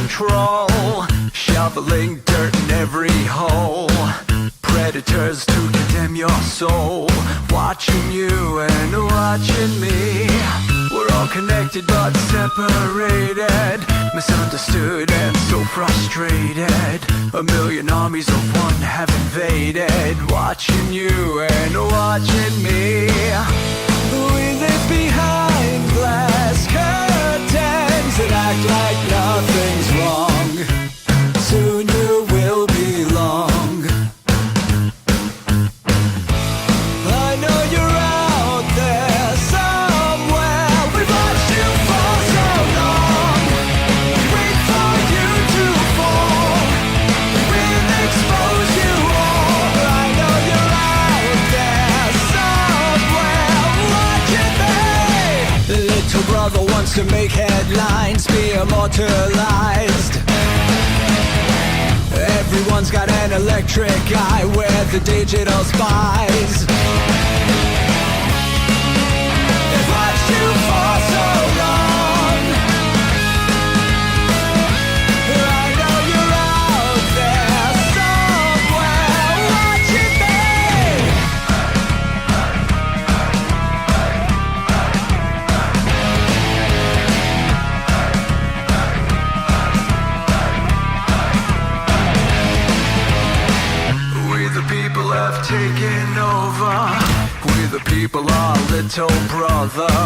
control, shoveling dirt in every hole. Predators to condemn your soul, watching you and watching me. We're all connected but separated, misunderstood and so frustrated. A million armies of one have invaded, watching you and watching me. We live behind glass curtains and act like nothing's wrong. Soon you will belong. I know you're out there somewhere. We've watched you for so long. Wait for you to fall. We'll expose you all. I know you're out there somewhere watching me. The little brother wants to make headlines, be immortalized. Everyone's got an electric eye with the digital spies. They've watched you for so long. I know you're out there somewhere watching me. We the people have taken over. We the people are little brother,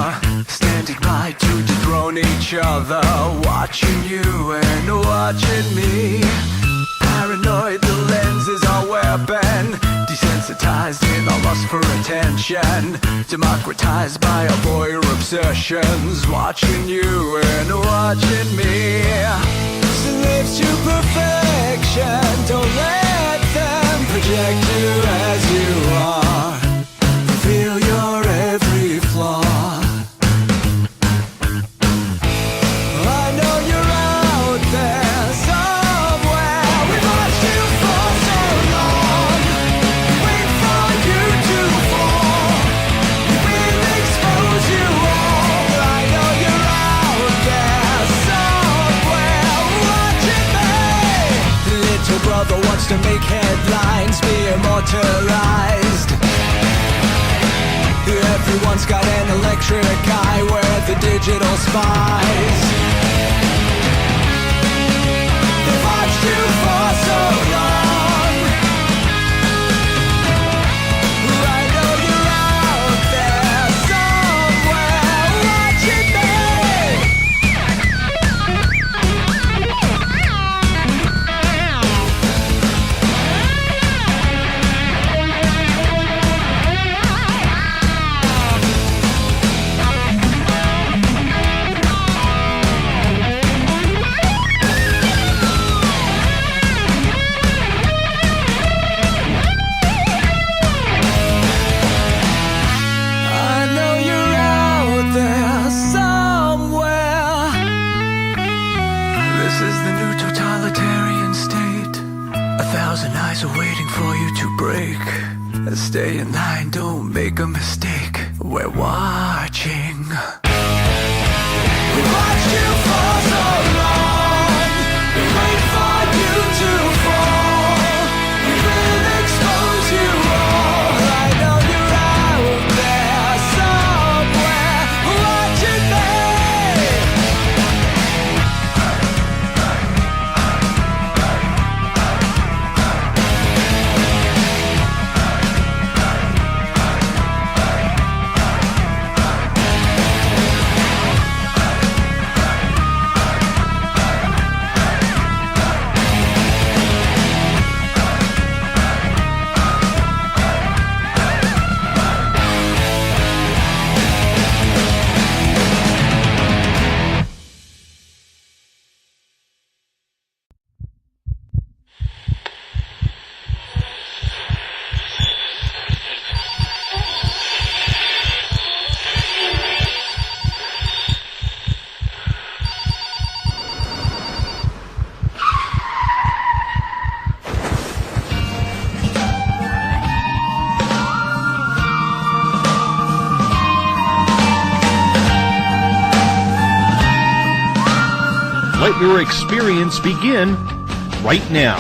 standing by to dethrone each other, watching you and watching me. Paranoid, the lens is our weapon, desensitized in our lust for attention, democratized by our voyeur obsessions, watching you and watching me. Slaves to perfection, don't let them project you as you are. Reveal your every flaw. I know you're out there somewhere. We've watched you for so long. Wait for you to fall. We'll expose you all. I know you're out there somewhere watching me. Little brother wants to make headlines, be immortalized. Everyone's got an electric eye with the digital spies. They've watched you for so long. I know you're out there somewhere watching me. Stay in line, don't make a mistake. We're watching. We watched you for so long. We wait for you to fall. We will expose you all. I know you're out there somewhere watching outdoor experience begin right now.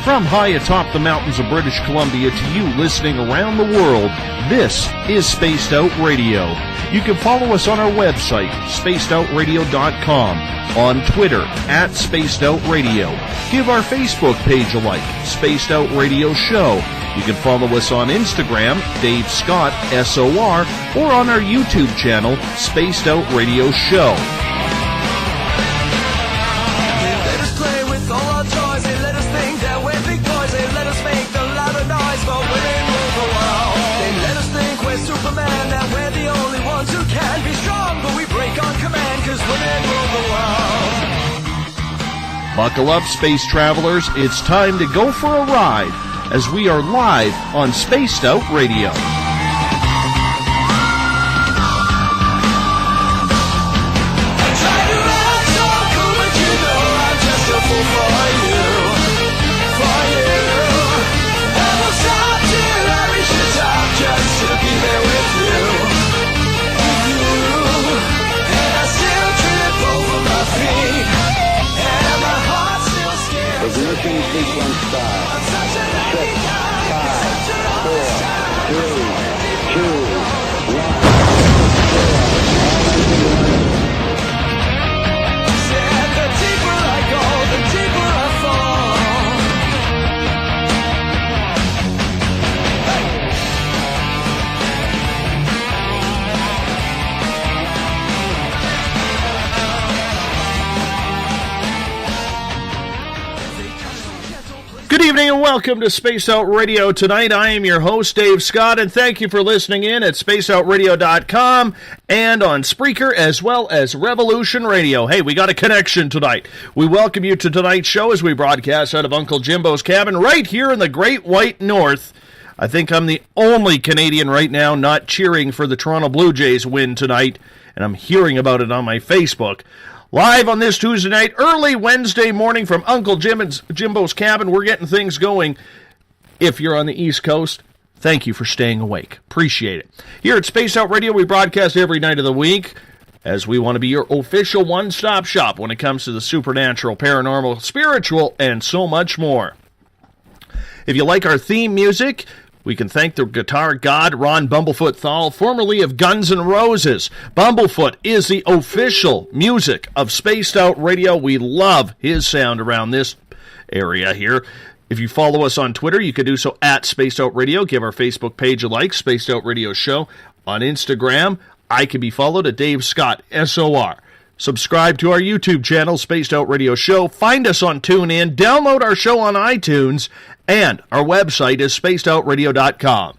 From high atop the mountains of British Columbia to you listening around the world, this is Spaced Out Radio. You can follow us on our website, spacedoutradio.com, on Twitter, @SpacedOutRadio. Give our Facebook page a like, Spaced Out Radio Show. You can follow us on Instagram, Dave Scott, SOR, or on our YouTube channel, Spaced Out Radio Show. Let us play with all our toys. They let us think that we're big boys. They let us make the louder noise, but women rule the world. They let us think we're Superman, that we're the only ones who can be strong, but we break on command, cause women rule the world. Buckle up, space travelers. It's time to go for a ride as we are live on Spaced Out Radio. Ignition sequence start. 6, 5, 4, 3, 2, 1. Said the deeper I go, the deeper I fall. Good evening and welcome to Space Out Radio. Tonight I am your host, Dave Scott, and thank you for listening in at spaceoutradio.com and on Spreaker as well as Revolution Radio. Hey, we got a connection tonight. We welcome you to tonight's show as we broadcast out of Uncle Jimbo's cabin right here in the Great White North. I think I'm the only Canadian right now not cheering for the Toronto Blue Jays win tonight, and I'm hearing about it on my Facebook. Live on this Tuesday night, early Wednesday morning from Uncle Jimbo's cabin. We're getting things going. If you're on the East Coast, thank you for staying awake. Appreciate it. Here at Space Out Radio, we broadcast every night of the week as we want to be your official one-stop shop when it comes to the supernatural, paranormal, spiritual, and so much more. If you like our theme music, we can thank the guitar god Ron Bumblefoot THAL, formerly of Guns N' Roses. Bumblefoot is the official music of Spaced Out Radio. We love his sound around this area here. If you follow us on Twitter, you can do so at Spaced Out Radio. Give our Facebook page a like, Spaced Out Radio Show. On Instagram, I can be followed at Dave Scott, SOR. Subscribe to our YouTube channel, Spaced Out Radio Show. Find us on TuneIn. Download our show on iTunes. And our website is spacedoutradio.com.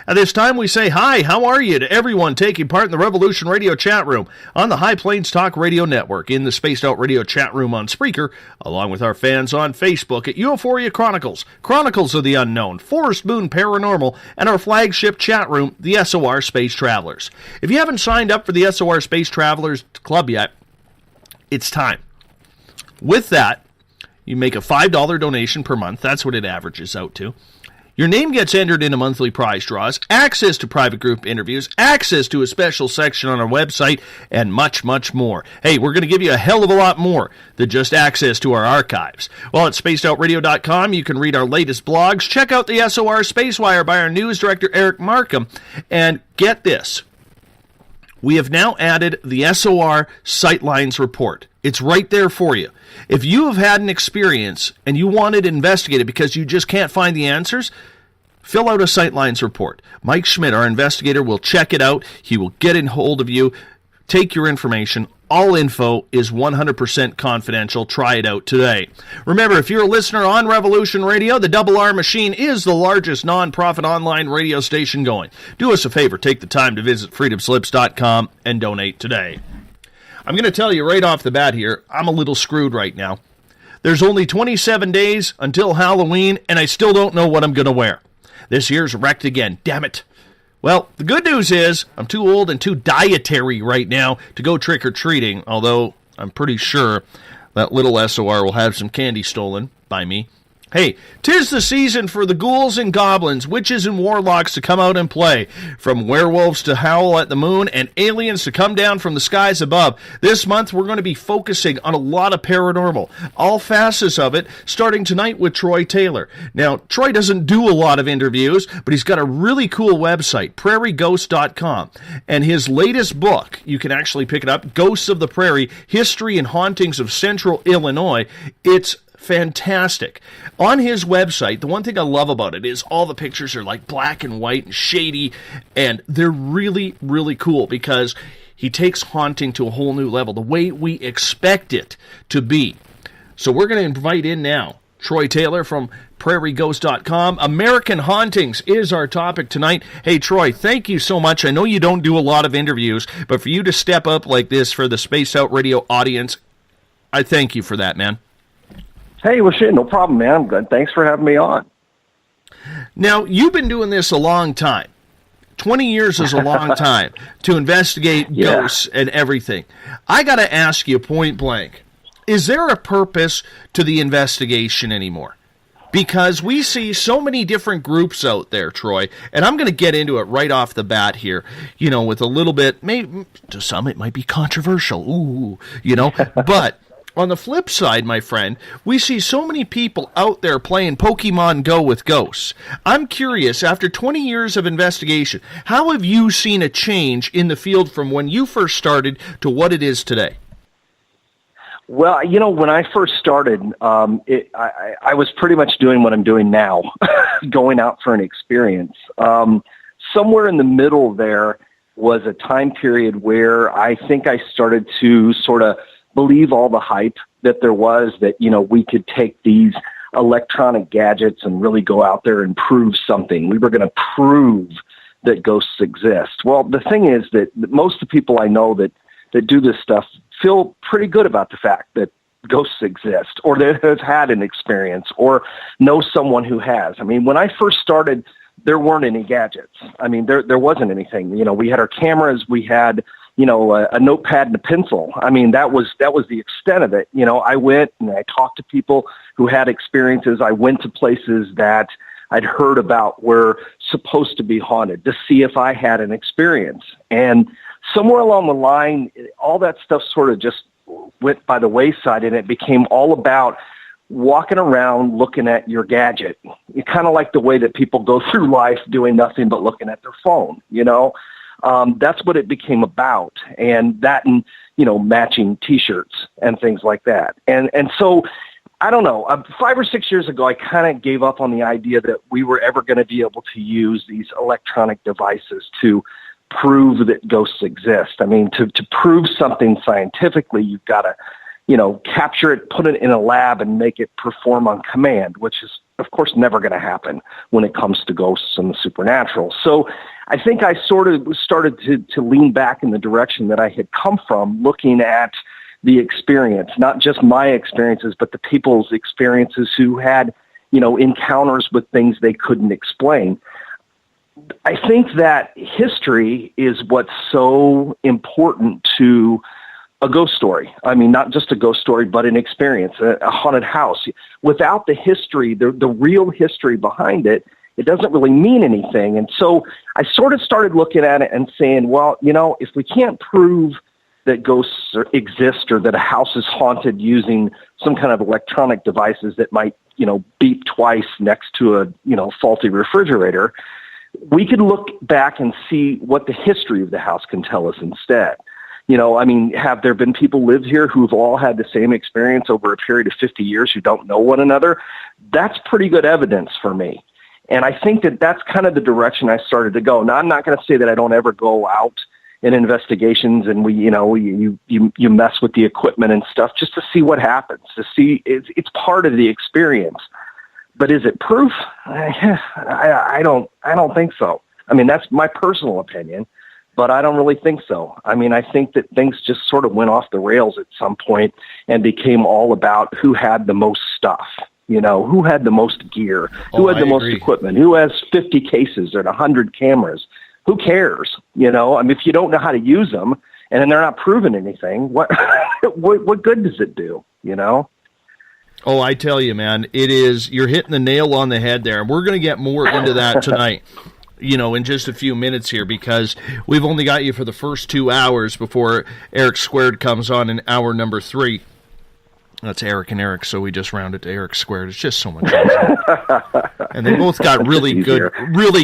At this time, we say hi, how are you to everyone taking part in the Revolution Radio chat room on the High Plains Talk Radio Network, in the Spaced Out Radio chat room on Spreaker, along with our fans on Facebook at Euphoria Chronicles, Chronicles of the Unknown, Forest Moon Paranormal, and our flagship chat room, the SOR Space Travelers. If you haven't signed up for the SOR Space Travelers Club yet, it's time. With that, you make a $5 donation per month. That's what it averages out to. Your name gets entered into monthly prize draws, access to private group interviews, access to a special section on our website, and much, much more. Hey, we're going to give you a hell of a lot more than just access to our archives. Well, at spacedoutradio.com, you can read our latest blogs, check out the SOR Spacewire by our news director, Eric Markham, and get this. We have now added the SOR Sightlines Report. It's right there for you. If you have had an experience and you want it investigated because you just can't find the answers, fill out a Sightlines report. Mike Schmidt, our investigator, will check it out. He will get in hold of you, take your information. All info is 100% confidential. Try it out today. Remember, if you're a listener on Revolution Radio, the Double R Machine is the largest non-profit online radio station going. Do us a favor, take the time to visit freedomslips.com and donate today. I'm going to tell you right off the bat here, I'm a little screwed right now. There's only 27 days until Halloween, and I still don't know what I'm going to wear. This year's wrecked again, damn it. Well, the good news is I'm too old and too dietary right now to go trick-or-treating, although I'm pretty sure that little SOR will have some candy stolen by me. Hey, 'tis the season for the ghouls and goblins, witches and warlocks to come out and play. From werewolves to howl at the moon and aliens to come down from the skies above. This month we're going to be focusing on a lot of paranormal, all facets of it, starting tonight with Troy Taylor. Now, Troy doesn't do a lot of interviews, but he's got a really cool website, prairieghost.com. And his latest book, you can actually pick it up, Ghosts of the Prairie, History and Hauntings of Central Illinois. It's fantastic. On his website, the one thing I love about it is all the pictures are like black and white and shady, and they're really, really cool because he takes haunting to a whole new level, the way we expect it to be. So we're going to invite in now Troy Taylor from prairieghost.com. American Hauntings is our topic tonight. Hey, Troy, thank you so much. I know you don't do a lot of interviews, but for you to step up like this for the Space Out Radio audience, I thank you for that, man. Hey, well, shit, no problem, man. I'm good. Thanks for having me on. Now, you've been doing this a long time. 20 years is a long time to investigate ghosts and everything. I got to ask you point blank, is there a purpose to the investigation anymore? Because we see so many different groups out there, Troy, and I'm going to get into it right off the bat here, with a little bit, maybe to some it might be controversial, but on the flip side, my friend, we see so many people out there playing Pokemon Go with ghosts. I'm curious, after 20 years of investigation, how have you seen a change in the field from when you first started to what it is today? Well, when I first started, I was pretty much doing what I'm doing now, going out for an experience. Somewhere in the middle there was a time period where I think I started to sort of believe all the hype that there was that, we could take these electronic gadgets and really go out there and prove something. We were going to prove that ghosts exist. Well, the thing is that most of the people I know that do this stuff feel pretty good about the fact that ghosts exist, or that have had an experience, or know someone who has. I mean, when I first started, there weren't any gadgets. I mean, there wasn't anything. We had our cameras, we had a notepad and a pencil. I mean, that was the extent of it. I went and I talked to people who had experiences. I went to places that I'd heard about were supposed to be haunted to see if I had an experience. And somewhere along the line, all that stuff sort of just went by the wayside, and it became all about walking around looking at your gadget. It's kind of like the way that people go through life doing nothing but looking at their phone, That's what it became about, and that and, matching T-shirts and things like that. And so, I don't know, 5 or 6 years ago, I kind of gave up on the idea that we were ever going to be able to use these electronic devices to prove that ghosts exist. I mean, to prove something scientifically, you've got to, capture it, put it in a lab, and make it perform on command, which is, of course, never going to happen when it comes to ghosts and the supernatural. So I think I sort of started to lean back in the direction that I had come from, looking at the experience, not just my experiences, but the people's experiences who had, encounters with things they couldn't explain. I think that history is what's so important to a ghost story. I mean, not just a ghost story, but an experience, a haunted house. Without the history, the real history behind it, it doesn't really mean anything. And so I sort of started looking at it and saying, well, if we can't prove that ghosts exist, or that a house is haunted using some kind of electronic devices that might, beep twice next to a, faulty refrigerator, we could look back and see what the history of the house can tell us instead. Have there been people lived here who've all had the same experience over a period of 50 years who don't know one another? That's pretty good evidence for me. And I think that that's kind of the direction I started to go. Now, I'm not going to say that I don't ever go out in investigations and you mess with the equipment and stuff just to see what happens, to see it's part of the experience. But is it proof? I don't think so. I mean, that's my personal opinion, but I don't really think so. I mean, I think that things just sort of went off the rails at some point and became all about who had the most stuff, who had the most gear, who had the most equipment, who has 50 cases or 100 cameras. Who cares? I mean, if you don't know how to use them and then they're not proving anything, what good does it do? Oh, I tell you, man, you're hitting the nail on the head there. And we're going to get more into that tonight, in just a few minutes here, because we've only got you for the first 2 hours before Eric Squared comes on in hour number 3. That's Eric and Eric, so we just rounded to Eric Squared. It's just so much fun. And they both got really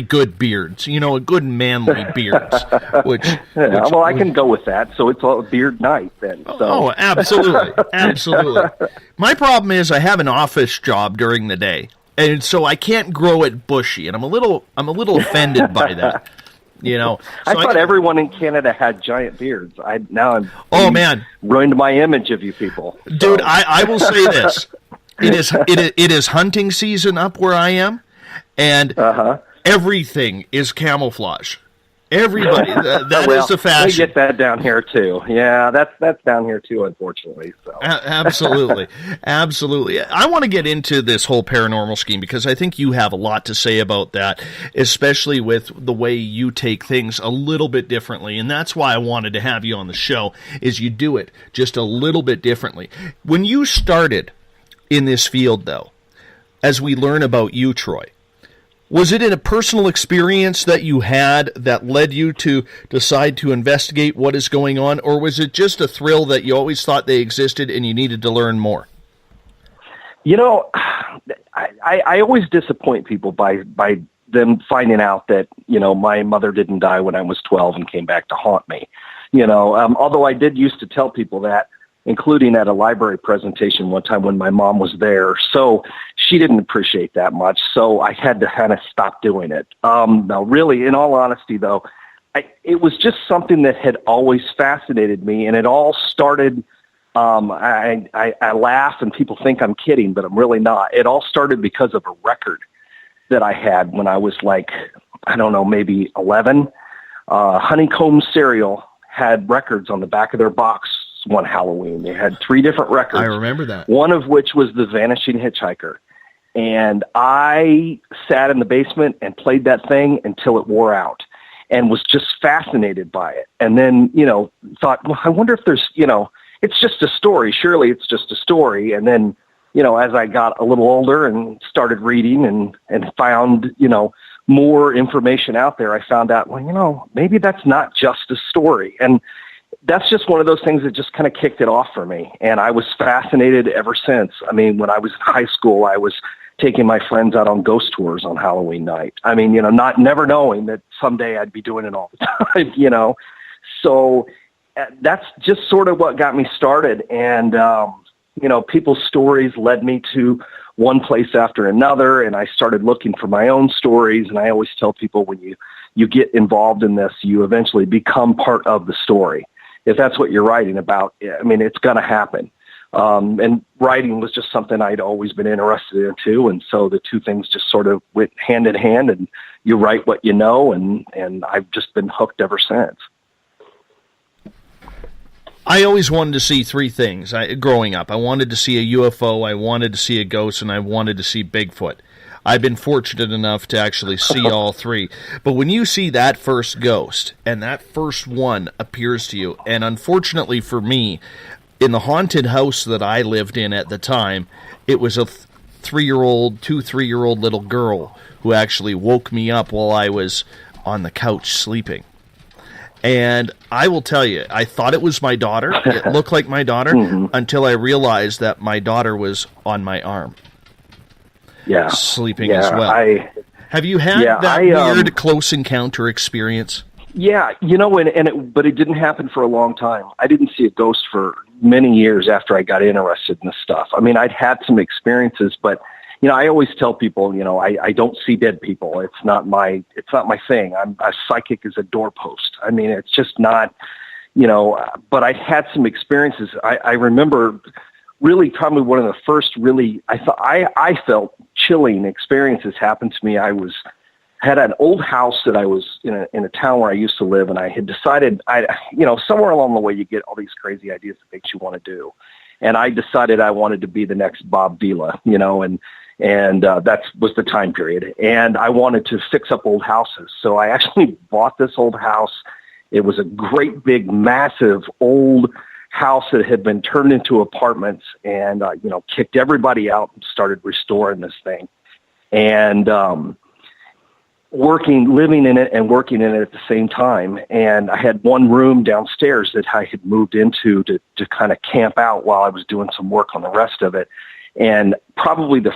good beards, good manly beards. Well, I can go with that, so it's a beard night then. So. Oh, absolutely, absolutely. My problem is I have an office job during the day, and so I can't grow it bushy, and I'm a little offended by that. So I thought everyone in Canada had giant beards. I'm ruined my image of you people. So. Dude, I will say this: it is hunting season up where I am, and everything is camouflage. Everybody, that is the fashion. We get that down here too. Yeah, that's down here too, unfortunately. So. Absolutely, absolutely. I want to get into this whole paranormal scheme because I think you have a lot to say about that, especially with the way you take things a little bit differently, and that's why I wanted to have you on the show. Is you do it just a little bit differently. When you started in this field, though, as we learn about you, Troy. Was it in a personal experience that you had that led you to decide to investigate what is going on, or was it just a thrill that you always thought they existed and you needed to learn more? I always disappoint people by them finding out that, my mother didn't die when I was 12 and came back to haunt me. Although I did used to tell people that, including at a library presentation one time when my mom was there. So she didn't appreciate that much. So I had to kind of stop doing it. Now, really, in all honesty, though, it was just something that had always fascinated me. And it all started, I laugh and people think I'm kidding, but I'm really not. It all started because of a record that I had when I was maybe 11. Honeycomb Cereal had records on the back of their box one Halloween. They had 3 different records. I remember that. One of which was The Vanishing Hitchhiker. And I sat in the basement and played that thing until it wore out and was just fascinated by it. And then, thought, well, I wonder if there's, it's just a story. Surely it's just a story. And then, as I got a little older and started reading and found, more information out there, I found out, well, maybe that's not just a story. And that's just one of those things that just kind of kicked it off for me. And I was fascinated ever since. I mean, when I was in high school, I was taking my friends out on ghost tours on Halloween night. I mean, never knowing that someday I'd be doing it all the time, So that's just sort of what got me started. And, people's stories led me to one place after another. And I started looking for my own stories. And I always tell people when you get involved in this, you eventually become part of the story. If that's what you're writing about, I mean, it's going to happen. And writing was just something I'd always been interested in too. And so the two things just sort of went hand in hand, and you write what you know. And I've just been hooked ever since. I always wanted to see 3 things growing up. I wanted to see a UFO, I wanted to see a ghost, and I wanted to see Bigfoot. I've been fortunate enough to actually see all 3. But when you see that first ghost, and that first one appears to you, and unfortunately for me, in the haunted house that I lived in at the time, it was a 3-year-old little girl who actually woke me up while I was on the couch sleeping. And I will tell you, I thought it was my daughter. It looked like my daughter until I realized that my daughter was on my arm. Yeah. Sleeping as well. Have you had that weird close encounter experience? Yeah, but it didn't happen for a long time. I didn't see a ghost for many years after I got interested in this stuff. I mean, I'd had some experiences, but I always tell people, I don't see dead people. It's not my thing. I'm a psychic as a doorpost. I mean, it's just not, but I had some experiences. I remember really probably one of the first I felt chilling experiences happened to me. I had an old house that I was in a town where I used to live, and I had decided somewhere along the way you get all these crazy ideas that makes you want to do. And I decided I wanted to be the next Bob Vila, and that was the time period. And I wanted to fix up old houses. So I actually bought this old house. It was a great big, massive old house that had been turned into apartments, and kicked everybody out and started restoring this thing, and living in it and working in it at the same time. And I had one room downstairs that I had moved into to kind of camp out while I was doing some work on the rest of it. And probably the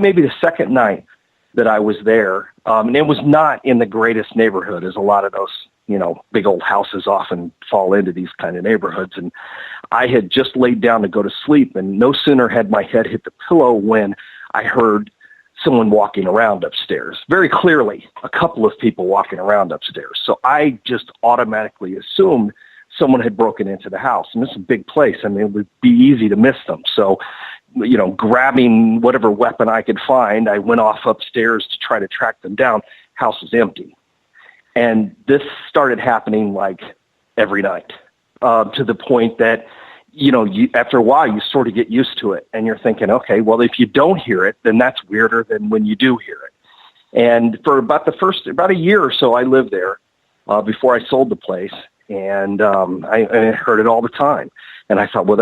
maybe the second night that I was there, and it was not in the greatest neighborhood, as a lot of those, big old houses often fall into these kind of neighborhoods. And I had just laid down to go to sleep, and no sooner had my head hit the pillow when I heard someone walking around upstairs. Very clearly, a couple of people walking around upstairs. So I just automatically assumed someone had broken into the house. And this is a big place. I mean, it would be easy to miss them. So, grabbing whatever weapon I could find, I went off upstairs to try to track them down. House was empty. And this started happening like every night, to the point that, after a while, you sort of get used to it, and you're thinking, okay, well, if you don't hear it, then that's weirder than when you do hear it. And for about a year or so, I lived there before I sold the place, and I heard it all the time. And I thought, well,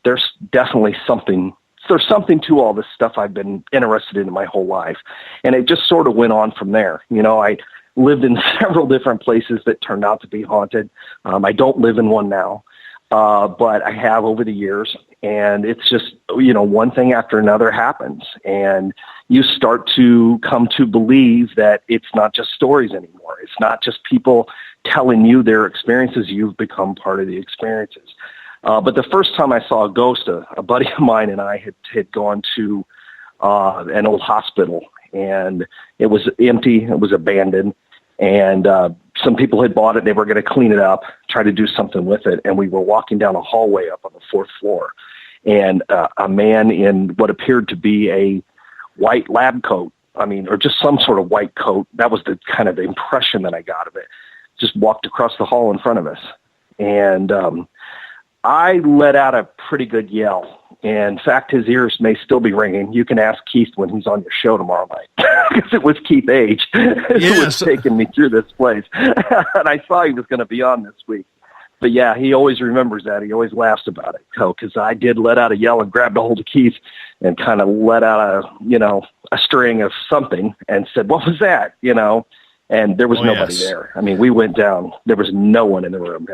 there's definitely something. There's something to all this stuff I've been interested in my whole life, and it just sort of went on from there. I lived in several different places that turned out to be haunted. I don't live in one now. But I have over the years, and it's just, one thing after another happens, and you start to come to believe that it's not just stories anymore. It's not just people telling you their experiences. You've become part of the experiences. But the first time I saw a ghost, a buddy of mine and I had gone to an old hospital, and it was empty. It was abandoned, and some people had bought it. They were going to clean it up, try to do something with it. And we were walking down a hallway up on the 4th floor, and a man in what appeared to be a white lab coat, or just some sort of white coat. That was the kind of the impression that I got of it. Just walked across the hall in front of us. And I let out a pretty good yell. In fact, his ears may still be ringing. You can ask Keith when he's on your show tomorrow night, because it was Keith Age who was taking me through this place. And I saw he was going to be on this week. But yeah, he always remembers that. He always laughs about it. Because I did let out a yell and grabbed a hold of Keith and kind of let out a string of something and said, "What was that?" And there was nobody there. We went down. There was no one in the room.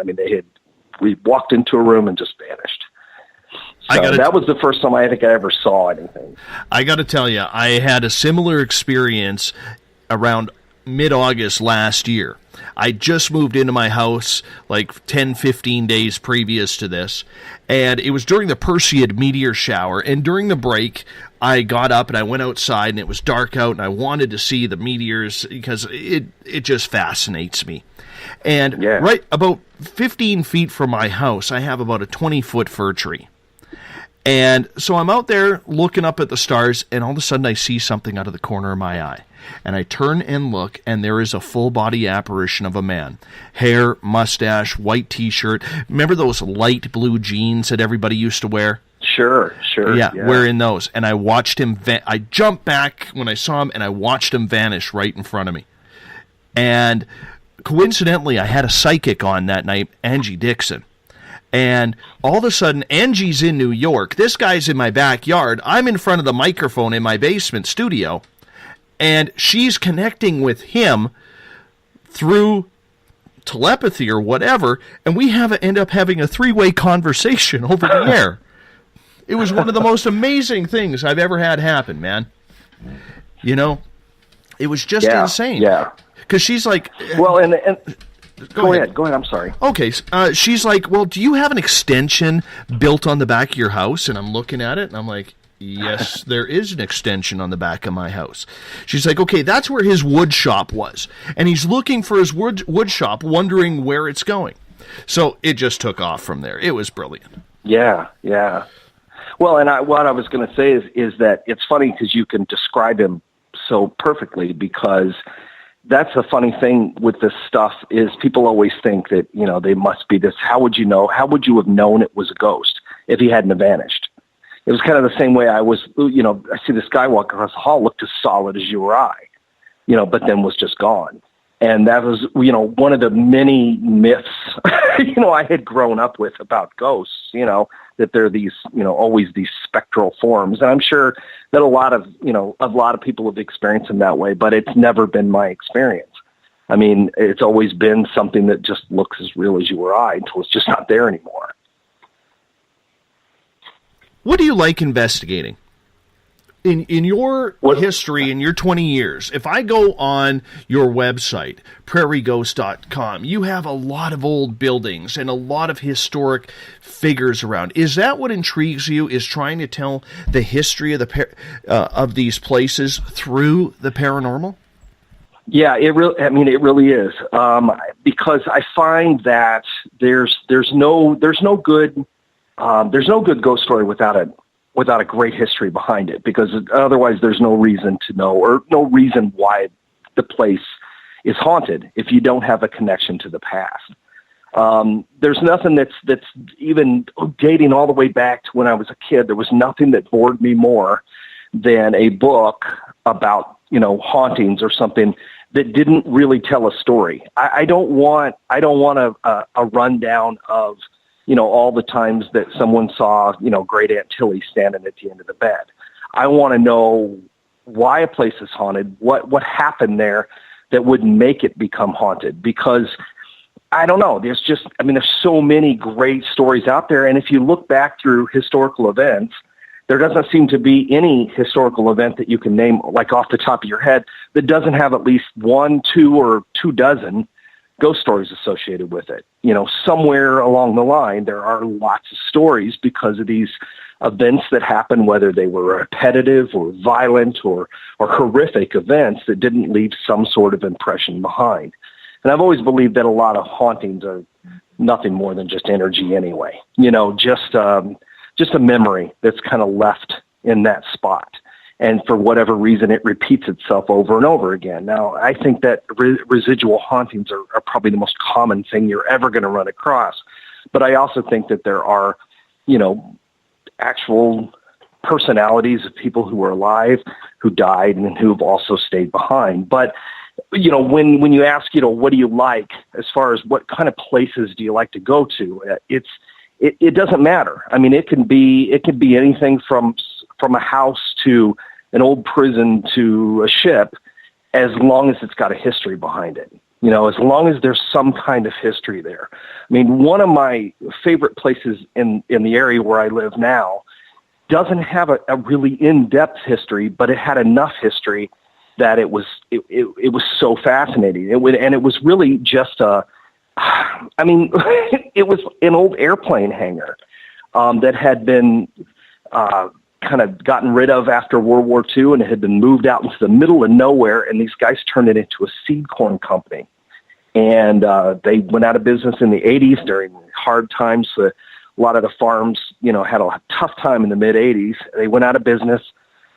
We walked into a room and just vanished. So that was the first time I think I ever saw anything. I got to tell you, I had a similar experience around mid-August last year. I just moved into my house like 10, 15 days previous to this, and it was during the Perseid meteor shower, and during the break, I got up and I went outside, and it was dark out, and I wanted to see the meteors because it just fascinates me. And right about 15 feet from my house, I have about a 20-foot fir tree. And so I'm out there looking up at the stars, and all of a sudden I see something out of the corner of my eye. And I turn and look, and there is a full-body apparition of a man. Hair, mustache, white T-shirt. Remember those light blue jeans that everybody used to wear? Sure. Yeah, wearing those. And I watched him, I jumped back when I saw him, and I watched him vanish right in front of me. And coincidentally, I had a psychic on that night, Angie Dixon. And all of a sudden, Angie's in New York. This guy's in my backyard. I'm in front of the microphone in my basement studio. And she's connecting with him through telepathy or whatever. And we end up having a 3-way conversation over the air. It was one of the most amazing things I've ever had happen, man. It was just insane. Yeah. Because she's like... Well, and Go ahead. I'm sorry. Okay. She's like, well, do you have an extension built on the back of your house? And I'm looking at it, and I'm like, yes, there is an extension on the back of my house. She's like, okay, that's where his wood shop was. And he's looking for his wood shop, wondering where it's going. So it just took off from there. It was brilliant. Yeah. Well, and what I was going to say is that it's funny because you can describe him so perfectly, because that's a funny thing with this stuff is people always think that, they must be this. How would you know? How would you have known it was a ghost if he hadn't have vanished? It was kind of the same way I was, I see this guy walk across the hall, looked as solid as you or I, but then was just gone. And that was, one of the many myths, I had grown up with about ghosts, that they're these, always these spectral forms. And I'm sure that a lot of people have experienced them that way, but it's never been my experience. I mean, it's always been something that just looks as real as you or I until it's just not there anymore. What do you like investigating? In your history, in your 20 years, if I go on your website, prairieghost.com, you have a lot of old buildings and a lot of historic figures around. Is that what intrigues you, is trying to tell the history of of these places through the paranormal? Yeah, it really is. Because I find that there's no good ghost story without a great history behind it, because otherwise there's no reason to know, or no reason why the place is haunted if you don't have a connection to the past. There's nothing that's even dating all the way back to when I was a kid. There was nothing that bored me more than a book about, hauntings or something that didn't really tell a story. I don't want a rundown of, all the times that someone saw, Great Aunt Tilly standing at the end of the bed. I want to know why a place is haunted, what happened there that would make it become haunted, because I don't know. There's so many great stories out there. And if you look back through historical events, there doesn't seem to be any historical event that you can name, like off the top of your head, that doesn't have at least 1, 2, or 2 dozen ghost stories associated with it. Somewhere along the line, there are lots of stories because of these events that happen, whether they were repetitive or violent or horrific events that didn't leave some sort of impression behind. And I've always believed that a lot of hauntings are nothing more than just energy anyway. Just a memory that's kind of left in that spot. And for whatever reason, it repeats itself over and over again. Now, I think that residual hauntings are probably the most common thing you're ever going to run across. But I also think that there are, actual personalities of people who were alive, who died, and who have also stayed behind. But, when you ask, what do you like as far as what kind of places do you like to go to, it doesn't matter. I mean, it can be anything from a house to an old prison to a ship, as long as it's got a history behind it. As long as there's some kind of history there. I mean, one of my favorite places in the area where I live now doesn't have a really in-depth history, but it had enough history that it was so fascinating. It was really just it was an old airplane hangar that had been kind of gotten rid of after World War II, and it had been moved out into the middle of nowhere, and these guys turned it into a seed corn company. And they went out of business in the 80s during hard times. A lot of the farms, had a tough time in the mid-80s. They went out of business,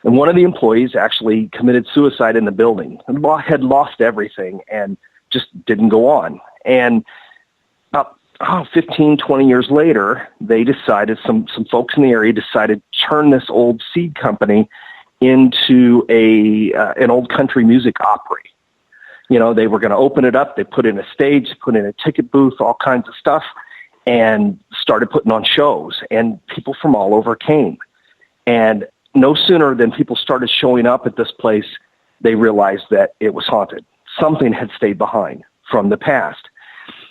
and one of the employees actually committed suicide in the building and had lost everything and just didn't go on. And 15, 20 years later, they decided, some folks in the area decided to turn this old seed company into an old country music opry. They were going to open it up. They put in a stage, put in a ticket booth, all kinds of stuff, and started putting on shows. And people from all over came. And no sooner than people started showing up at this place, they realized that it was haunted. Something had stayed behind from the past.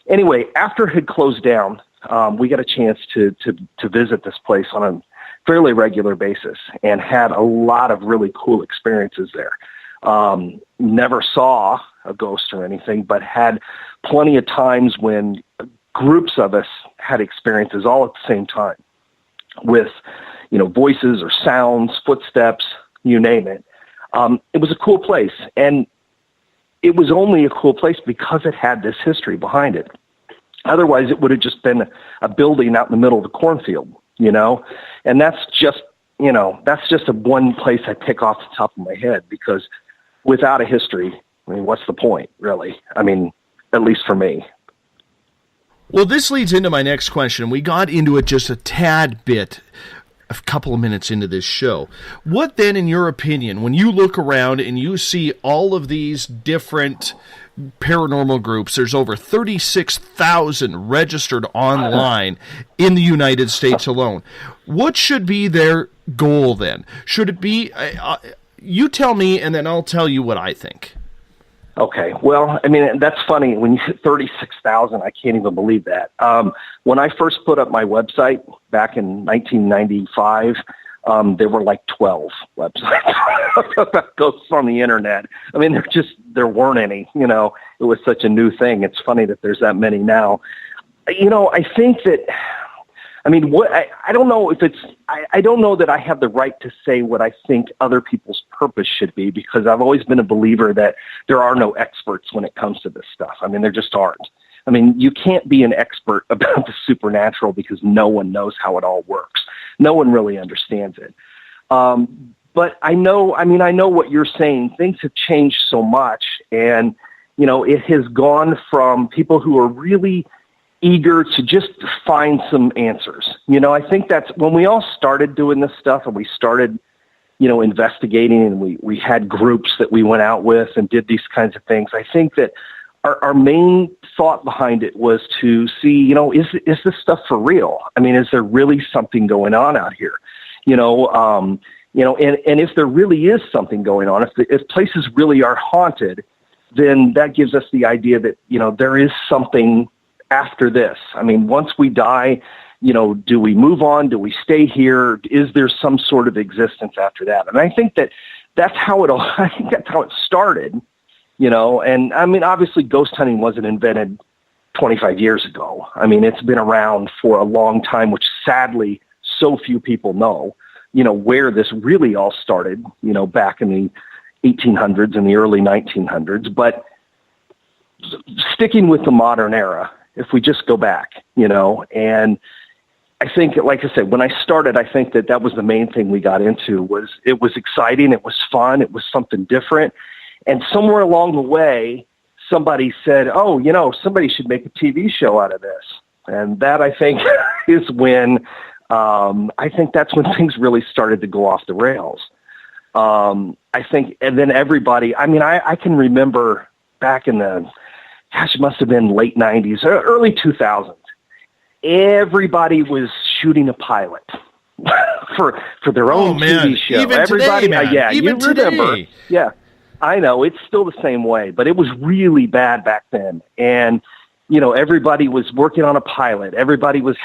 Anyway, after it had closed down, we got a chance to visit this place on a fairly regular basis and had a lot of really cool experiences there. Never saw a ghost or anything, but had plenty of times when groups of us had experiences all at the same time with, voices or sounds, footsteps, you name it. It was a cool place, and it was only a cool place because it had this history behind it. Otherwise, it would have just been a building out in the middle of the cornfield, and that's just a one place I pick off the top of my head, because without a history, what's the point, really? At least for me. Well, this leads into my next question. We got into it just a tad bit a couple of minutes into this show. What then, in your opinion, when you look around and you see all of these different paranormal groups. There's over 36,000 registered online in the United States alone. What should be their goal then? Should it be, you tell me, and then I'll tell you what I think. Okay. Well, I mean, that's funny. When you hit 36,000, I can't even believe that. When I first put up my website back in 1995, there were like 12 websites about ghosts on the internet. I mean, there weren't any, you know, it was such a new thing. It's funny that there's that many now. You know, I think that, I mean, I don't know if it's, I don't know that I have the right to say what I think other people's purpose should be, because I've always been a believer that there are no experts when it comes to this stuff. I mean, there just aren't. I mean, you can't be an expert about the supernatural because no one knows how it all works. No one really understands it. But I know what you're saying. Things have changed so much, and, you know, it has gone from people who are really eager to just find some answers. You know, I think that's when we all started doing this stuff and we started, you know, investigating, and we had groups that we went out with and did these kinds of things. I think that our main thought behind it was to see, you know, is this stuff for real? I mean, is there really something going on out here? You know, and if there really is something going on, if places really are haunted, then that gives us the idea that, you know, there is something after this. I mean, once we die, you know, do we move on? Do we stay here? Is there some sort of existence after that? And I think that's how I think that's how it started, you know. And I mean, obviously ghost hunting wasn't invented 25 years ago. I mean, it's been around for a long time, which sadly so few people know, you know, where this really all started, you know, back in the 1800s and the early 1900s. But sticking with the modern era, if we just go back, you know, and I think, like I said, when I started, I think that was the main thing we got into. It was exciting, it was fun, it was something different. And somewhere along the way, somebody said, oh, you know, somebody should make a TV show out of this. And that, I think, is when, I think that's when things really started to go off the rails. I think, and then everybody, I mean, I can remember back in it must have been late 90s, early 2000s. Everybody was shooting a pilot for their own TV show. Even everybody, today, man. Yeah, even you remember. Today. Yeah, I know. It's still the same way, but it was really bad back then. And, you know, everybody was working on a pilot. Everybody was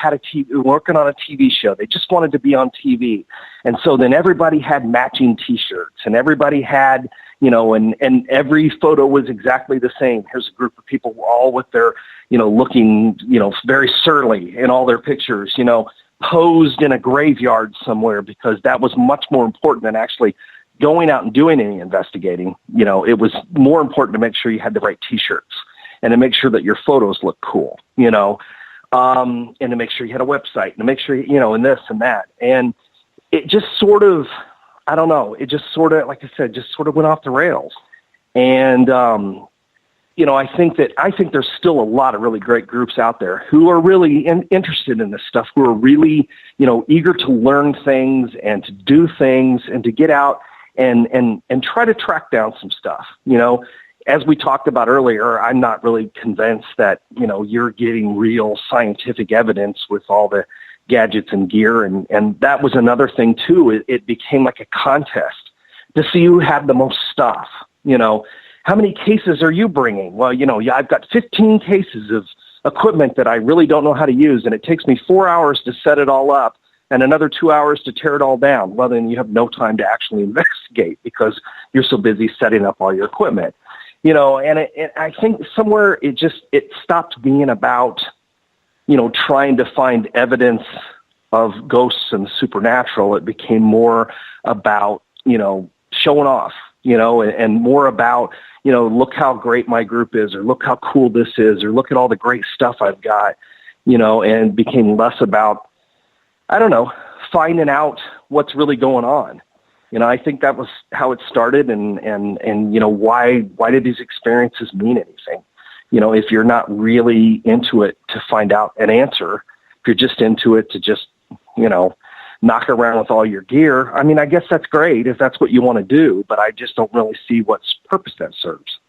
working on a TV show. They just wanted to be on TV. And so then everybody had matching T-shirts, and everybody had, you know, and every photo was exactly the same. Here's a group of people all with their, you know, looking, you know, very surly in all their pictures, you know, posed in a graveyard somewhere, because that was much more important than actually going out and doing any investigating. You know, it was more important to make sure you had the right T-shirts and to make sure that your photos looked cool, you know, and to make sure you had a website and to make sure, you know, and this and that. And it just sort of, I don't know, it just sort of, like I said, just sort of went off the rails. And, you know, I think there's still a lot of really great groups out there who are really interested in this stuff, who are really, you know, eager to learn things and to do things and to get out and try to track down some stuff. You know, as we talked about earlier, I'm not really convinced that, you know, you're getting real scientific evidence with all the gadgets and gear. And that was another thing too. It became like a contest to see who had the most stuff. You know, how many cases are you bringing? Well, you know, I've got 15 cases of equipment that I really don't know how to use, and it takes me 4 hours to set it all up and another 2 hours to tear it all down. Well, then you have no time to actually investigate because you're so busy setting up all your equipment. You know, and I think somewhere it stopped being about, you know, trying to find evidence of ghosts and the supernatural. It became more about, you know, showing off, you know, and more about, you know, look how great my group is, or look how cool this is, or look at all the great stuff I've got, you know, and became less about, I don't know, finding out what's really going on. You know, I think that was how it started, and you know, why did these experiences mean anything? You know, if you're not really into it to find out an answer, if you're just into it to just, you know, knock around with all your gear, I mean, I guess that's great if that's what you want to do, but I just don't really see what purpose that serves.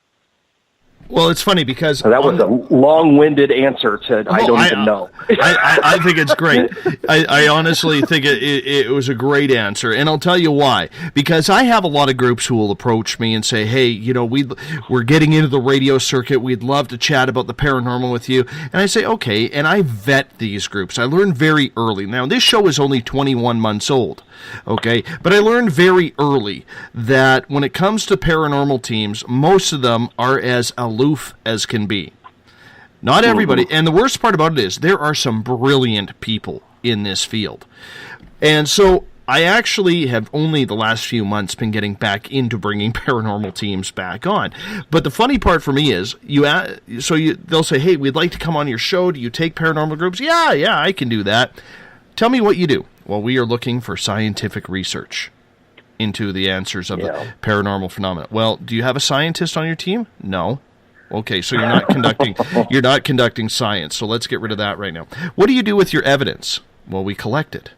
Well, it's funny because So that was a long-winded answer to I don't even know. I think it's great. I honestly think it was a great answer, and I'll tell you why. Because I have a lot of groups who will approach me and say, "Hey, you know, we're getting into the radio circuit. We'd love to chat about the paranormal with you." And I say, "Okay," and I vet these groups. I learned very early. Now, this show is only 21 months old, okay? But I learned very early that when it comes to paranormal teams, most of them are as aloof as can be. Not everybody. And the worst part about it is there are some brilliant people in this field. And so I actually have only the last few months been getting back into bringing paranormal teams back on. But the funny part for me is they'll say, "Hey, we'd like to come on your show. Do you take paranormal groups?" Yeah, I can do that. Tell me what you do. Well, we are looking for scientific research into the answers of the paranormal phenomena. Well, do you have a scientist on your team? No. Okay, so you're not conducting science. So let's get rid of that right now. What do you do with your evidence? Well, we collect it.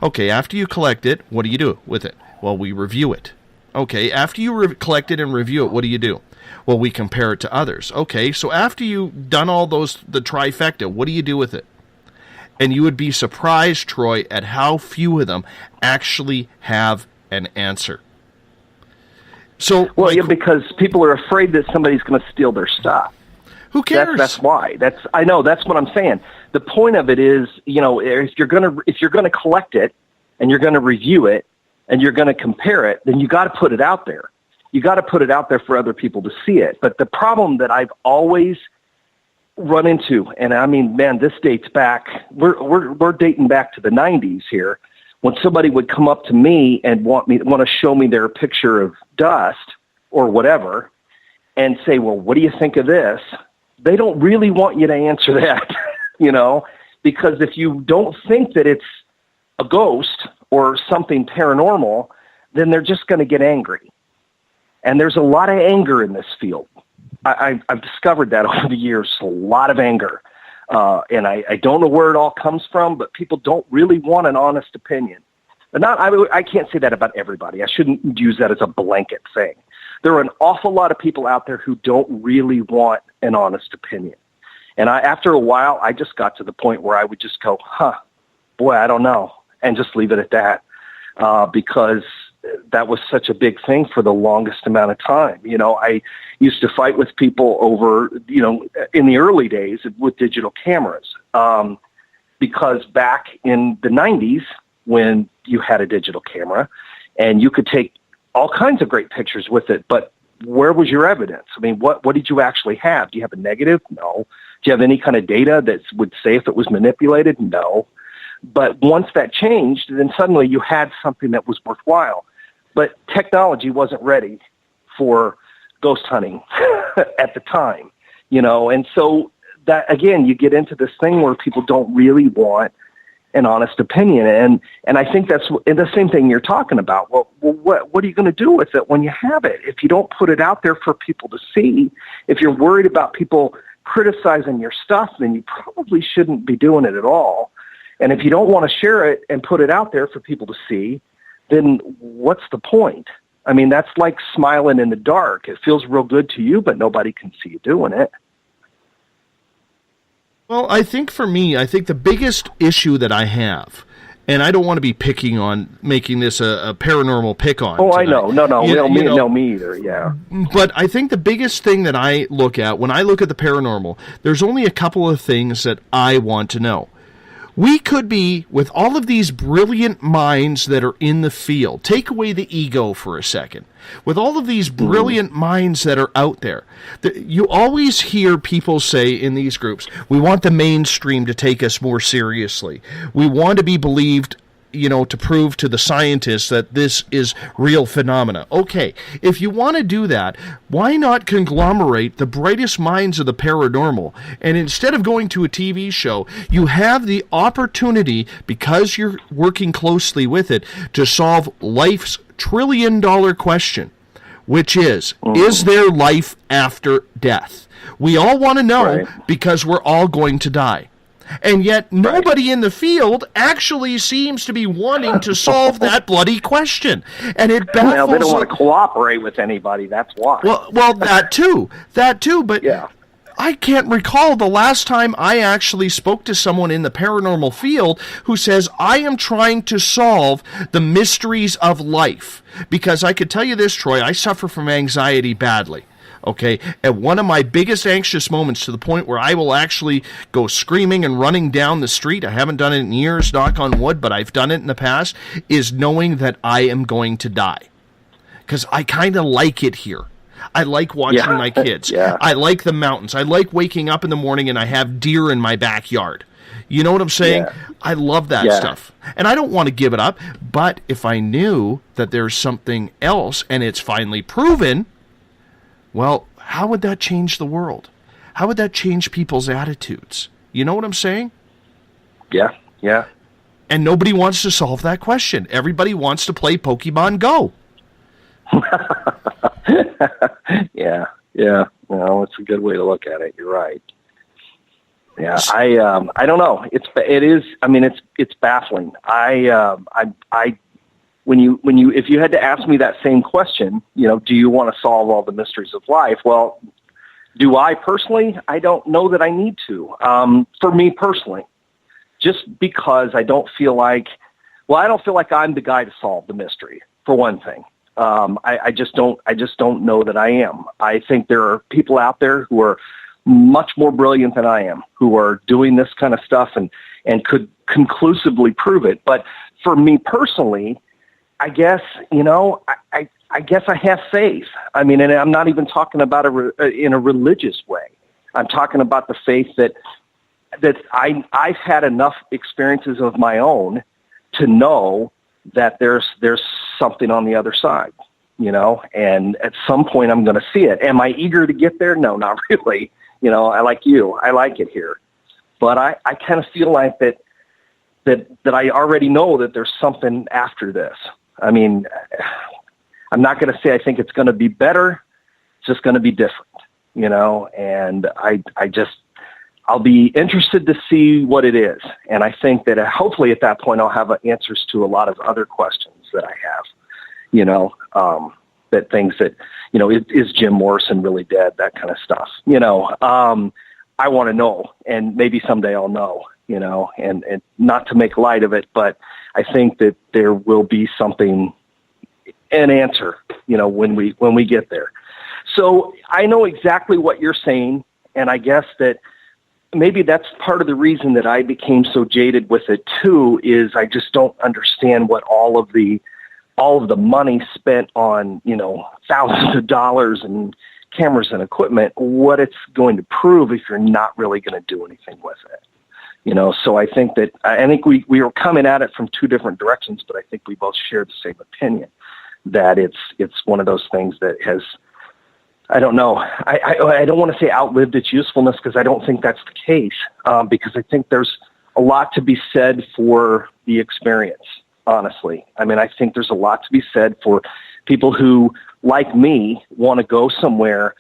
Okay, after you collect it, what do you do with it? Well, we review it. Okay, after you collect it and review it, what do? Well, we compare it to others. Okay, so after you've done all the trifecta, what do you do with it? And you would be surprised, Troy, at how few of them actually have an answer. So, because people are afraid that somebody's going to steal their stuff. Who cares? That's why. I know. That's what I'm saying. The point of it is, you know, if you're going to collect it and you're going to review it and you're going to compare it, then you got to put it out there. You got to put it out there for other people to see it. But the problem that I've always run into, and I mean, man, this dates back. We're dating back to the 90s here. When somebody would come up to me and want to show me their picture of dust or whatever, and say, "Well, what do you think of this?" They don't really want you to answer that, you know, because if you don't think that it's a ghost or something paranormal, then they're just going to get angry. And there's a lot of anger in this field. I've discovered that over the years, a lot of anger. And I don't know where it all comes from, but people don't really want an honest opinion. But I can't say that about everybody. I shouldn't use that as a blanket thing. There are an awful lot of people out there who don't really want an honest opinion. And after a while, I just got to the point where I would just go, boy, I don't know, and just leave it at that, because that was such a big thing for the longest amount of time. You know, I used to fight with people over, you know, in the early days with digital cameras, because back in the 90s when you had a digital camera and you could take all kinds of great pictures with it, but where was your evidence? I mean, what did you actually have? Do you have a negative? No. Do you have any kind of data that would say if it was manipulated? No. But once that changed, then suddenly you had something that was worthwhile. But technology wasn't ready for ghost hunting at the time, you know, and so that, again, you get into this thing where people don't really want an honest opinion. And I think that's the same thing you're talking about. Well, what are you going to do with it when you have it? If you don't put it out there for people to see, if you're worried about people criticizing your stuff, then you probably shouldn't be doing it at all. And if you don't want to share it and put it out there for people to see, then what's the point? I mean, that's like smiling in the dark. It feels real good to you, but nobody can see you doing it. Well, I think for me, the biggest issue that I have, and I don't want to be picking on making this a paranormal pick on. Oh, tonight. I know. No, me either, yeah. But I think the biggest thing that I look at when I look at the paranormal, there's only a couple of things that I want to know. We could be, with all of these brilliant minds that are in the field, take away the ego for a second, with all of these brilliant minds that are out there, you always hear people say in these groups, we want the mainstream to take us more seriously. We want to be believed, you know, to prove to the scientists that this is real phenomena. Okay, if you want to do that, why not conglomerate the brightest minds of the paranormal? And instead of going to a TV show, you have the opportunity, because you're working closely with it, to solve life's trillion-dollar question, which is there life after death? We all want to know, because we're all going to die. And yet nobody in the field actually seems to be wanting to solve that bloody question. And it baffles... Well, they don't want to cooperate with anybody, that's why. Well, that too, but yeah. I can't recall the last time I actually spoke to someone in the paranormal field who says, I am trying to solve the mysteries of life. Because I could tell you this, Troy, I suffer from anxiety badly. Okay, and one of my biggest anxious moments, to the point where I will actually go screaming and running down the street, I haven't done it in years, knock on wood, but I've done it in the past, is knowing that I am going to die. Because I kind of like it here. I like watching my kids. Yeah. I like the mountains. I like waking up in the morning and I have deer in my backyard. You know what I'm saying? Yeah. I love that stuff. And I don't want to give it up, but if I knew that there's something else and it's finally proven... well, how would that change the world? How would that change people's attitudes? You know what I'm saying? Yeah, yeah. And nobody wants to solve that question. Everybody wants to play Pokemon Go. Yeah. Well, it's a good way to look at it. You're right. Yeah, I don't know. It's baffling. If you had to ask me that same question, do you want to solve all the mysteries of life? Well, do I personally? I don't know that I need to. For me personally, just because I don't feel like I'm the guy to solve the mystery, for one thing. I just don't know that I am. I think there are people out there who are much more brilliant than I am, who are doing this kind of stuff and could conclusively prove it. But for me personally, I guess, I guess I have faith. I mean, and I'm not even talking about in a religious way. I'm talking about the faith that I've had enough experiences of my own to know that there's something on the other side, and at some point I'm going to see it. Am I eager to get there? No, not really. I like you. I like it here. But I kind of feel like that I already know that there's something after this. I mean, I'm not going to say I think it's going to be better. It's just going to be different, and I'll be interested to see what it is. And I think that hopefully at that point I'll have answers to a lot of other questions that I have, that things that, is Jim Morrison really dead? That kind of stuff, I want to know, and maybe someday I'll know, and not to make light of it, but I think that there will be an answer, when we get there. So I know exactly what you're saying. And I guess that maybe that's part of the reason that I became so jaded with it too, is I just don't understand what all of the money spent on, thousands of dollars and cameras and equipment, what it's going to prove if you're not really going to do anything with it. So I think we were coming at it from two different directions, but I think we both share the same opinion that it's one of those things that has, I don't know, I don't want to say outlived its usefulness, because I don't think that's the case, because I think there's a lot to be said for the experience, honestly. I mean, I think there's a lot to be said for people who, like me, want to go somewhere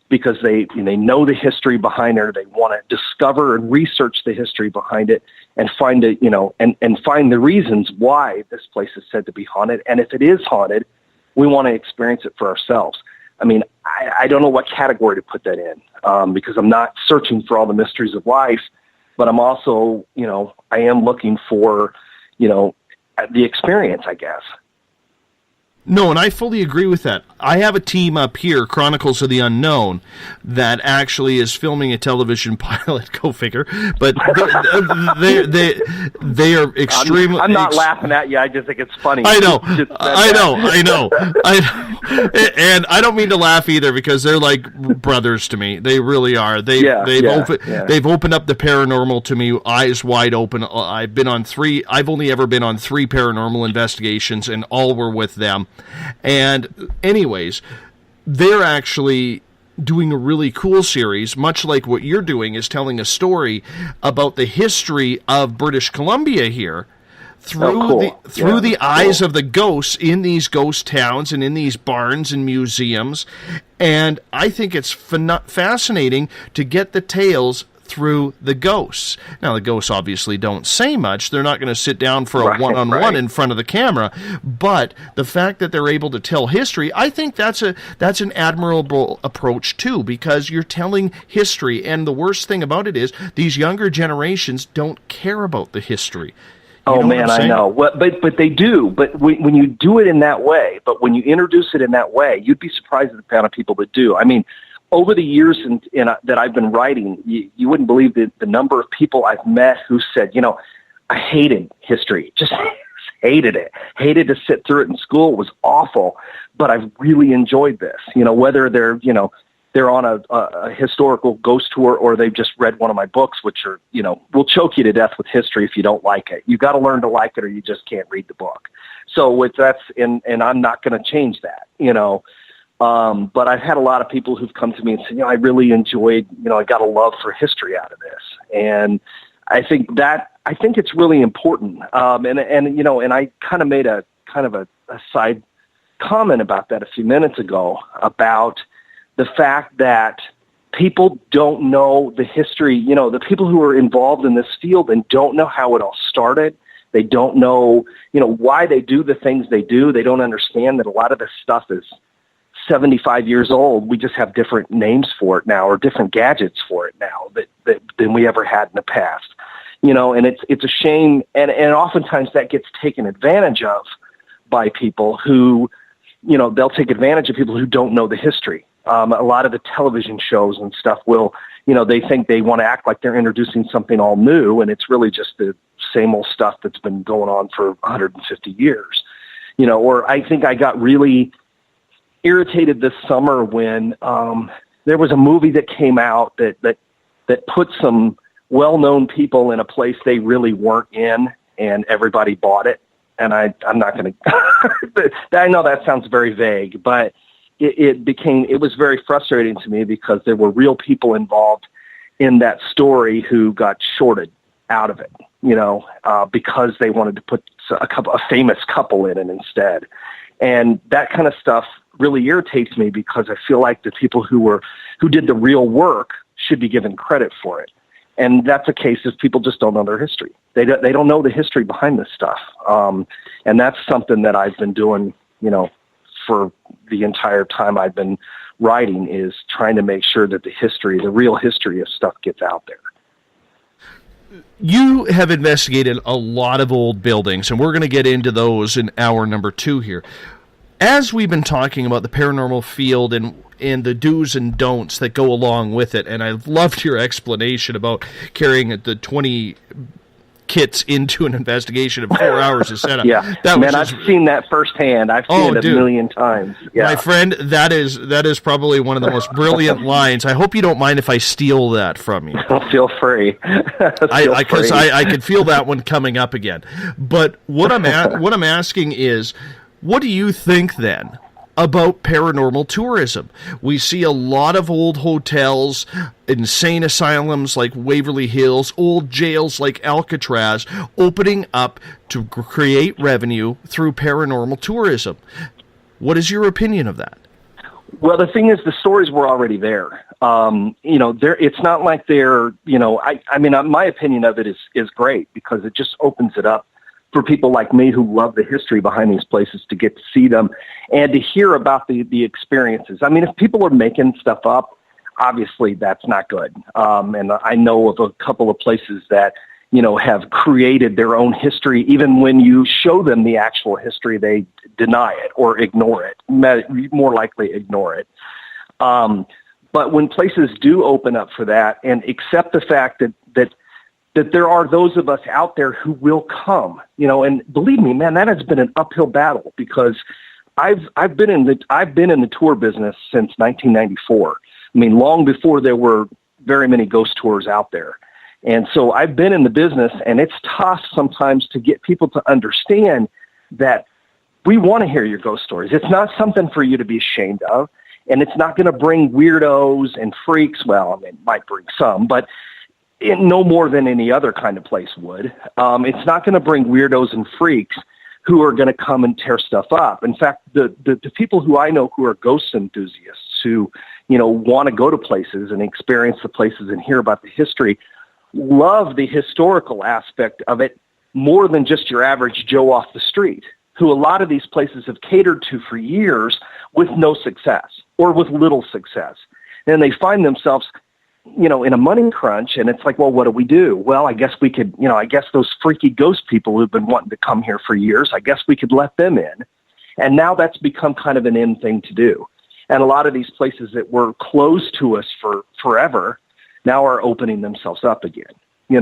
because they know the history behind it, or they want to discover and research the history behind it and find it, and find the reasons why this place is said to be haunted. And if it is haunted, we want to experience it for ourselves. I mean, I don't know what category to put that in, because I'm not searching for all the mysteries of life, but I'm also, I am looking for, the experience, I guess. No, and I fully agree with that. I have a team up here, Chronicles of the Unknown, that actually is filming a television pilot. Go figure. But they are extremely. I'm not laughing at you. I just think it's funny. I know. And I don't mean to laugh either, because they're like brothers to me. They really are. They've opened up the paranormal to me, eyes wide open. I've only ever been on 3 paranormal investigations, and all were with them. And anyways, they're actually doing a really cool series, much like what you're doing, is telling a story about the history of British Columbia here through the eyes of the ghosts in these ghost towns and in these barns and museums. And I think it's fascinating to get the tales through the ghosts. Now, the ghosts obviously don't say much. They're not going to sit down for a Right, one-on-one right. in front of the camera, but the fact that they're able to tell history, I think that's an admirable approach too, because you're telling history, and the worst thing about it is these younger generations don't care about the history. You know what man, I'm I saying? know. But they do. But when you do it in that way, but when you introduce it in that way, you'd be surprised at the amount of people that do. I mean, over the years that I've been writing, you wouldn't believe the number of people I've met who said, I hated history, just hated it, hated to sit through it in school. It was awful, but I've really enjoyed this. Whether they're on a historical ghost tour or they've just read one of my books, which are, will choke you to death with history if you don't like it. You got to learn to like it or you just can't read the book. So and I'm not going to change that, but I've had a lot of people who've come to me and said, I really enjoyed, I got a love for history out of this. And I think it's really important. And I kind of made a side comment about that a few minutes ago about the fact that people don't know the history, the people who are involved in this field and don't know how it all started. They don't know, why they do the things they do. They don't understand that a lot of this stuff is 75 years old. We just have different names for it now or different gadgets for it now than we ever had in the past. And it's a shame. And oftentimes that gets taken advantage of by people who, they'll take advantage of people who don't know the history. A lot of the television shows and stuff will, they think they want to act like they're introducing something all new, and it's really just the same old stuff that's been going on for 150 years. Or I think I got really irritated this summer when there was a movie that came out that put some well-known people in a place they really weren't in, and everybody bought it. And I'm not going to, I know that sounds very vague, but it was very frustrating to me because there were real people involved in that story who got shorted out of it, because they wanted to put a famous couple in it instead. And that kind of stuff really irritates me because I feel like the people who did the real work should be given credit for it. And that's a case if people just don't know their history. They don't know the history behind this stuff. And that's something that I've been doing, for the entire time I've been writing, is trying to make sure that the real history of stuff gets out there. You have investigated a lot of old buildings, and we're going to get into those in hour number 2 here. As we've been talking about the paranormal field and the do's and don'ts that go along with it, and I loved your explanation about carrying the 20 kits into an investigation of 4 hours of setup. Yeah, I've seen that firsthand. I've seen it a million times. Yeah. My friend, that is probably one of the most brilliant lines. I hope you don't mind if I steal that from you. Feel free. Because I could feel that one coming up again. But what I'm asking is, what do you think then about paranormal tourism? We see a lot of old hotels, insane asylums like Waverly Hills, old jails like Alcatraz, opening up to create revenue through paranormal tourism. What is your opinion of that? Well, the thing is, the stories were already there. It's not like they're, my opinion of it is great because it just opens it up for people like me who love the history behind these places to get to see them and to hear about the experiences. I mean, if people are making stuff up, obviously that's not good. And I know of a couple of places that, have created their own history. Even when you show them the actual history, they deny it or ignore it, more likely ignore it. But when places do open up for that and accept the fact that there are those of us out there who will come, and believe me, man, that has been an uphill battle because I've been in the tour business since 1994. I mean, long before there were very many ghost tours out there. And so I've been in the business, and it's tough sometimes to get people to understand that we want to hear your ghost stories. It's not something for you to be ashamed of, and it's not going to bring weirdos and freaks. Well, I mean, it might bring some, but no more than any other kind of place would. It's not going to bring weirdos and freaks who are going to come and tear stuff up. In fact, the people who I know who are ghost enthusiasts who, want to go to places and experience the places and hear about the history, love the historical aspect of it more than just your average Joe off the street, who a lot of these places have catered to for years with no success or with little success. And they find themselves, in a money crunch, and it's like, well, what do we do? Well, I guess we could, I guess those freaky ghost people who've been wanting to come here for years, I guess we could let them in. And now that's become kind of an in thing to do. And a lot of these places that were closed to us for forever now are opening themselves up again,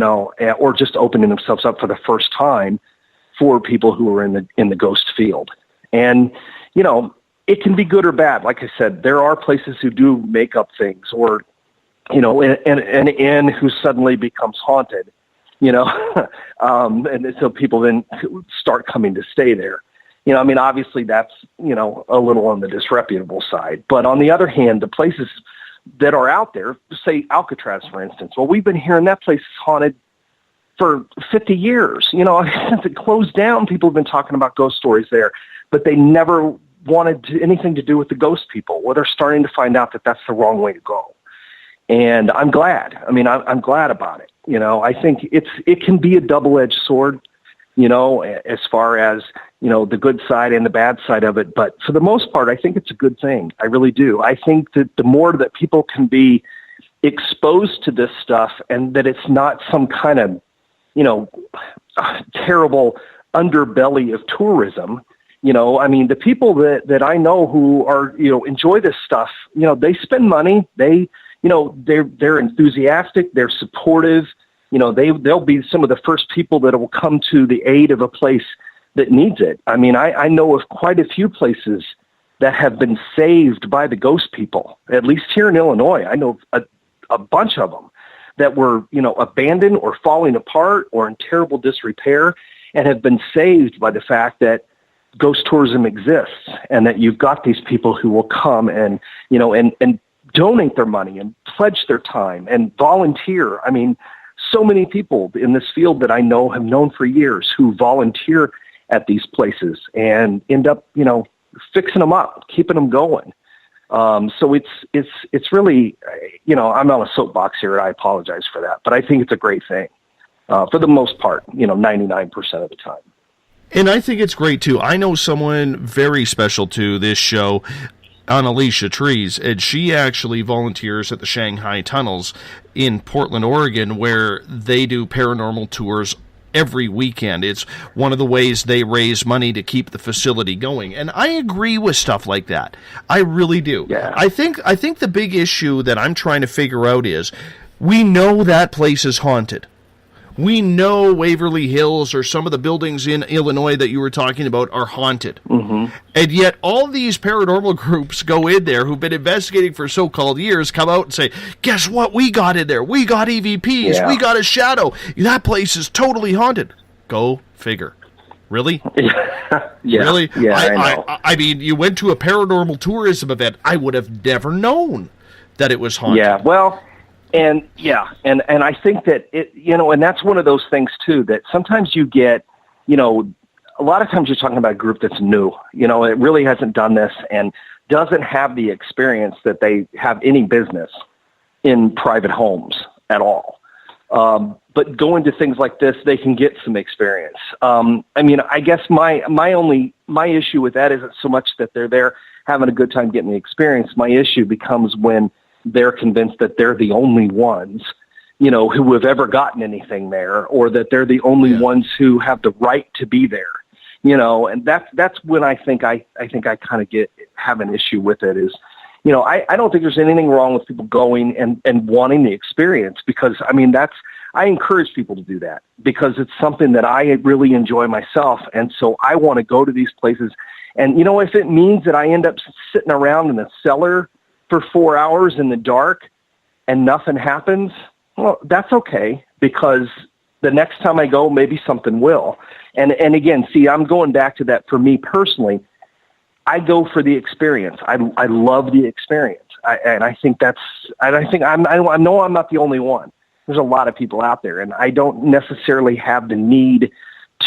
or just opening themselves up for the first time for people who are in the ghost field. And, it can be good or bad. Like I said, there are places who do make up things, or, an inn who suddenly becomes haunted, and so people then start coming to stay there. Obviously that's, a little on the disreputable side. But on the other hand, the places that are out there, say Alcatraz, for instance, well, we've been hearing that place is haunted for 50 years. Since it closed down, people have been talking about ghost stories there, but they never wanted anything to do with the ghost people. Well, they're starting to find out that that's the wrong way to go. And I'm glad. I'm glad about it. I think it can be a double-edged sword, as far as, the good side and the bad side of it. But for the most part, I think it's a good thing. I really do. I think that the more that people can be exposed to this stuff, and that it's not some kind of, terrible underbelly of tourism. The people that I know who are, enjoy this stuff, they spend money, they're enthusiastic, they're supportive, they'll be some of the first people that will come to the aid of a place that needs it. I know of quite a few places that have been saved by the ghost people, at least here in Illinois. I know a bunch of them that were, abandoned or falling apart or in terrible disrepair, and have been saved by the fact that ghost tourism exists, and that you've got these people who will come and, and donate their money and pledge their time and volunteer. So many people in this field that I know have known for years who volunteer at these places and end up, fixing them up, keeping them going. So it's really, I'm on a soapbox here. I apologize for that, but I think it's a great thing for the most part, 99% of the time. And I think it's great, too. I know someone very special to this show, Alicia Trees, and she actually volunteers at the Shanghai Tunnels in Portland, Oregon, where they do paranormal tours every weekend. It's one of the ways they raise money to keep the facility going. And I agree with stuff like that. I really do. Yeah. I think the big issue that I'm trying to figure out is we know that place is haunted. We know Waverly Hills or some of the buildings in Illinois that you were talking about are haunted. Mm-hmm. And yet all these paranormal groups go in there who've been investigating for so-called years, come out and say, guess what? We got in there. We got EVPs. Yeah. We got a shadow. That place is totally haunted. Go figure. Really? Yeah. Really? Yeah, I know. I mean, you went to a paranormal tourism event. I would have never known that it was haunted. Yeah, well... And I think that it, and that's one of those things too, that sometimes you get, a lot of times you're talking about a group that's new, it really hasn't done this and doesn't have the experience that they have any business in private homes at all. But going to things like this, they can get some experience. I guess my issue with that isn't so much that they're there having a good time getting the experience. My issue becomes when they're convinced that they're the only ones, who have ever gotten anything there, or that they're the only ones who have the right to be there, and that's when I think I kind of have an issue with it is, I don't think there's anything wrong with people going and wanting the experience, because I encourage people to do that because it's something that I really enjoy myself. And so I want to go to these places, and if it means that I end up sitting around in the cellar for 4 hours in the dark and nothing happens, well, that's okay, because the next time I go, maybe something will. And again, see, I'm going back to that for me personally. I go for the experience. I love the experience. I know I'm not the only one. There's a lot of people out there, and I don't necessarily have the need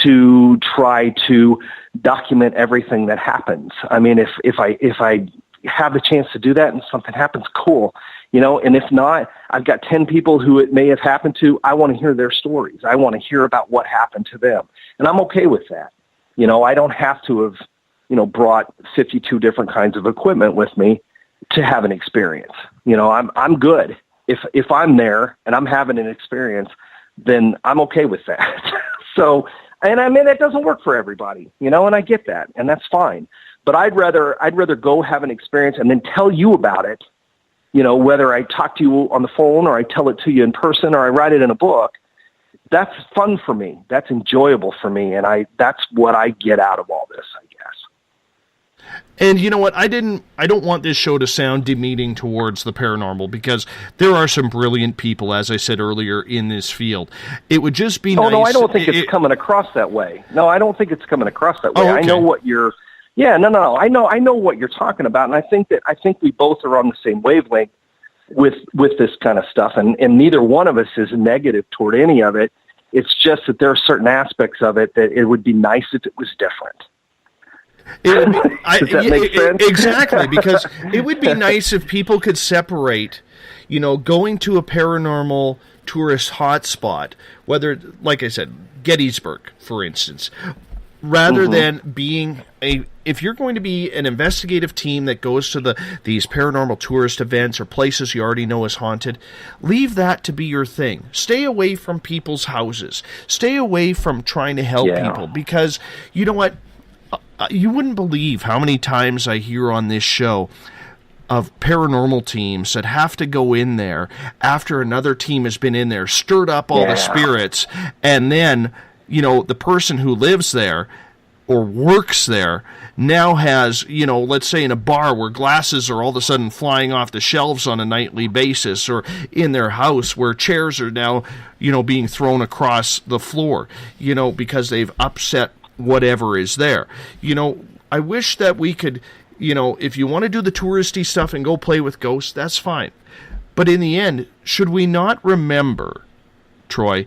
to try to document everything that happens. If I have the chance to do that and something happens, cool. And if not, I've got 10 people who it may have happened to. I want to hear their stories. I want to hear about what happened to them. And I'm okay with that. I don't have to have, brought 52 different kinds of equipment with me to have an experience. I'm good. If I'm there and I'm having an experience, then I'm okay with that. So, and I mean, that doesn't work for everybody, and I get that, and that's fine. But I'd rather go have an experience and then tell you about it, whether I talk to you on the phone or I tell it to you in person or I write it in a book. That's fun for me. That's enjoyable for me, and that's what I get out of all this, I guess. And you know what? I don't want this show to sound demeaning towards the paranormal, because there are some brilliant people, as I said earlier, in this field. It would just be nice. Oh, no, I don't think it's coming across that way. No, I don't think it's coming across that way. Oh, okay. I know what you're. Yeah, no. I know what you're talking about, and I think we both are on the same wavelength with this kind of stuff, and neither one of us is negative toward any of it. It's just that there are certain aspects of it that it would be nice if it was different. Does that make sense? Exactly, because it would be nice if people could separate, going to a paranormal tourist hotspot, whether, like I said, Gettysburg, for instance, rather than being if you're going to be an investigative team that goes to these paranormal tourist events or places you already know is haunted, leave that to be your thing. Stay away from people's houses. Stay away from trying to help people, because you know what? You wouldn't believe how many times I hear on this show of paranormal teams that have to go in there after another team has been in there, stirred up all the spirits, and then, the person who lives there or works there now has, let's say in a bar where glasses are all of a sudden flying off the shelves on a nightly basis, or in their house where chairs are now, being thrown across the floor, because they've upset whatever is there. I wish that we could, if you want to do the touristy stuff and go play with ghosts, that's fine. But in the end, should we not remember, Troy,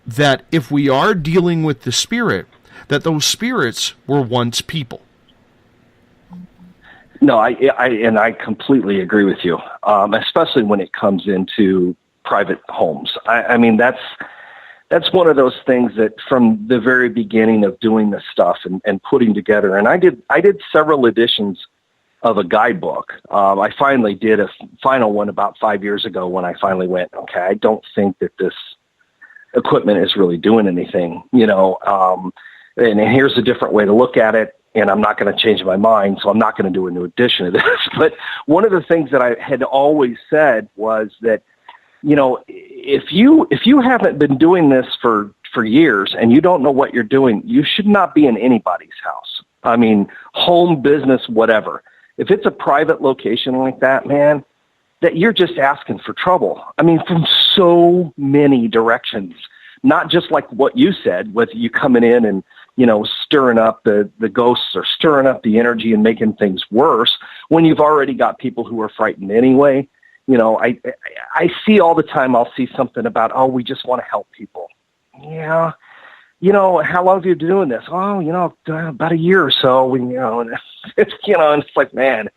that if we are dealing with the spirit, that those spirits were once people? No, I completely agree with you, especially when it comes into private homes. I mean, that's one of those things that from the very beginning of doing this stuff and putting together, and I did several editions of a guidebook. I finally did a final one about 5 years ago when I finally went, okay, I don't think that this equipment is really doing anything, and here's a different way to look at it, and I'm not going to change my mind, so I'm not going to do a new edition of this. But one of the things that I had always said was that, if you haven't been doing this for years and you don't know what you're doing, you should not be in anybody's house. I mean, home, business, whatever. If it's a private location like that, man, that you're just asking for trouble. I mean, from so many directions, not just like what you said, with you coming in and, stirring up the ghosts or stirring up the energy and making things worse when you've already got people who are frightened anyway. I see all the time, I'll see something about, oh, we just want to help people. Yeah. How long have you been doing this? Oh, about a year or so. And it's like, man,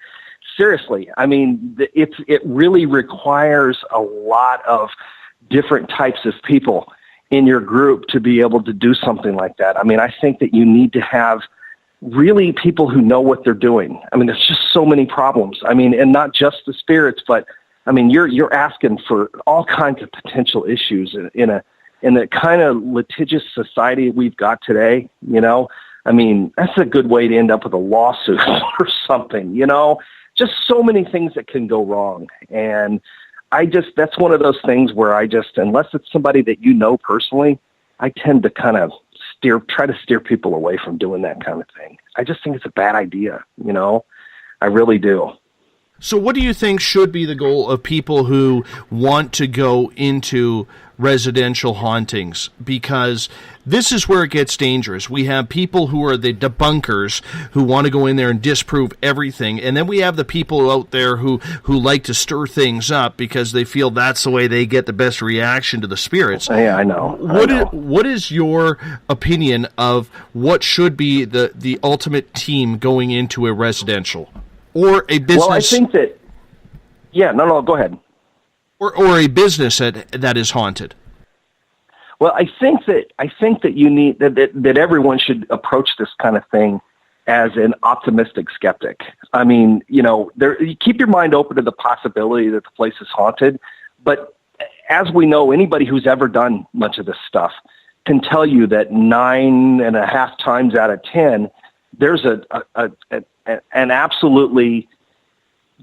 seriously. I mean, it really requires a lot of different types of people in your group to be able to do something like that. I mean, I think that you need to have really people who know what they're doing. I mean, there's just so many problems. I mean, and not just the spirits, but I mean, you're asking for all kinds of potential issues in the kind of litigious society we've got today. I mean, that's a good way to end up with a lawsuit or something. Just so many things that can go wrong. And that's one of those things where unless it's somebody that personally, I tend to kind of try to steer people away from doing that kind of thing. I just think it's a bad idea. I really do. So what do you think should be the goal of people who want to go into residential hauntings? Because this is where it gets dangerous. We have people who are the debunkers who want to go in there and disprove everything. And then we have the people out there who like to stir things up because they feel that's the way they get the best reaction to the spirits. Yeah, I know. What is your opinion of what should be the ultimate team going into a residential? or a business. Well, I think that. Yeah, no, go ahead. Or a business that is haunted. Well, I think that you need that everyone should approach this kind of thing as an optimistic skeptic. I mean, you keep your mind open to the possibility that the place is haunted, but as we know, anybody who's ever done much of this stuff can tell you that 9.5 times out of 10, there's an absolutely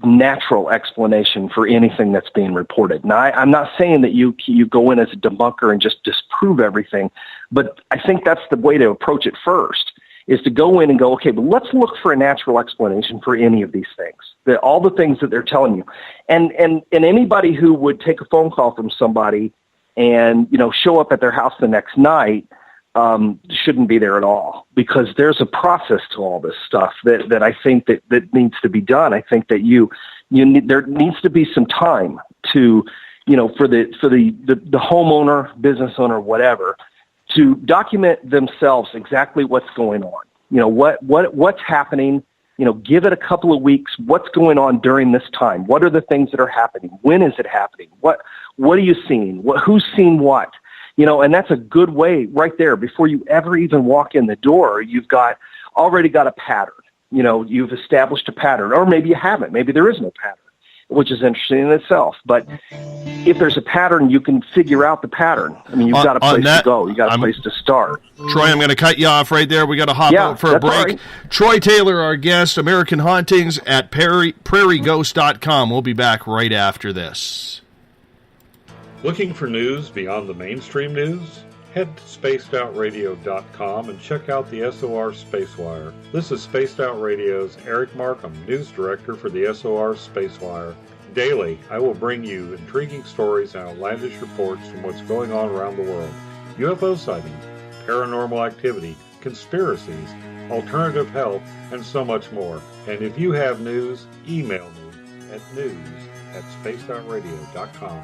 natural explanation for anything that's being reported. Now, I'm not saying that you go in as a debunker and just disprove everything, but I think that's the way to approach it first, is to go in and go, okay, but let's look for a natural explanation for any of these things, all the things that they're telling you. And anybody who would take a phone call from somebody and, show up at their house the next night, shouldn't be there at all, because there's a process to all this stuff that I think that needs to be done. I think that there needs to be some time to, for the homeowner, business owner, whatever, to document themselves exactly what's going on. What's happening. Give it a couple of weeks. What's going on during this time? What are the things that are happening? When is it happening? What are you seeing? Who's seen what? And that's a good way right there. Before you ever even walk in the door, you've already got a pattern. You've established a pattern, or maybe you haven't. Maybe there is no pattern, which is interesting in itself. But if there's a pattern, you can figure out the pattern. I mean, you've got a place to go. You've got a place to start. Troy, I'm going to cut you off right there. We got to hop out for a break. Right. Troy Taylor, our guest, American Hauntings at prairieghost.com. We'll be back right after this. Looking for news beyond the mainstream news? Head to spacedoutradio.com and check out the SOR Spacewire. This is Spaced Out Radio's Eric Markham, news director for the SOR Spacewire. Daily, I will bring you intriguing stories and outlandish reports from what's going on around the world. UFO sightings, paranormal activity, conspiracies, alternative health, and so much more. And if you have news, email me at news@spacedoutradio.com.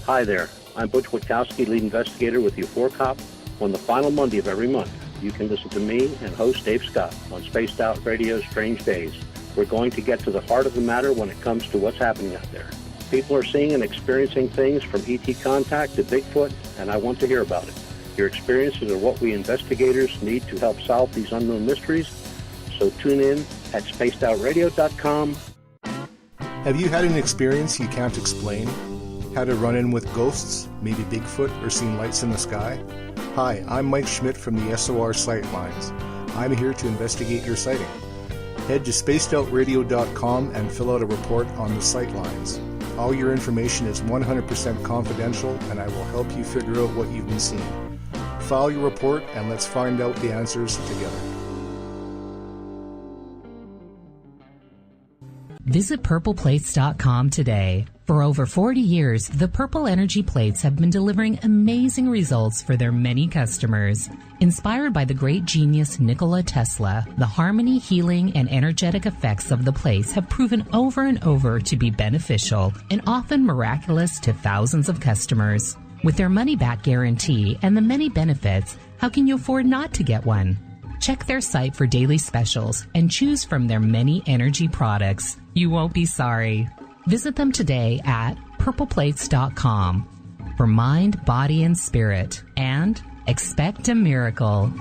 Hi there, I'm Butch Witkowski, lead investigator with U4Cop. On the final Monday of every month, you can listen to me and host Dave Scott on Spaced Out Radio's Strange Days. We're going to get to the heart of the matter when it comes to what's happening out there. People are seeing and experiencing things from ET contact to Bigfoot, and I want to hear about it. Your experiences are what we investigators need to help solve these unknown mysteries, so tune in at spacedoutradio.com. Have you had an experience you can't explain? Had a run-in with ghosts, maybe Bigfoot, or seen lights in the sky? Hi, I'm Mike Schmidt from the SOR Sightlines. I'm here to investigate your sighting. Head to spacedoutradio.com and fill out a report on the Sightlines. All your information is 100% confidential, and I will help you figure out what you've been seeing. File your report, and let's find out the answers together. Visit purpleplates.com today. For over 40 years, the Purple Energy Plates have been delivering amazing results for their many customers. Inspired by the great genius Nikola Tesla, the harmony, healing, and energetic effects of the plates have proven over and over to be beneficial and often miraculous to thousands of customers. With their money-back guarantee and the many benefits, how can you afford not to get one? Check their site for daily specials and choose from their many energy products. You won't be sorry. Visit them today at purpleplates.com for mind, body, and spirit, and expect a miracle.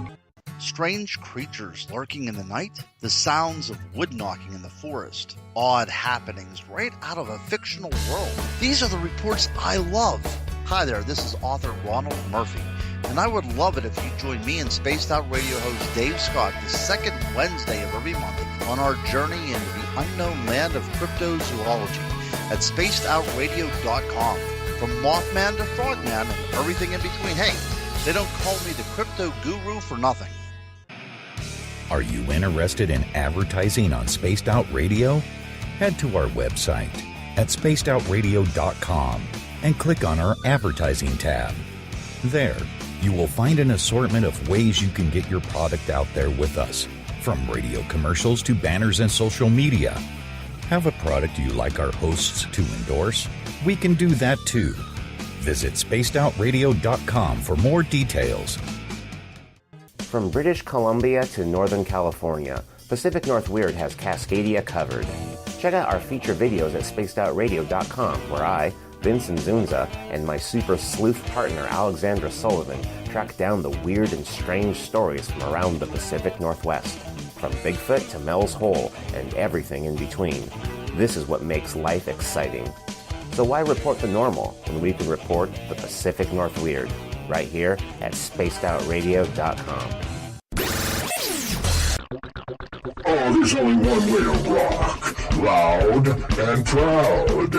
Strange creatures lurking in the night, the sounds of wood knocking in the forest, odd happenings right out of a fictional world. These are the reports I love. Hi there, this is author Ronald Murphy, and I would love it if you join me and Spaced Out Radio host Dave Scott the second Wednesday of every month on our journey into the unknown land of cryptozoology at spacedoutradio.com. From Mothman to Frogman and everything in between. Hey, they don't call me the crypto guru for nothing. Are you interested in advertising on Spaced Out Radio? Head to our website at spacedoutradio.com and click on our advertising tab. There, you will find an assortment of ways you can get your product out there with us, from radio commercials to banners and social media. Have a product you like our hosts to endorse? We can do that too. Visit spacedoutradio.com for more details. From British Columbia to Northern California, Pacific North Weird has Cascadia covered. Check out our feature videos at spacedoutradio.com, where I, Vincent Zunza, and my super sleuth partner Alexandra Sullivan track down the weird and strange stories from around the Pacific Northwest. From Bigfoot to Mel's Hole and everything in between. This is what makes life exciting. So why report the normal when we can report the Pacific North Weird? Right here at spacedoutradio.com. Oh, there's only one way to rock. Loud and proud.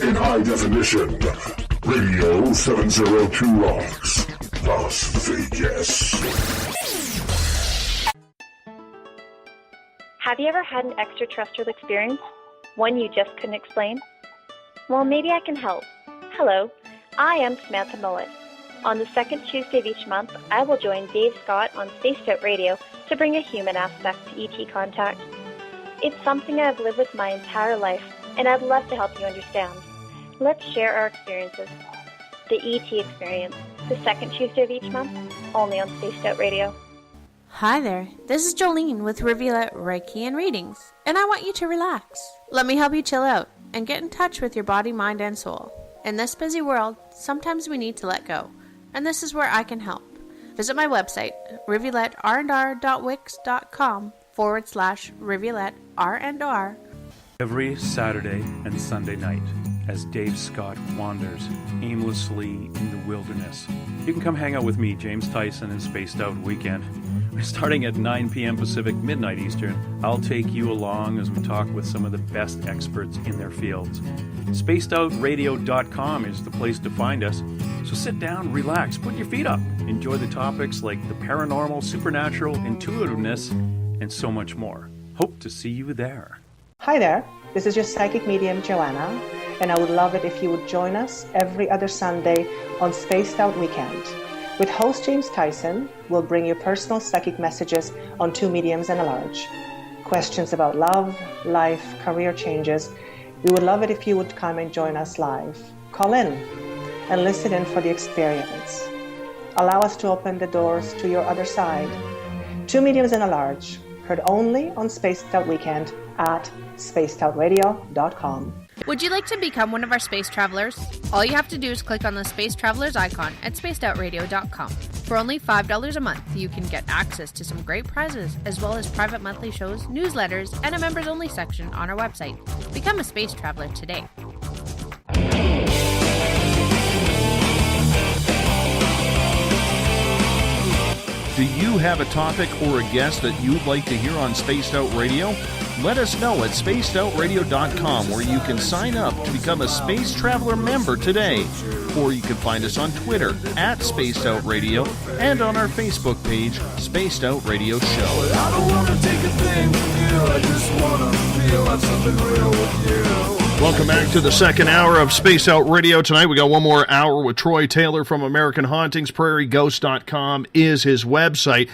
In high definition. Radio 702 rocks. Las Vegas. Have you ever had an extraterrestrial experience? One you just couldn't explain? Well, maybe I can help. Hello, I am Samantha Mullet. On the second Tuesday of each month, I will join Dave Scott on Spaced Out Radio to bring a human aspect to ET contact. It's something I've lived with my entire life, and I'd love to help you understand. Let's share our experiences. The ET Experience, the second Tuesday of each month, only on Spaced Out Radio. Hi there, this is Jolene with Rivulet Reiki and Readings, and I want you to relax. Let me help you chill out and get in touch with your body, mind, and soul. In this busy world, sometimes we need to let go, and this is where I can help. Visit my website, rivuletrr.wix.com/rivuletrr&r. Every Saturday and Sunday night, as Dave Scott wanders aimlessly in the wilderness. You can come hang out with me, James Tyson, in Spaced Out Weekend. Starting at 9 p.m. Pacific, midnight Eastern, I'll take you along as we talk with some of the best experts in their fields. SpacedOutRadio.com is the place to find us. So sit down, relax, put your feet up. Enjoy the topics like the paranormal, supernatural, intuitiveness, and so much more. Hope to see you there. Hi there, this is your psychic medium, Joanna, and I would love it if you would join us every other Sunday on Spaced Out Weekend. With host James Tyson, we'll bring you personal psychic messages on two mediums and a large. Questions about love, life, career changes. We would love it if you would come and join us live. Call in and listen in for the experience. Allow us to open the doors to your other side. Two mediums and a large, heard only on Spaced Out Weekend at spacedoutradio.com. Would you like to become one of our space travelers? All you have to do is click on the Space Travelers icon at spacedoutradio.com. For only $5 a month, you can get access to some great prizes, as well as private monthly shows, newsletters, and a members-only section on our website. Become a space traveler today. Do you have a topic or a guest that you'd like to hear on Spaced Out Radio? Let us know at spacedoutradio.com, where you can sign up to become a Space Traveler member today. Or you can find us on Twitter at Spaced Out Radio and on our Facebook page, Spaced Out Radio Show. I don't want to take a thing from you, I just want to feel like something real with you. Welcome back to the second hour of Space Out Radio. Tonight we got one more hour with Troy Taylor from American Hauntings. PrairieGhost.com is his website.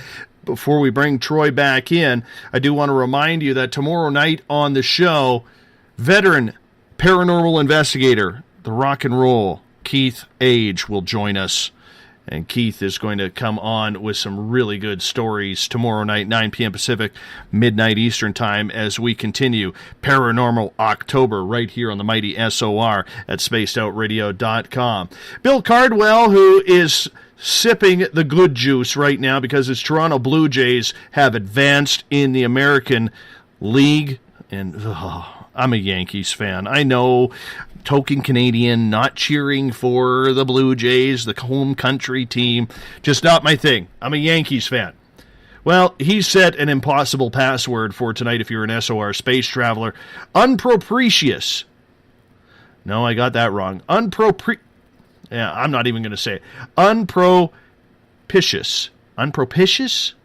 Before we bring Troy back in, I do want to remind you that tomorrow night on the show, veteran paranormal investigator, the rock and roll Keith Age will join us. And Keith is going to come on with some really good stories tomorrow night, 9 p.m. Pacific, midnight Eastern time, as we continue Paranormal October right here on the mighty SOR at spacedoutradio.com. Bill Cardwell, who is sipping the good juice right now because his Toronto Blue Jays have advanced in the American League. And I'm a Yankees fan. I know, token Canadian, not cheering for the Blue Jays, the home country team. Just not my thing. I'm a Yankees fan. Well, he set an impossible password for tonight if you're an SOR space traveler. Unpropitious. No, I got that wrong. Yeah, I'm not even going to say it. Unpropitious. Unpropitious?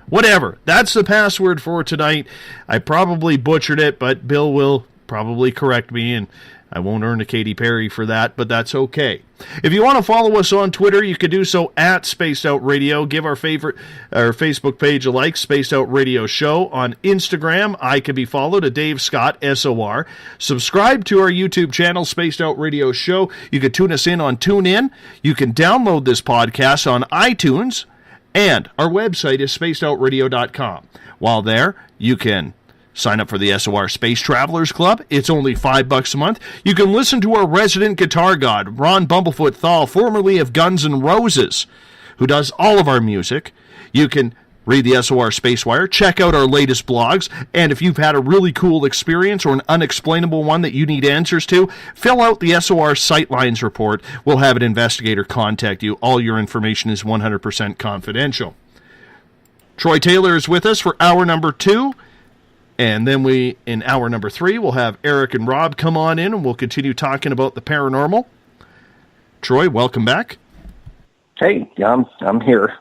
Whatever. That's the password for tonight. I probably butchered it, but Bill will probably correct me, and I won't earn a Katy Perry for that, but that's okay. If you want to follow us on Twitter, you can do so at Spaced Out Radio. Give our Facebook page a like, Spaced Out Radio Show. On Instagram, I can be followed at Dave Scott, SOR. Subscribe to our YouTube channel, Spaced Out Radio Show. You can tune us in on TuneIn. You can download this podcast on iTunes And our website is spacedoutradio.com. While there, you can sign up for the SOR Space Travelers Club. It's only $5 a month. You can listen to our resident guitar god, Ron Bumblefoot THAL, formerly of Guns N' Roses, who does all of our music. You can read the SOR Spacewire, check out our latest blogs, and if you've had a really cool experience or an unexplainable one that you need answers to, fill out the SOR Sightlines report. We'll have an investigator contact you. All your information is 100% confidential. Troy Taylor is with us for hour number 2, and then in hour number 3, we'll have Eric and Rob come on in, and we'll continue talking about the paranormal. Troy, welcome back. Hey, yeah, I'm here.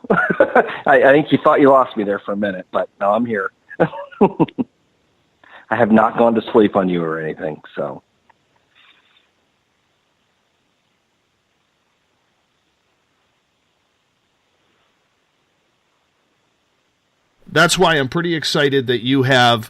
I think you thought you lost me there for a minute, but no, I'm here. I have not gone to sleep on you or anything, so. That's why I'm pretty excited that you have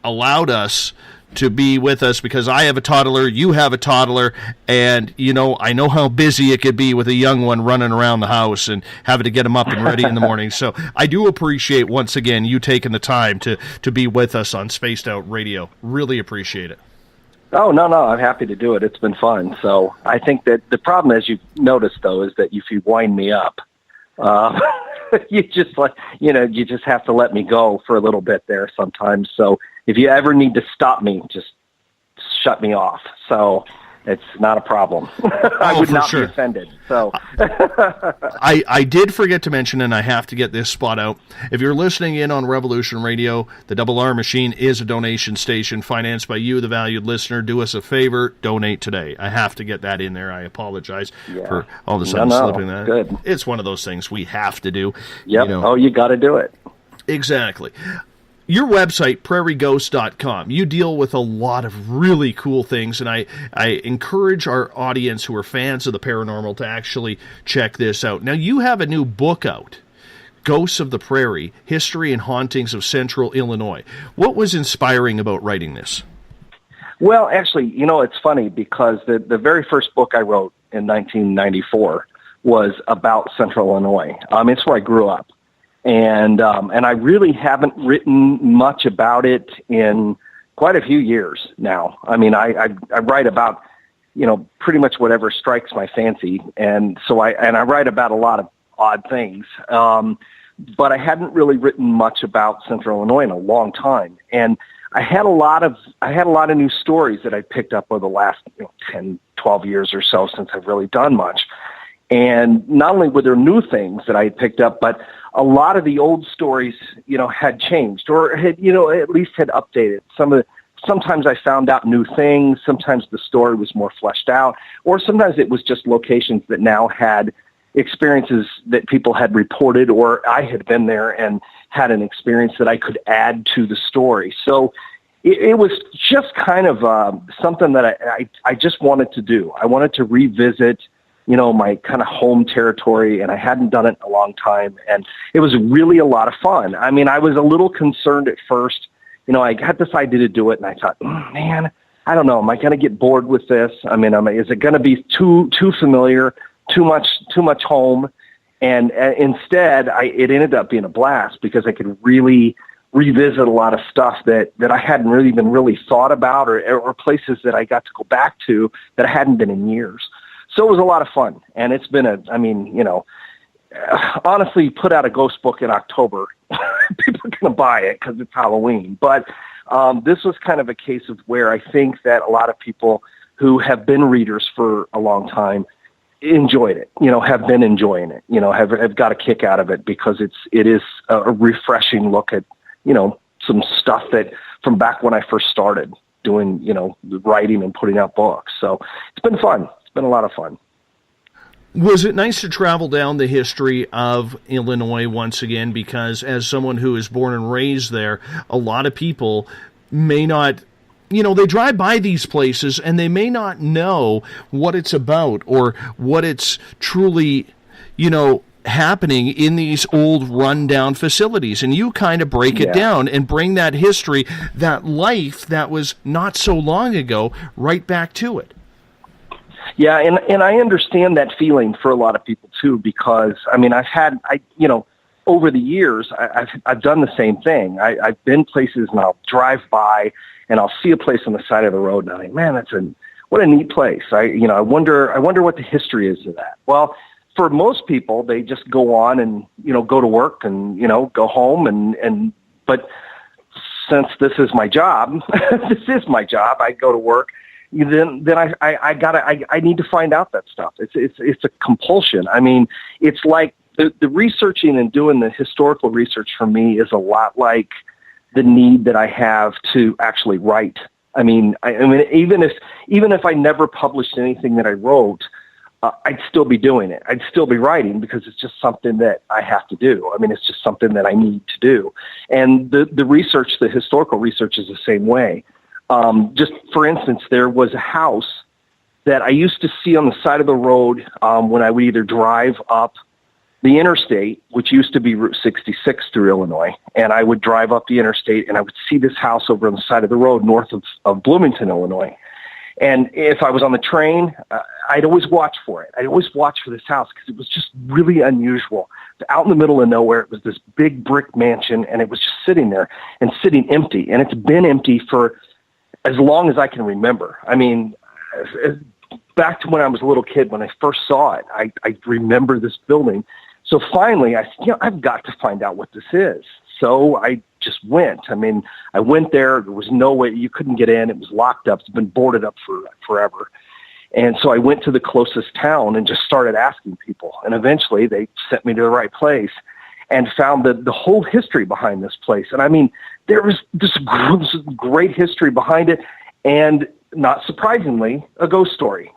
allowed us to be with us, because I have a toddler, you have a toddler, and, I know how busy it could be with a young one running around the house and having to get him up and ready in the morning. So I do appreciate, once again, you taking the time to be with us on Spaced Out Radio. Really appreciate it. Oh, no, I'm happy to do it. It's been fun. So I think that the problem, as you've noticed, though, is that if you wind me up, you just you just have to let me go for a little bit there sometimes. So if you ever need to stop me, just shut me off. So it's not a problem. I would not be offended. So I did forget to mention, and I have to get this spot out. If you're listening in on Revolution Radio, the Double R Machine is a donation station financed by you, the valued listener. Do us a favor, donate today. I have to get that in there. I apologize for all of a sudden slipping that. Good. It's one of those things we have to do. Yep. You got to do it. Exactly. Your website, prairieghost.com, you deal with a lot of really cool things, and I encourage our audience who are fans of the paranormal to actually check this out. Now, you have a new book out, Ghosts of the Prairie, History and Hauntings of Central Illinois. What was inspiring about writing this? Well, actually, it's funny because the very first book I wrote in 1994 was about Central Illinois. It's where I grew up. And I really haven't written much about it in quite a few years now. I mean, I write about, pretty much whatever strikes my fancy. And so I write about a lot of odd things. But I hadn't really written much about Central Illinois in a long time. And I had a lot of new stories that I picked up over the last 10, 12 years or so since I've really done much. And not only were there new things that I had picked up, but a lot of the old stories, had changed or had, at least had updated. Sometimes I found out new things. Sometimes the story was more fleshed out, or sometimes it was just locations that now had experiences that people had reported, or I had been there and had an experience that I could add to the story. So it was just kind of something that I just wanted to do. I wanted to revisit my kind of home territory, and I hadn't done it in a long time, and it was really a lot of fun. I mean, I was a little concerned at first. I had this idea to do it, and I thought, man, I don't know. Am I going to get bored with this? I mean, is it going to be too familiar, too much home? And instead, it ended up being a blast because I could really revisit a lot of stuff that I hadn't really even really thought about, or places that I got to go back to that I hadn't been in years. So it was a lot of fun, and it's been honestly, put out a ghost book in October. People are going to buy it because it's Halloween. But this was kind of a case of where I think that a lot of people who have been readers for a long time enjoyed it, have been enjoying it, have got a kick out of it because it is a refreshing look at, some stuff that from back when I first started doing, writing and putting out books. So it's been fun. It's been a lot of fun. Was it nice to travel down the history of Illinois once again? Because as someone who is born and raised there, a lot of people may not, they drive by these places and they may not know what it's about or what it's truly, happening in these old rundown facilities. And you kind of break it down and bring that history, that life that was not so long ago, right back to it. Yeah, and I understand that feeling for a lot of people too, because over the years, I've done the same thing. I've been places and I'll drive by and I'll see a place on the side of the road and I think, man, what a neat place. I wonder what the history is of that. Well, for most people, they just go on and, go to work and, go home but since this is my job, I go to work, then I need to find out that stuff. It's a compulsion. I mean, it's like the researching and doing the historical research for me is a lot like the need that I have to actually write. I mean, even if I never published anything that I wrote, I'd still be doing it. I'd still be writing because it's just something that I have to do. I mean, it's just something that I need to do. And the research, the historical research is the same way. Just for instance, there was a house that I used to see on the side of the road when I would either drive up the interstate, which used to be Route 66 through Illinois, and I would drive up the interstate and I would see this house over on the side of the road north of Bloomington, Illinois. And if I was on the train, I'd always watch for it. I'd always watch for this house because it was just really unusual. Out in the middle of nowhere, it was this big brick mansion, and it was just sitting there and sitting empty. And it's been empty for as long as I can remember. I mean, back to when I was a little kid, when I first saw it, I remember this building. So finally, I've got to find out what this is. So I just went. I mean, I went there. There was no way. You couldn't get in. It was locked up. It's been boarded up for forever. And so I went to the closest town and just started asking people. And eventually they sent me to the right place and found the whole history behind this place. And I mean, there was this great history behind it. And not surprisingly, a ghost story.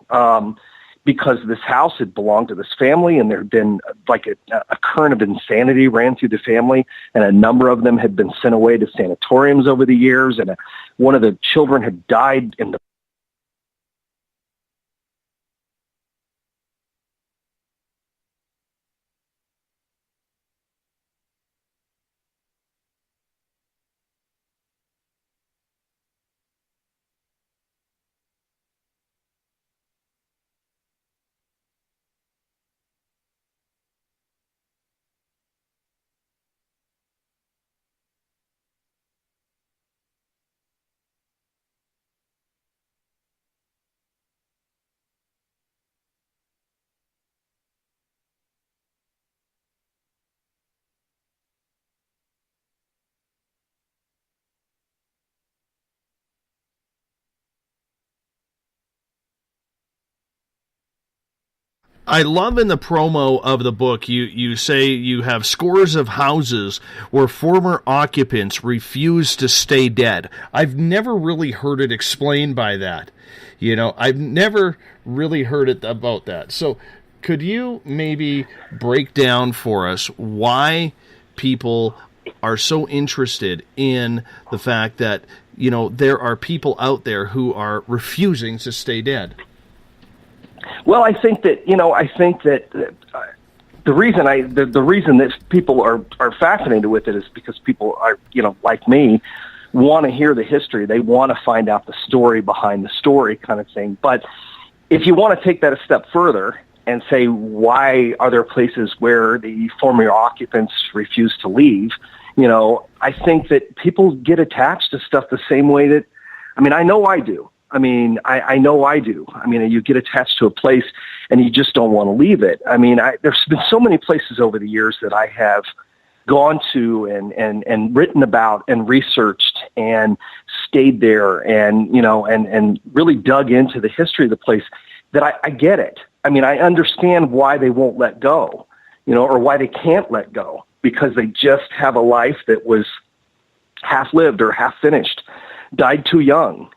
Because this house had belonged to this family, and there had been like a current of insanity ran through the family, and a number of them had been sent away to sanatoriums over the years, and one of the children had died in the I love in the promo of the book, you say you have scores of houses where former occupants refuse to stay dead. I've never really heard it explained by that. I've never really heard it about that. So could you maybe break down for us why people are so interested in the fact that, there are people out there who are refusing to stay dead? Well, I think that the reason that people are fascinated with it is because people are, like me, want to hear the history. They want to find out the story behind the story, kind of thing. But if you want to take that a step further and say, why are there places where the former occupants refuse to leave? I think that people get attached to stuff the same way that, I know I do. I know I do. You get attached to a place and you just don't want to leave it. There's been so many places over the years that I have gone to and written about and researched and stayed there and really dug into the history of the place that I get it. I understand why they won't let go, or why they can't let go, because they just have a life that was half lived or half finished. Died too young,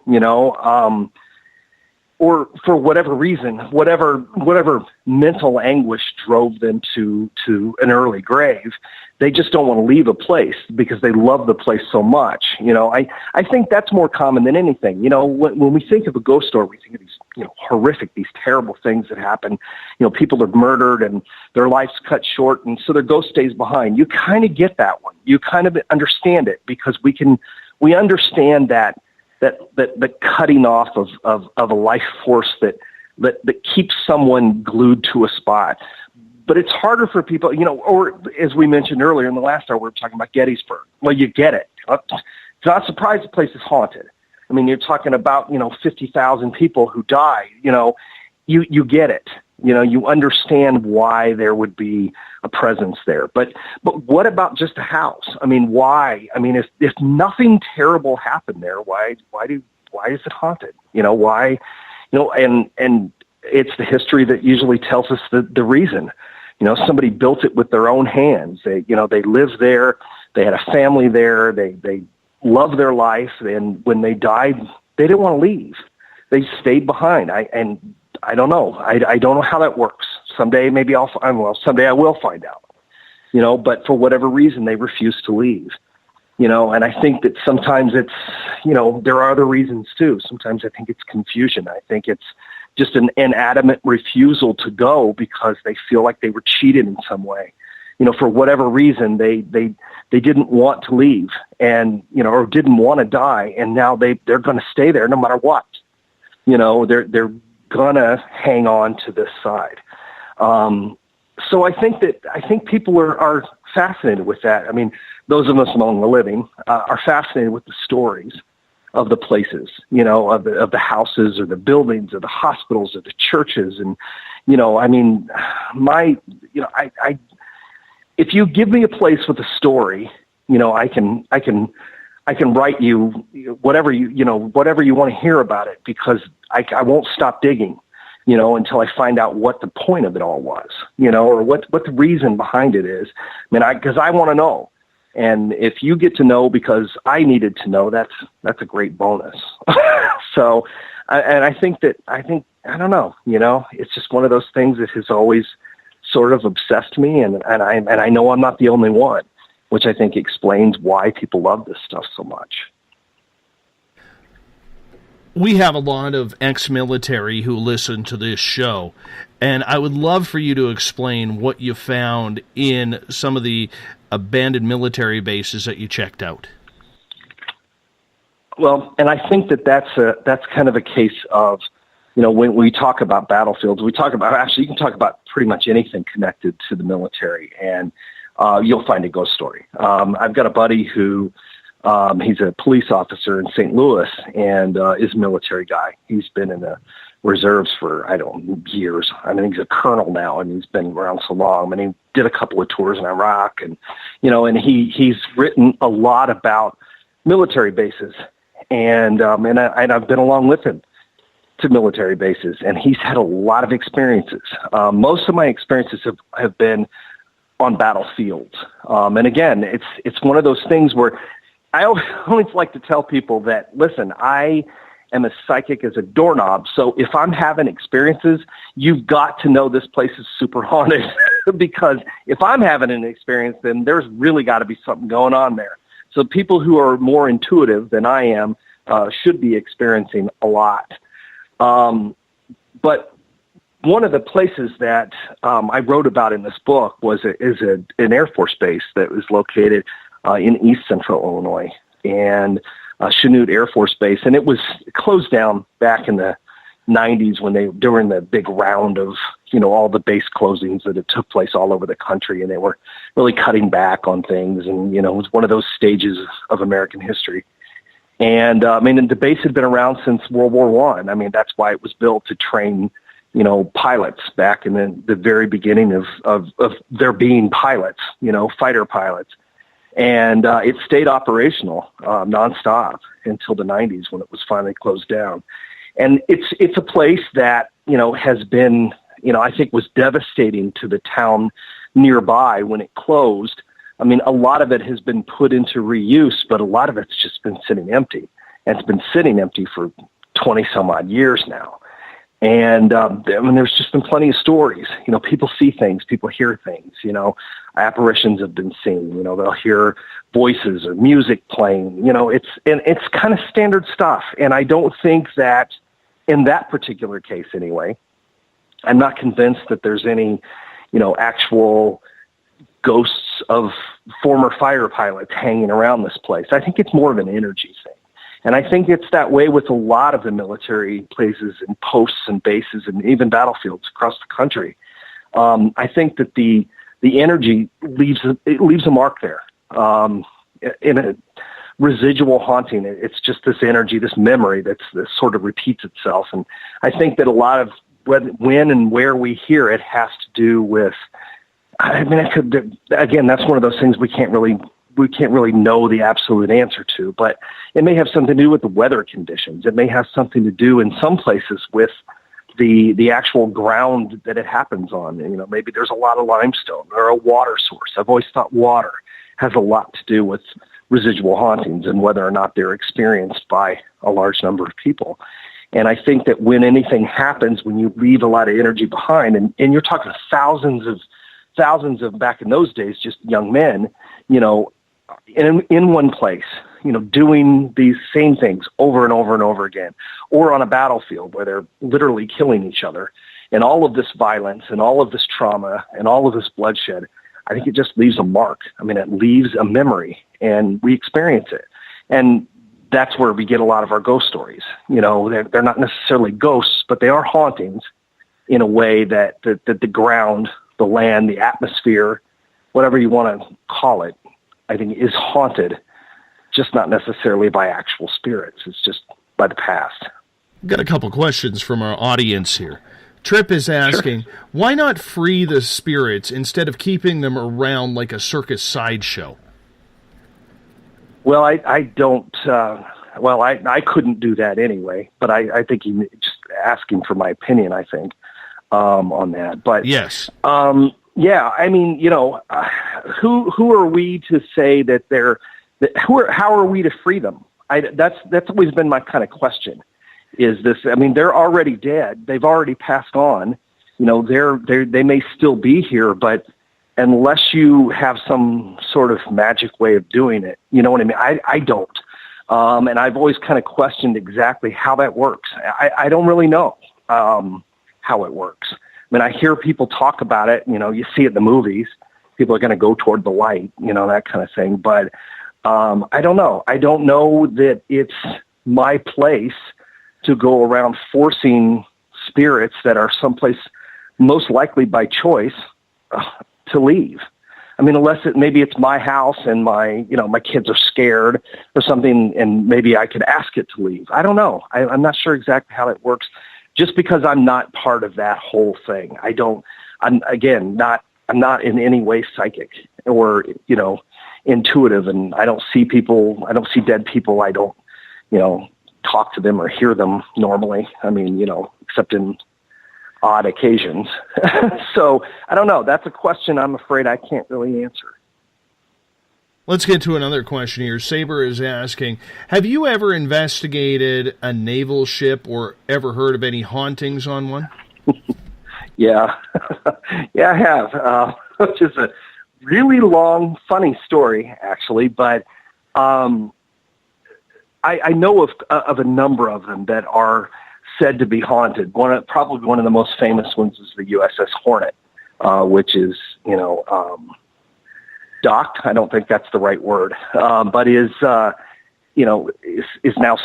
or for whatever reason, whatever mental anguish drove them to an early grave. They just don't want to leave a place because they love the place so much. I think that's more common than anything. When we think of a ghost story, we think of these, horrific, these terrible things that happen. People are murdered and their life's cut short, and so their ghost stays behind. You kind of get that one. You kind of understand it because we understand that the cutting off of a life force that keeps someone glued to a spot. But it's harder for people, or as we mentioned earlier in the last hour, we were talking about Gettysburg. Well, you get it. It's not surprised the place is haunted. I mean, you're talking about, 50,000 people who die, you get it. You understand why there would be a presence there. But what about just a house? I mean, why? I mean, if nothing terrible happened there, why is it haunted? Why? And it's the history that usually tells us the reason. Somebody built it with their own hands. They lived there. They had a family there. They loved their life. And when they died, they didn't want to leave. They stayed behind. I don't know. I don't know how that works. Someday maybe someday I will find out, but for whatever reason, they refuse to leave, and I think that sometimes it's, there are other reasons too. Sometimes I think it's confusion. I think it's just an adamant refusal to go because they feel like they were cheated in some way. For whatever reason, they didn't want to leave and, or didn't want to die. And now they're going to stay there no matter what. They're going to hang on to this side. So I think people are fascinated with that. I mean, those of us among the living are fascinated with the stories of the places, of the houses or the buildings or the hospitals or the churches. And, I mean, if you give me a place with a story, I can write you whatever you want to hear about it, because I won't stop digging, until I find out what the point of it all was, or what the reason behind it is. I mean, because I want to know. And if you get to know because I needed to know, that's a great bonus. So, I don't know, it's just one of those things that has always sort of obsessed me. And I know I'm not the only one, which I think explains why people love this stuff so much. We have a lot of ex-military who listen to this show, and I would love for you to explain what you found in some of the abandoned military bases that you checked out. Well, and I think that's kind of a case of, when we talk about battlefields, you can talk about pretty much anything connected to the military, and you'll find a ghost story. I've got a buddy who, he's a police officer in St. Louis and is a military guy. He's been in the reserves for, years. I mean, he's a colonel now, and he's been around so long. I mean, he did a couple of tours in Iraq, and, and he's written a lot about military bases. And I've been along with him to military bases, and he's had a lot of experiences. Most of my experiences have been on battlefields. And again, it's one of those things where I always like to tell people that, listen, I am as psychic as a doorknob. So if I'm having experiences, you've got to know this place is super haunted because if I'm having an experience, then there's really got to be something going on there. So people who are more intuitive than I am should be experiencing a lot. But one of the places that I wrote about in this book is an Air Force base that was located in East Central Illinois, and Chanute Air Force Base, and it was closed down back in the 90s during the big round of all the base closings that had took place all over the country, and they were really cutting back on things, and it was one of those stages of American history. And the base had been around since World War I. I mean, that's why it was built to train pilots back in the very beginning of there being pilots, fighter pilots. And it stayed operational nonstop until the 90s when it was finally closed down. And it's a place that, has been, I think was devastating to the town nearby when it closed. I mean, a lot of it has been put into reuse, but a lot of it's just been sitting empty. And it's been sitting empty for 20 some odd years now. And there's just been plenty of stories. People see things, people hear things. Apparitions have been seen. They'll hear voices or music playing. It's kind of standard stuff. And I don't think that in that particular case, anyway, I'm not convinced that there's any, actual ghosts of former fighter pilots hanging around this place. I think it's more of an energy thing. And I think it's that way with a lot of the military places and posts and bases and even battlefields across the country. I think that the energy leaves a mark there. In a residual haunting, it's just this energy, this memory that sort of repeats itself. And I think that a lot of when and where we hear it has to do with, again, that's one of those things we can't really know the absolute answer to, but it may have something to do with the weather conditions. It may have something to do in some places with the actual ground that it happens on. Maybe there's a lot of limestone or a water source. I've always thought water has a lot to do with residual hauntings and whether or not they're experienced by a large number of people. And I think that when anything happens, when you leave a lot of energy behind, and you're talking thousands of back in those days, just young men, in one place, doing these same things over and over and over again, or on a battlefield where they're literally killing each other, and all of this violence and all of this trauma and all of this bloodshed, I think it just leaves a mark. It leaves a memory, and we experience it. And that's where we get a lot of our ghost stories. They're not necessarily ghosts, but they are hauntings in a way that the ground, the land, the atmosphere, whatever you want to call it, I think is haunted, just not necessarily by actual spirits. It's just by the past. Got a couple questions from our audience here. Trip is asking, why not free the spirits instead of keeping them around like a circus sideshow? Well, I don't. I couldn't do that anyway. But I think he's just asking for my opinion. I think on that. But yes, yeah. Who are we to say that they're? How are we to free them? That's always been my kind of question. Is this? They're already dead. They've already passed on. They may still be here, but unless you have some sort of magic way of doing it, you know what I mean? I don't. And I've always kind of questioned exactly how that works. I don't really know how it works. I hear people talk about it. You see it in the movies. People are going to go toward the light, that kind of thing. But I don't know. I don't know that it's my place to go around forcing spirits that are someplace most likely by choice to leave. Unless maybe it's my house and my kids are scared or something, and maybe I could ask it to leave. I don't know. I'm not sure exactly how that works, just because I'm not part of that whole thing. I'm not in any way psychic or, intuitive, and I don't see people. I don't see dead people. I don't, talk to them or hear them normally. Except in odd occasions. So I don't know. That's a question I'm afraid I can't really answer. Let's get to another question here. Saber is asking, have you ever investigated a naval ship or ever heard of any hauntings on one? Yeah. Yeah, I have. Which is a really long, funny story, actually. But I know of a number of them that are said to be haunted. Probably one of the most famous ones is the USS Hornet, which is, docked. I don't think that's the right word, but is now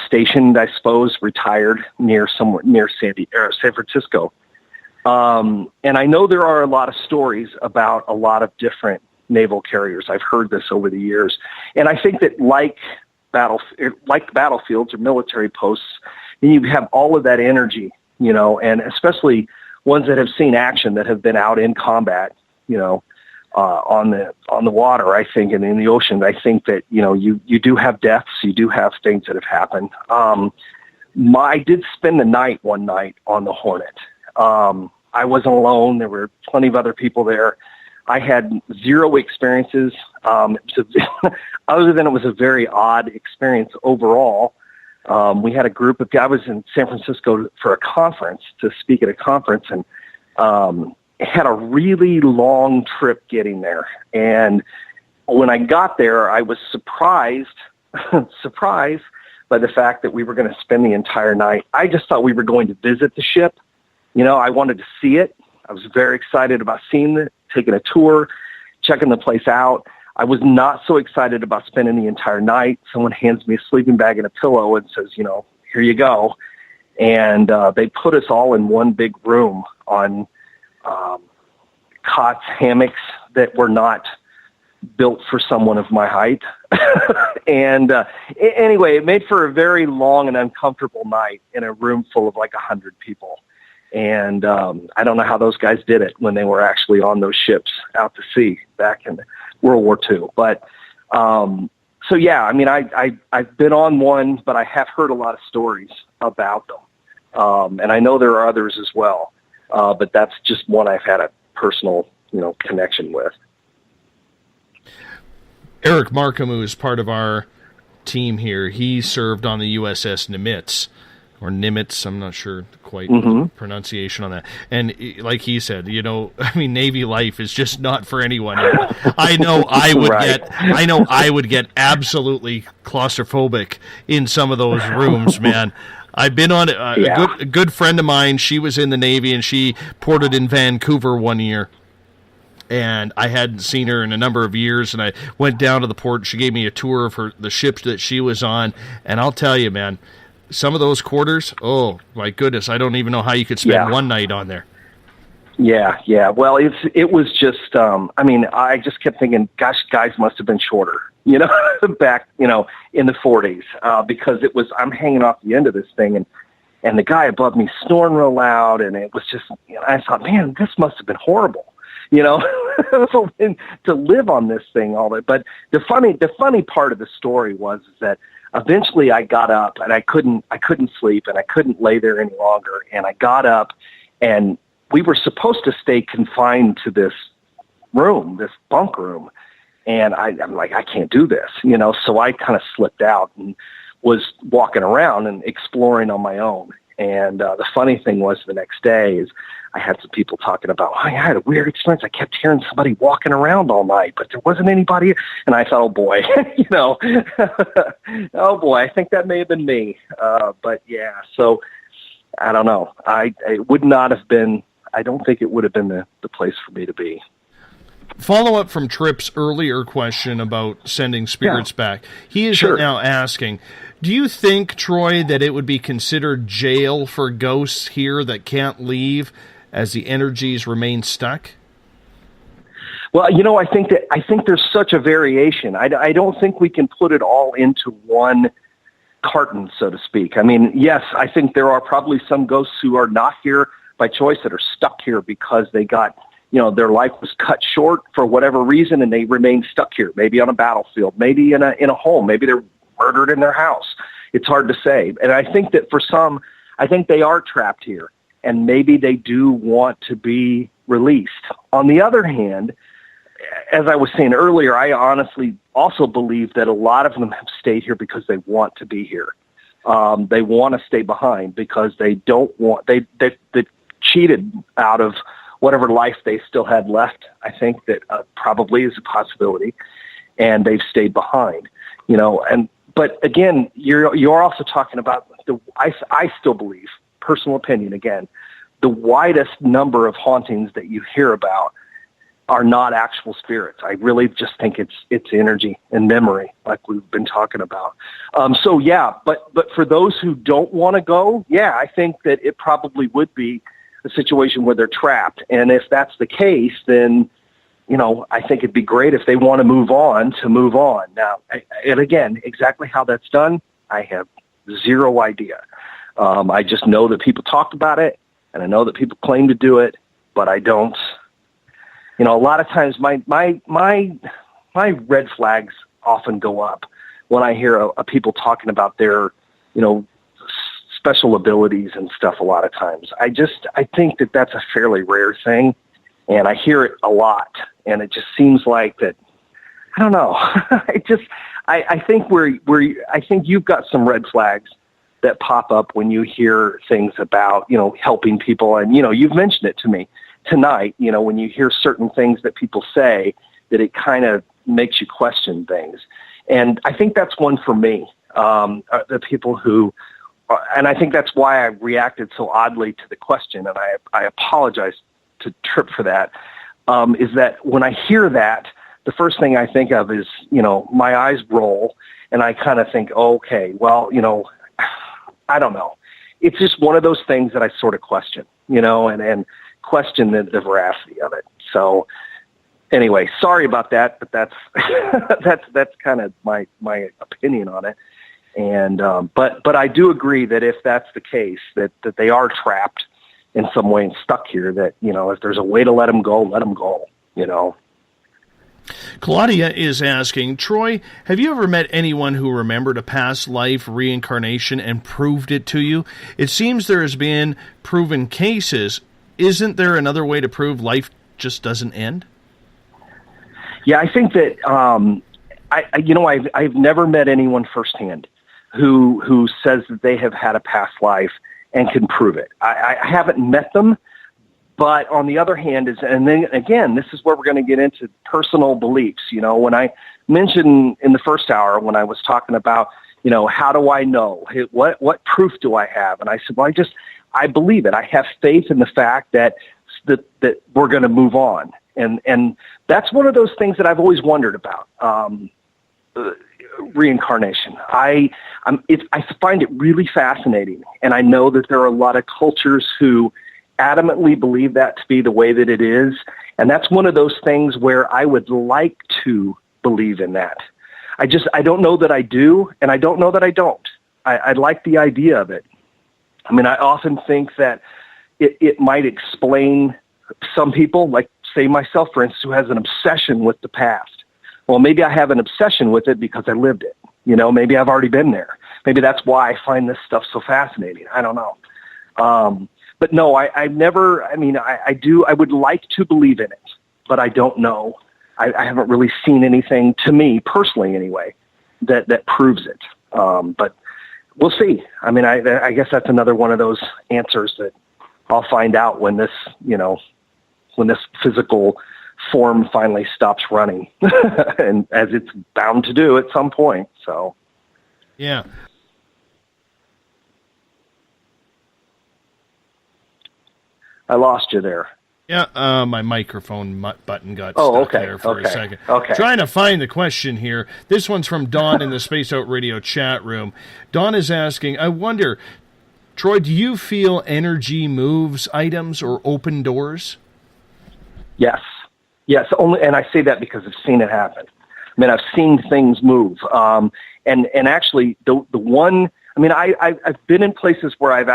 stationed, I suppose, retired near San Francisco. And I know there are a lot of stories about a lot of different naval carriers. I've heard this over the years. And I think that like battlefields or military posts, you have all of that energy, and especially ones that have seen action, that have been out in combat, on the water, I think, and in the ocean. I think that, you do have deaths, you do have things that have happened. I did spend the night one night on the Hornet. I wasn't alone. There were plenty of other people there. I had zero experiences, other than it was a very odd experience overall. We had a group of guys. I was in San Francisco for a conference, to speak at a conference, and had a really long trip getting there. And when I got there, I was surprised by the fact that we were going to spend the entire night. I just thought we were going to visit the ship. I wanted to see it. I was very excited about seeing it, taking a tour, checking the place out. I was not so excited about spending the entire night. Someone hands me a sleeping bag and a pillow and says, here you go. And they put us all in one big room on cots, hammocks that were not built for someone of my height. And anyway, it made for a very long and uncomfortable night in a room full of like 100 people. And I don't know how those guys did it when they were actually on those ships out to sea back in World War II. But so, yeah, I mean, I've been on one, but I have heard a lot of stories about them. And I know there are others as well. But that's just one I've had a personal, connection with. Eric Markham, who is part of our team here, he served on the USS Nimitz, or Nimitz, I'm not sure quite the pronunciation on that. And like he said, Navy life is just not for anyone. I know I would get absolutely claustrophobic in some of those rooms, man. I've been on a good friend of mine. She was in the Navy and she ported in Vancouver one year. And I hadn't seen her in a number of years, and I went down to the port. She gave me a tour of the ships that she was on, and I'll tell you, man, some of those quarters, oh my goodness, I don't even know how you could spend one night on there. Yeah. Well, it was just, I just kept thinking, gosh, guys must have been shorter, back, in the 40s, because I'm hanging off the end of this thing, and the guy above me snoring real loud, and it was just, I thought, man, this must have been horrible. To live on this thing all day. But the funny part of the story was that eventually I got up and I couldn't sleep and I couldn't lay there any longer. And I got up and we were supposed to stay confined to this room, this bunk room. And I'm like, I can't do this, so I kind of slipped out and was walking around and exploring on my own. And the funny thing was the next day is I had some people talking about, I had a weird experience. I kept hearing somebody walking around all night, but there wasn't anybody. And I thought, oh boy, oh boy, I think that may have been me. But yeah, so I don't know. It would not have been, I don't think it would have been the place for me to be. Follow up from Tripp's earlier question about sending spirits back. He is now asking, do you think, Troy, that it would be considered jail for ghosts here that can't leave as the energies remain stuck? Well, I think there's such a variation. I don't think we can put it all into one carton, so to speak. I mean, yes, I think there are probably some ghosts who are not here by choice that are stuck here because they got, their life was cut short for whatever reason and they remain stuck here, maybe on a battlefield, maybe in a home, maybe they're murdered in their house. It's hard to say. And I think that for some, I think they are trapped here and maybe they do want to be released. On the other hand, as I was saying earlier, I honestly also believe that a lot of them have stayed here because they want to be here. They want to stay behind because they don't want, they cheated out of whatever life they still had left. I think that probably is a possibility, and they've stayed behind, but again, you're also talking about I still believe, personal opinion again, the widest number of hauntings that you hear about are not actual spirits. I really just think it's energy and memory, like we've been talking about. So yeah, but for those who don't want to go, yeah, I think that it probably would be a situation where they're trapped. And if that's the case, then, I think it'd be great if they want to move on. Now, and again, exactly how that's done, I have zero idea. I just know that people talked about it, and I know that people claim to do it, but I don't. A lot of times my red flags often go up when I hear people talking about their, special abilities and stuff a lot of times. I think that that's a fairly rare thing, and I hear it a lot, and it just seems like that, I don't know. I think you've got some red flags that pop up when you hear things about, helping people, and, you've mentioned it to me tonight, when you hear certain things that people say, that it kind of makes you question things. And I think that's one for me, the people who, and I think that's why I reacted so oddly to the question, and I apologize to Tripp for that, is that when I hear that, the first thing I think of is, my eyes roll, and I kind of think, okay, well, I don't know. It's just one of those things that I sort of question, and question the veracity of it. So anyway, sorry about that, but that's that's kind of my opinion on it. And but I do agree that if that's the case, that they are trapped in some way and stuck here, that, you know, if there's a way to let them go, let them go, you know. Claudia is asking, Troy, have you ever met anyone who remembered a past life reincarnation and proved it to you? It seems there has been proven cases. Isn't there another way to prove life just doesn't end? Yeah, I think that I've never met anyone firsthand who says that they have had a past life and can prove it. I haven't met them. But on the other hand, and then again, this is where we're going to get into personal beliefs. You know, when I mentioned in the first hour, when I was talking about, you know, how do I know? What proof do I have? And I said, well, I believe it. I have faith in the fact that we're going to move on. And that's one of those things that I've always wondered about, reincarnation. I find it really fascinating. And I know that there are a lot of cultures who adamantly believe that to be the way that it is. And that's one of those things where I would like to believe in that. I don't know that I do, and I don't know that I don't. I like the idea of it. I mean, I often think that it might explain some people, like, say, myself, for instance, who has an obsession with the past. Well, maybe I have an obsession with it because I lived it. You know, maybe I've already been there. Maybe that's why I find this stuff so fascinating. I don't know. But no, I never, I mean, I would like to believe in it, but I don't know. I haven't really seen anything, to me, personally anyway, that proves it. But we'll see. I mean, I guess that's another one of those answers that I'll find out when this, you know, when this physical form finally stops running, and as it's bound to do at some point. So, yeah. I lost you there. Yeah, my microphone button got stuck there for a second. Okay. Trying to find the question here. This one's from Dawn in the Space Out Radio chat room. Dawn is asking, I wonder, Troy, do you feel energy moves items or open doors? Yes. Only, and I say that because I've seen it happen. I mean, I've seen things move. And actually, the one. I mean, I've been in places where I've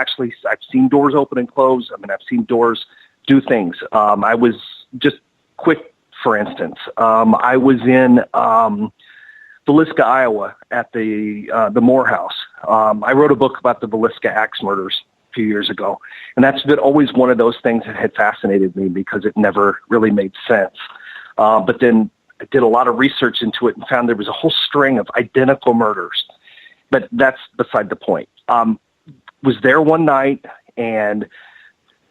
seen doors open and close. I mean, I've seen doors do things. I was just quick, for instance. I was in Villisca, Iowa, at the Morehouse. I wrote a book about the Villisca axe murders a few years ago, and that's been always one of those things that had fascinated me because it never really made sense. But then I did a lot of research into it and found there was a whole string of identical murders. But that's beside the point. Was there one night and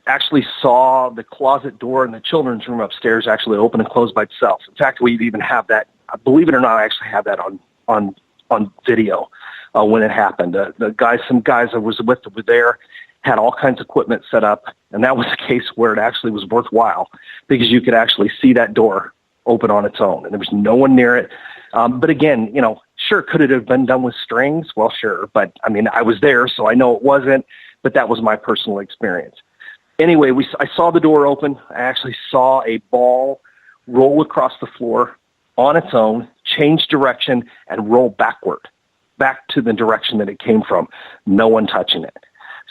actually saw the closet door in the children's room upstairs actually open and close by itself. In fact, we even have that. Believe it or not, I actually have that on video when it happened. Some guys I was with were there, had all kinds of equipment set up, and that was a case where it actually was worthwhile because you could actually see that door open on its own, and there was no one near it. But again, you know, sure, could it have been done with strings? Well, sure. But, I mean, I was there, so I know it wasn't. But that was my personal experience. Anyway, I saw the door open. I actually saw a ball roll across the floor on its own, change direction, and roll backward, back to the direction that it came from. No one touching it.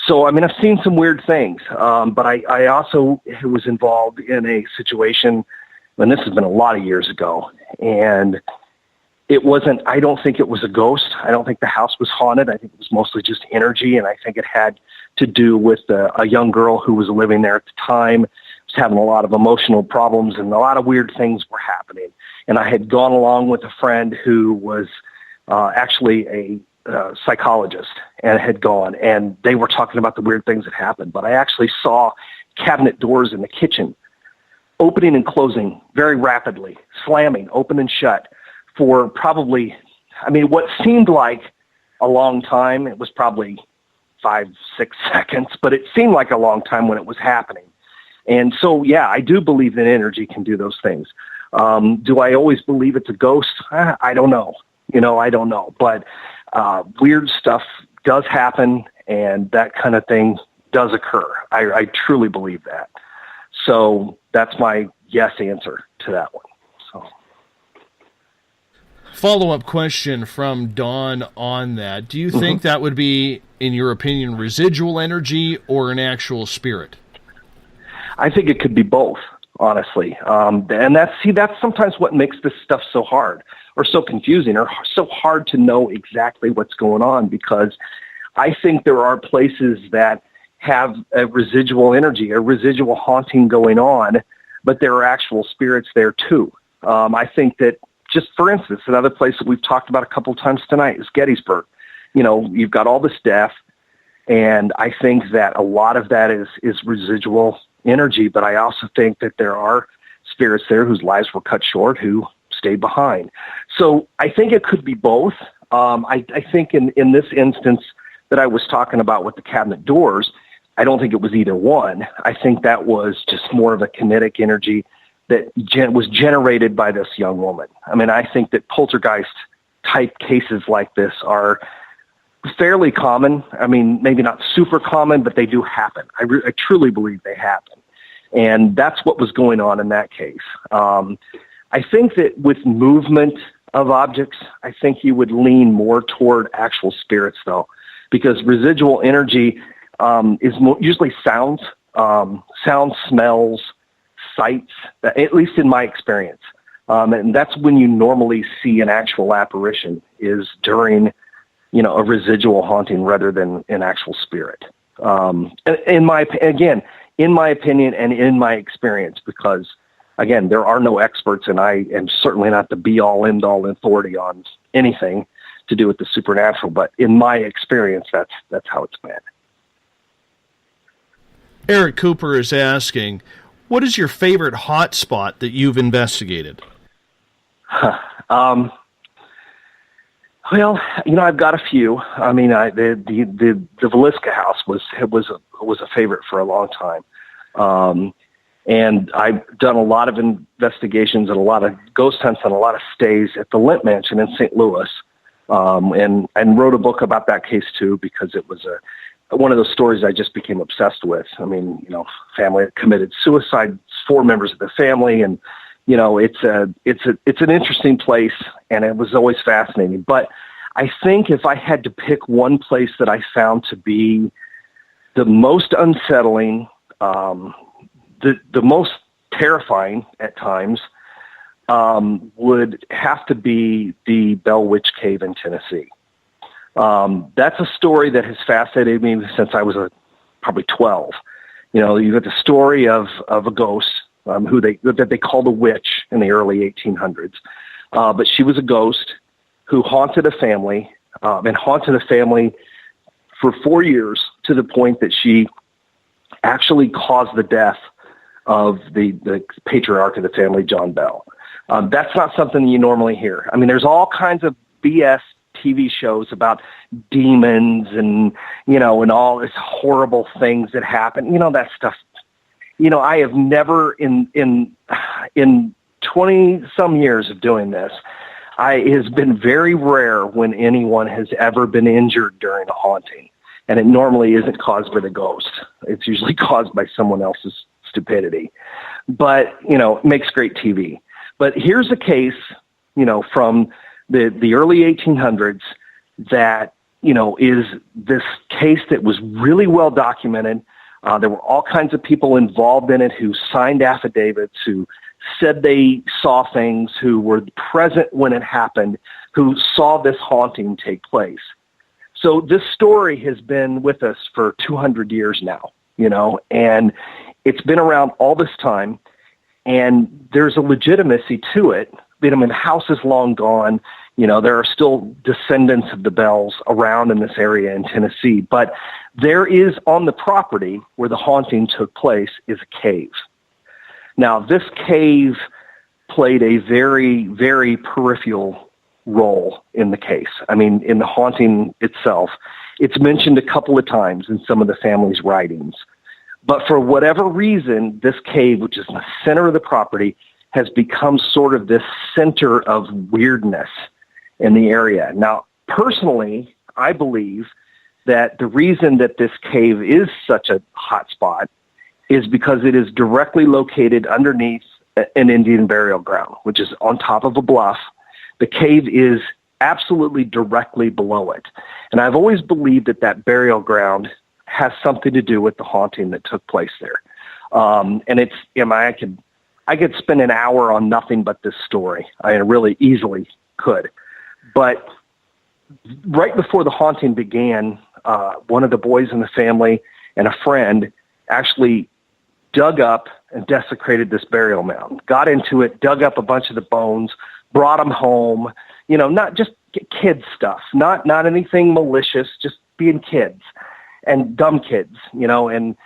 So, I mean, I've seen some weird things. But I also was involved in a situation, and this has been a lot of years ago, and it wasn't, I don't think it was a ghost. I don't think the house was haunted. I think it was mostly just energy, and I think it had to do with a young girl who was living there at the time, was having a lot of emotional problems, and a lot of weird things were happening. And I had gone along with a friend who was actually a psychologist and had gone, and they were talking about the weird things that happened. But I actually saw cabinet doors in the kitchen opening and closing very rapidly, slamming, open and shut, for probably, I mean, what seemed like a long time. It was probably 5-6 seconds, but it seemed like a long time when it was happening. And so, yeah, I do believe that energy can do those things. Do I always believe it's a ghost? I don't know. You know, I don't know. But weird stuff does happen, and that kind of thing does occur. I truly believe that. So that's my yes answer to that one. So. Follow-up question from Dawn on that. Do you think that would be, in your opinion, residual energy or an actual spirit? I think it could be both, honestly. And that's sometimes what makes this stuff so hard or so confusing or so hard to know exactly what's going on, because I think there are places that have a residual energy, a residual haunting going on, but there are actual spirits there too. I think that, just for instance, another place that we've talked about a couple of times tonight is Gettysburg. You know, you've got all this death, and I think that a lot of that is residual energy, but I also think that there are spirits there whose lives were cut short who stayed behind. So I think it could be both. I think in this instance that I was talking about with the cabinet doors, I don't think it was either one. I think that was just more of a kinetic energy that was generated by this young woman. I mean, I think that poltergeist-type cases like this are fairly common. I mean, maybe not super common, but they do happen. I truly believe they happen. And that's what was going on in that case. I think that with movement of objects, I think you would lean more toward actual spirits, though, because residual energy is usually sounds, smells, sights, at least in my experience. And that's when you normally see an actual apparition, is during, a residual haunting rather than an actual spirit. In my opinion and in my experience, because, again, there are no experts, and I am certainly not the be-all, end-all authority on anything to do with the supernatural, but in my experience, that's how it's been. Eric Cooper is asking, what is your favorite hot spot that you've investigated? Well, I've got a few. I mean, the Villisca house was a favorite for a long time. And I've done a lot of investigations and a lot of ghost hunts and a lot of stays at the Lint Mansion in St. Louis. And wrote a book about that case too, because it was one of those stories I just became obsessed with. I mean, family that committed suicide, 4 members of the family, and it's an interesting place, and it was always fascinating. But I think if I had to pick one place that I found to be the most unsettling, the most terrifying at times, would have to be the Bell Witch Cave in Tennessee. That's a story that has fascinated me since I was probably 12. You got the story of a ghost that they called a witch in the early 1800s. But she was a ghost who haunted a family, and haunted a family for 4 years, to the point that she actually caused the death of the patriarch of the family, John Bell. That's not something you normally hear. I mean, there's all kinds of BS TV shows about demons and, and all these horrible things that happen. That stuff. I have never in 20 some years of doing this, it has been very rare when anyone has ever been injured during a haunting. And it normally isn't caused by the ghost. It's usually caused by someone else's stupidity. But, it makes great TV. But here's a case, from the early 1800s that, is this case that was really well documented. There were all kinds of people involved in it who signed affidavits, who said they saw things, who were present when it happened, who saw this haunting take place. So this story has been with us for 200 years now, and it's been around all this time, and there's a legitimacy to it. I mean, the house is long gone. There are still descendants of the Bells around in this area in Tennessee, but there is, on the property where the haunting took place, is a cave. Now, this cave played a very, very peripheral role in the case. I mean, in the haunting itself, it's mentioned a couple of times in some of the family's writings. But for whatever reason, this cave, which is in the center of the property, has become sort of this center of weirdness in the area. Now, personally, I believe that the reason that this cave is such a hot spot is because it is directly located underneath an Indian burial ground, which is on top of a bluff. The cave is absolutely directly below it. And I've always believed that that burial ground has something to do with the haunting that took place there. And it's, I could spend an hour on nothing but this story. I really easily could. But right before the haunting began, one of the boys in the family and a friend actually dug up and desecrated this burial mound, got into it, dug up a bunch of the bones, brought them home, not just kid stuff, not anything malicious, just being kids and dumb kids, and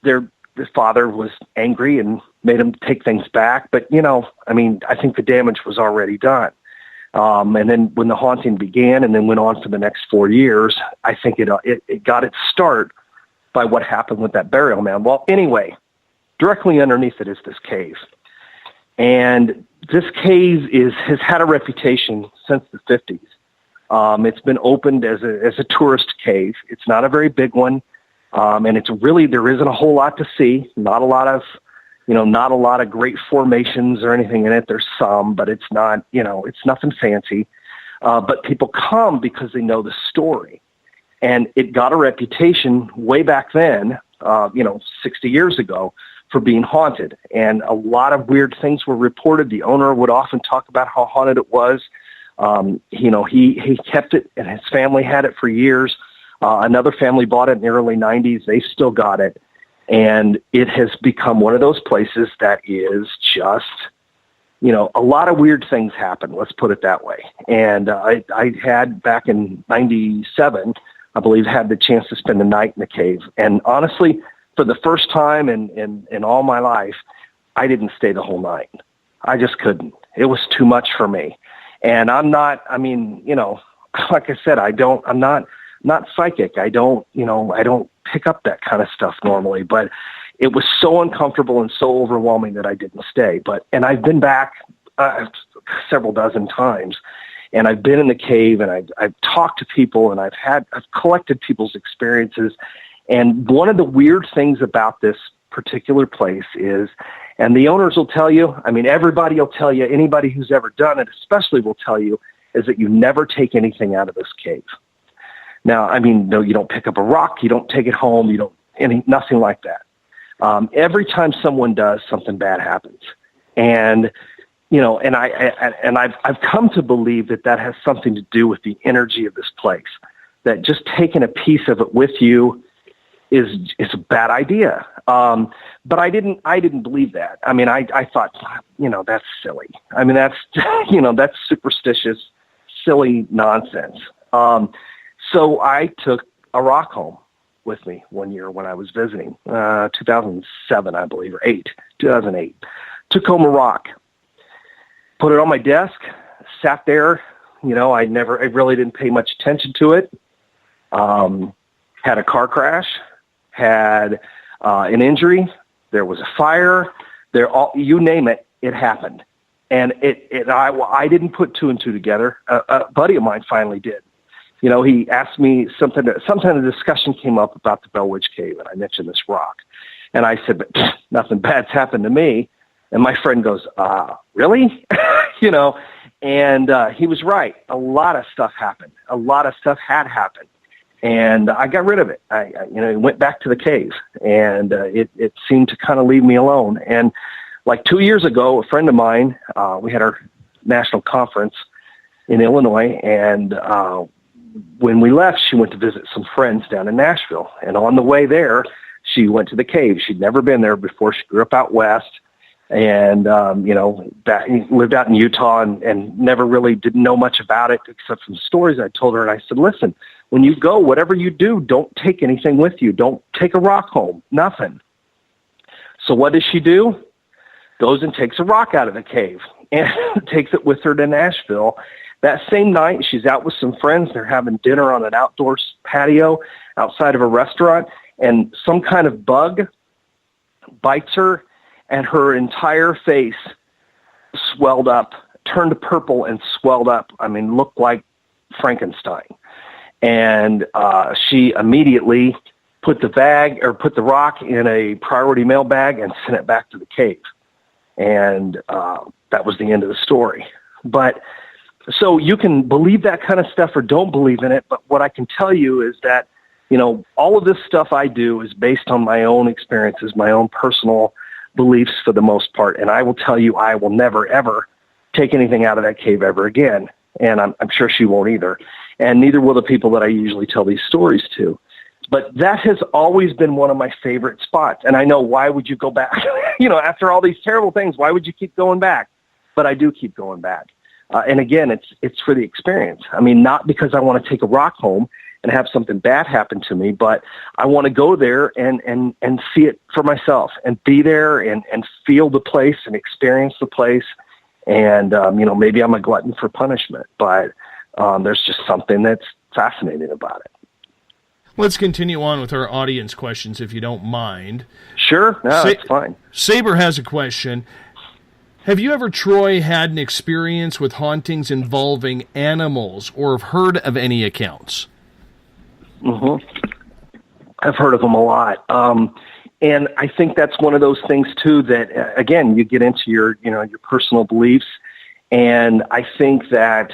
their father was angry and made them take things back. But, I think the damage was already done. And then when the haunting began and then went on for the next 4 years, I think it got its start by what happened with that burial mound. Well, anyway, directly underneath it is this cave. And this cave has had a reputation since the 50s. It's been opened as a tourist cave. It's not a very big one. And it's really, there isn't a whole lot to see. Not a lot of great formations or anything in it. There's some, but it's not, it's nothing fancy. But people come because they know the story. And it got a reputation way back then, 60 years ago, for being haunted. And a lot of weird things were reported. The owner would often talk about how haunted it was. He kept it, and his family had it for years. Another family bought it in the early 90s. They still got it. And it has become one of those places that is just, a lot of weird things happen. Let's put it that way. And I had, back in 97, I believe, had the chance to spend the night in the cave. And honestly, for the first time in all my life, I didn't stay the whole night. I just couldn't. It was too much for me. And I'm not, like I said, I'm not psychic. I don't pick up that kind of stuff normally, but it was so uncomfortable and so overwhelming that I didn't stay. And I've been back several dozen times, and I've been in the cave, and I've talked to people, and I've collected people's experiences. And one of the weird things about this particular place is, and the owners will tell you, everybody will tell you, anybody who's ever done it especially will tell you, is that you never take anything out of this cave. Now, no, you don't pick up a rock, you don't take it home, nothing like that. Every time someone does, something bad happens. And, I've come to believe that has something to do with the energy of this place, that just taking a piece of it with you is a bad idea. But I didn't believe that. I thought, that's silly. That's superstitious, silly nonsense. So I took a rock home with me one year when I was visiting, 2007, I believe, or 2008. Took home a rock, put it on my desk, sat there. I really didn't pay much attention to it. Had a car crash, had an injury. There was a fire. You name it, it happened. And I didn't put two and two together. A buddy of mine finally did. He asked me something. Sometime a discussion came up about the Bell Witch Cave, and I mentioned this rock. And I said, but nothing bad's happened to me. And my friend goes, really? And he was right. A lot of stuff happened. A lot of stuff had happened. And I got rid of it. I went back to the cave, and it seemed to kind of leave me alone. And like 2 years ago, a friend of mine, we had our national conference in Illinois, and when we left, she went to visit some friends down in Nashville. And on the way there, she went to the cave. She'd never been there before. She grew up out west and, lived out in Utah and never really didn't know much about it except from the stories I told her. And I said, listen, when you go, whatever you do, don't take anything with you. Don't take a rock home. Nothing. So what does she do? Goes and takes a rock out of the cave and takes it with her to Nashville. That same night, she's out with some friends. They're having dinner on an outdoor patio outside of a restaurant, and some kind of bug bites her, and her entire face swelled up, turned purple and swelled up. Looked like Frankenstein. And she immediately put the rock in a priority mail bag and sent it back to the cave. And that was the end of the story. But so you can believe that kind of stuff or don't believe in it. But what I can tell you is that, all of this stuff I do is based on my own experiences, my own personal beliefs for the most part. And I will tell you, I will never, ever take anything out of that cave ever again. And I'm sure she won't either. And neither will the people that I usually tell these stories to. But that has always been one of my favorite spots. And I know, why would you go back? After all these terrible things, why would you keep going back? But I do keep going back. And again, it's for the experience. I mean, not because I want to take a rock home and have something bad happen to me, but I want to go there and see it for myself and be there and feel the place and experience the place. And, maybe I'm a glutton for punishment, but there's just something that's fascinating about it. Let's continue on with our audience questions, if you don't mind. Sure. No, that's fine. Saber has a question. Have you ever, Troy, had an experience with hauntings involving animals or have heard of any accounts? Mm-hmm. I've heard of them a lot. And I think that's one of those things, too, that, again, you get into your personal beliefs. And I think that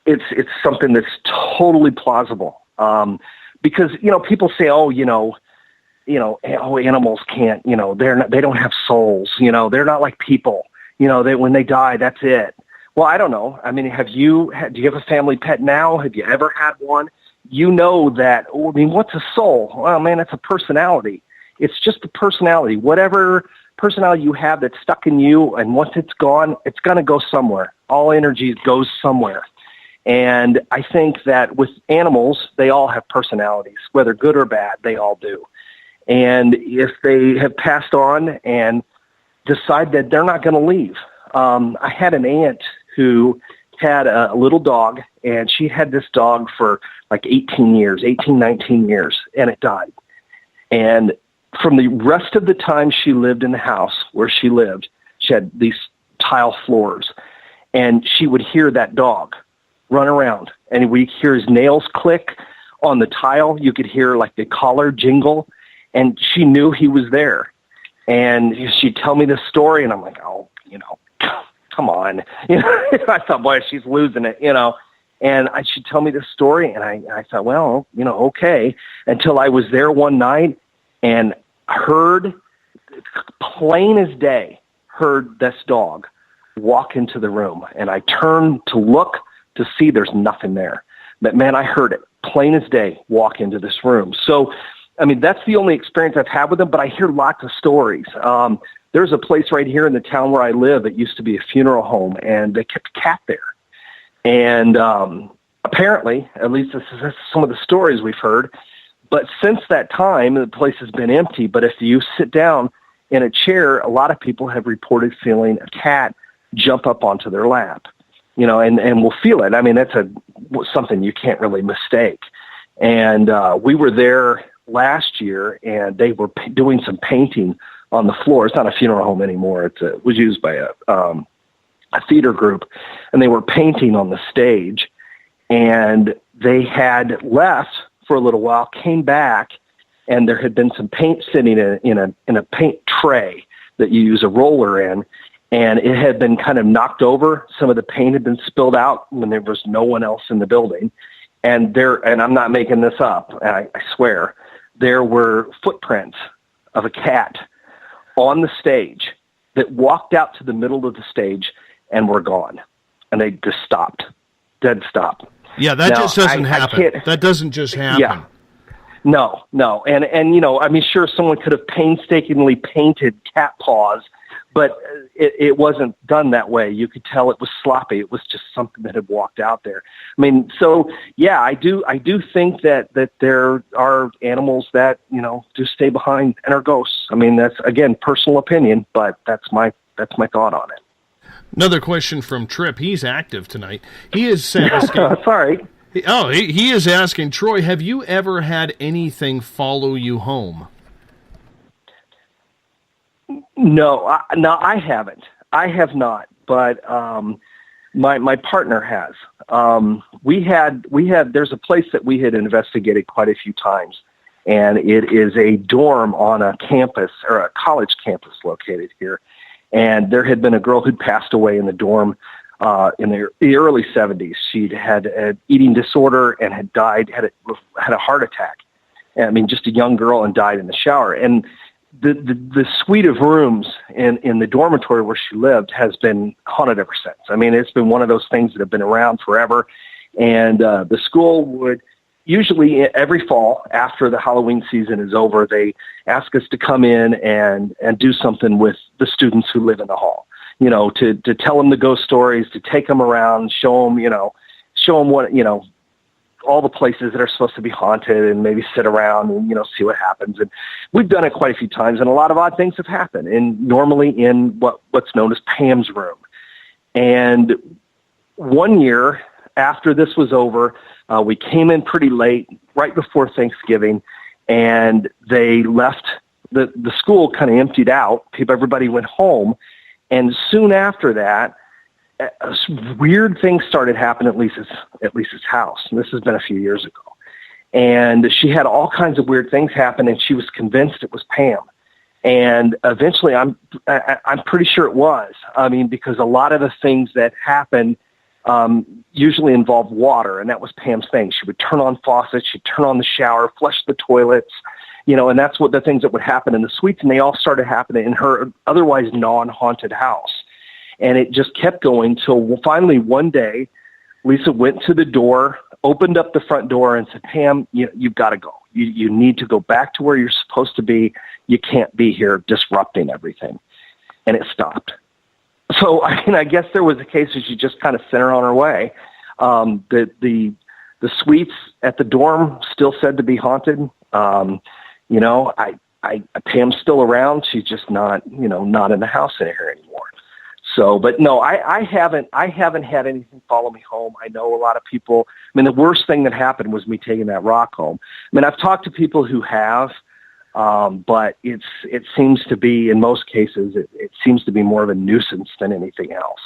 it's something that's totally plausible. Because, people say, animals can't, they don't have souls, they're not like people, when they die, that's it. Well, I don't know. I mean, do you have a family pet now? Have you ever had one? That, what's a soul? Well, man, it's a personality. It's just a personality. Whatever personality you have that's stuck in you, and once it's gone, it's going to go somewhere. All energy goes somewhere. And I think that with animals, they all have personalities, whether good or bad, they all do. And if they have passed on and decide that they're not going to leave. I had an aunt who had a little dog, and she had this dog for like 19 years, and it died. And from the rest of the time she lived in the house where she lived, she had these tile floors, and she would hear that dog run around, and we'd hear his nails click on the tile. You could hear like the collar jingle, and she knew he was there. And she'd tell me this story, and I'm like, come on. I thought, boy, she's losing it, And she'd tell me this story, and I thought, well, okay. Until I was there one night and heard, plain as day, heard this dog walk into the room. And I turned to look to see there's nothing there. But, man, I heard it, plain as day, walk into this room. So, that's the only experience I've had with them, but I hear lots of stories. There's a place right here in the town where I live. It used to be a funeral home, and they kept a cat there. And apparently, at least this is some of the stories we've heard, but since that time, the place has been empty. But if you sit down in a chair, a lot of people have reported feeling a cat jump up onto their lap, and will feel it. That's something you can't really mistake. And we were there last year, and they were doing some painting on the floor. It's not a funeral home anymore. It was used by a theater group, and they were painting on the stage, and they had left for a little while, came back, and there had been some paint sitting in a paint tray that you use a roller in, and it had been kind of knocked over. Some of the paint had been spilled out when there was no one else in the building. And I'm not making this up, I swear, there were footprints of a cat on the stage that walked out to the middle of the stage and were gone. And they just stopped, dead stop. Yeah, that just doesn't happen. That doesn't just happen. Yeah. No. And sure, someone could have painstakingly painted cat paws, but it wasn't done that way. You could tell it was sloppy. It was just something that had walked out there. So yeah, I do think that there are animals that, do stay behind and are ghosts. That's, again, personal opinion, but that's my thought on it. Another question from Trip. He's active tonight. He is asking. Sorry. He is asking, Troy, have you ever had anything follow you home? No, I haven't. I have not, but my partner has. There's a place that we had investigated quite a few times, and it is a dorm on a campus, or a college campus located here. And there had been a girl who'd passed away in the dorm in the early 70s. She'd had an eating disorder and had died, had a heart attack. I mean, just a young girl, and died in the shower. And the suite of rooms in the dormitory where she lived has been haunted ever since. I mean, it's been one of those things that have been around forever. And the school would usually every fall after the Halloween season is over, they ask us to come in and do something with the students who live in the hall, you know, to tell them the ghost stories, to take them around, show them what, you know, all the places that are supposed to be haunted, and maybe sit around and, you know, see what happens. And we've done it quite a few times, and a lot of odd things have happened, and normally in what's known as Pam's room. And one year after this was over, we came in pretty late, right before Thanksgiving, and they left, the school kind of emptied out. Everybody went home. And soon after that, weird things started happening at Lisa's house. And this has been a few years ago. And she had all kinds of weird things happen, and she was convinced it was Pam. And eventually, I'm pretty sure it was. I mean, because a lot of the things that happened usually involved water, and that was Pam's thing. She would turn on faucets, she'd turn on the shower, flush the toilets, you know, and that's what the things that would happen in the suites. And they all started happening in her otherwise non-haunted house. And it just kept going till finally one day, Lisa went to the door, opened up the front door, and said, Pam, you've got to go. You need to go back to where you're supposed to be. You can't be here disrupting everything. And it stopped. So, I mean, I guess there was a case where she just kind of sent her on her way. The suites at the dorm still said to be haunted. You know, Pam's still around. She's just not in the house in here anymore. So, but no, I haven't had anything follow me home. I know a lot of people. I mean, the worst thing that happened was me taking that rock home. I mean, I've talked to people who have, but it seems to be, in most cases, it seems to be more of a nuisance than anything else.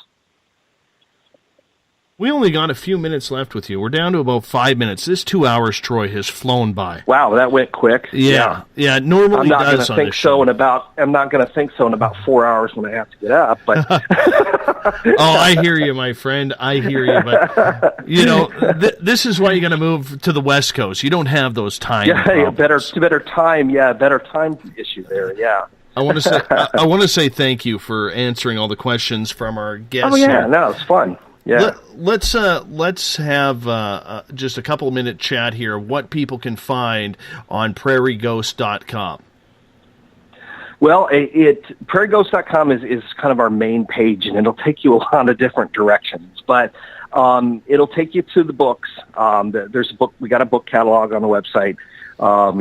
We only got a few minutes left with you. We're down to about 5 minutes. This 2 hours, Troy, has flown by. Wow, that went quick. Yeah, it normally does on this show. I'm not going to think so in about 4 hours when I have to get up. But oh, I hear you, my friend. I hear you. But you know, this is why you're going to move to the West Coast. You don't have those time. Yeah, better time. Yeah, better time issue there. Yeah. I want to say thank you for answering all the questions from our guests. Oh yeah, no, it's fun. Yeah. Let's have just a couple minute chat here. What people can find on prairieghost.com. Well, prairieghost.com is kind of our main page, and it'll take you a lot of different directions. But it'll take you to the books. There's a book. We got a book catalog on the website.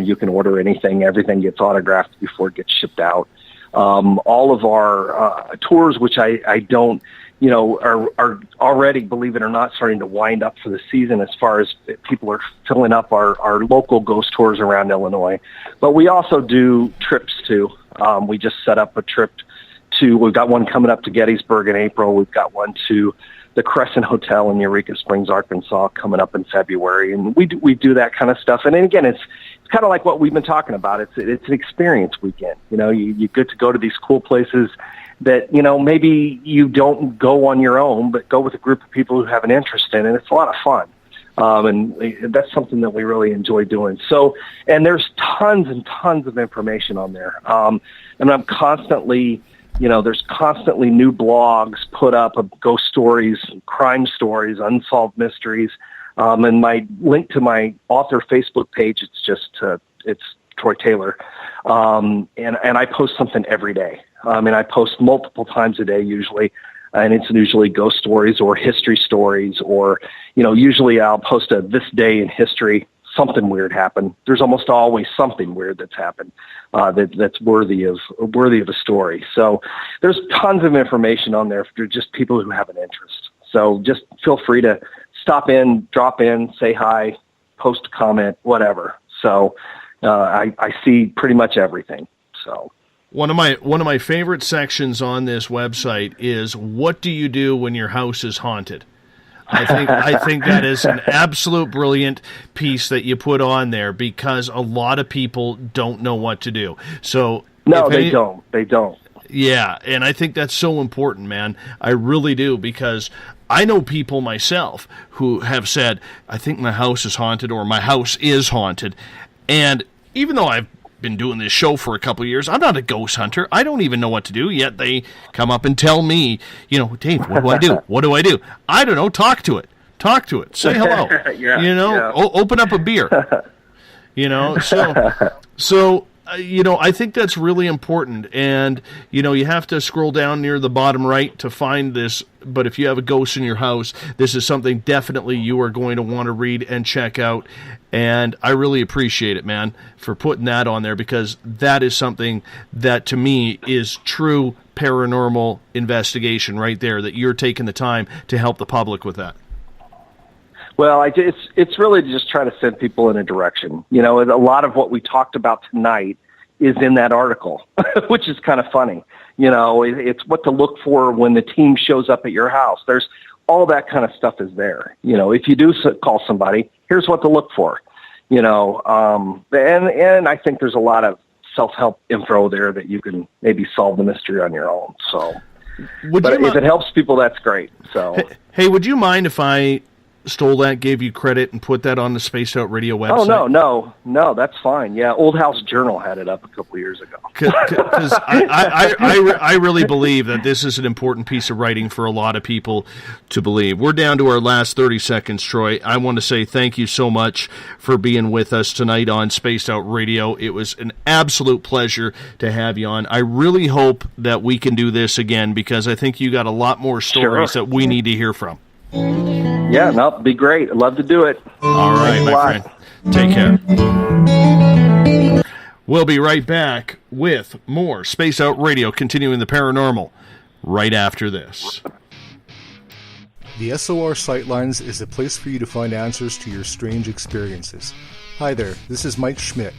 You can order anything. Everything gets autographed before it gets shipped out. All of our tours, which I don't, you know, are already, believe it or not, starting to wind up for the season as far as people are filling up our local ghost tours around Illinois. But we also do trips too. We just set up a trip we've got one coming up to Gettysburg in April. We've got one to the Crescent Hotel in Eureka Springs, Arkansas, coming up in February. And we do that kind of stuff. And then again, it's kind of like what we've been talking about. It's an experience weekend. You know, you get to go to these cool places that, you know, maybe you don't go on your own, but go with a group of people who have an interest in it. It's a lot of fun. And that's something that we really enjoy doing. So, and there's tons and tons of information on there. And I'm constantly, you know, there's constantly new blogs put up of ghost stories, crime stories, unsolved mysteries. And my link to my author Facebook page, it's Troy Taylor. And I post something every day. And I post multiple times a day usually. And it's usually ghost stories or history stories, or, you know, usually I'll post a this day in history, something weird happened. There's almost always something weird that's happened that's worthy of a story. So there's tons of information on there for just people who have an interest. So just feel free to stop in, drop in, say hi, post a comment, whatever. So I see pretty much everything. So. One of my favorite sections on this website is, what do you do when your house is haunted? I think that is an absolute brilliant piece that you put on there, because a lot of people don't know what to do. So no, they don't. Yeah, and I think that's so important, man. I really do, because I know people myself who have said, I think my house is haunted, or my house is haunted. And even though I've been doing this show for a couple of years, I'm not a ghost hunter. I don't even know what to do, yet they come up and tell me, Dave, what do I do? What do I do? I don't know. Talk to it. Say hello. Open up a beer. So I think that's really important. And, you have to scroll down near the bottom right to find this. But if you have a ghost in your house, this is something definitely you are going to want to read and check out. And I really appreciate it, man, for putting that on there, because that is something that, to me, is true paranormal investigation right there, that you're taking the time to help the public with that. Well, it's really just trying to send people in a direction. A lot of what we talked about tonight is in that article, which is kind of funny. It's what to look for when the team shows up at your house. There's all that kind of stuff is there. If you do call somebody, here's what to look for. And I think there's a lot of self-help info there that you can maybe solve the mystery on your own. So, but if it helps people, that's great. So, hey, would you mind if I stole that, gave you credit, and put that on the Spaced Out Radio website? Oh, no, that's fine. Yeah, Old House Journal had it up a couple years ago. Because I really believe that this is an important piece of writing for a lot of people to believe. We're down to our last 30 seconds, Troy. I want to say thank you so much for being with us tonight on Spaced Out Radio. It was an absolute pleasure to have you on. I really hope that we can do this again, because I think you got a lot more stories that we need to hear from. Yeah, no, it'd be great. I'd love to do it. All right, my friend. Take care. We'll be right back with more Space Out Radio, continuing the paranormal right after this. The SOR Sightlines is a place for you to find answers to your strange experiences. Hi there, this is Mike Schmidt.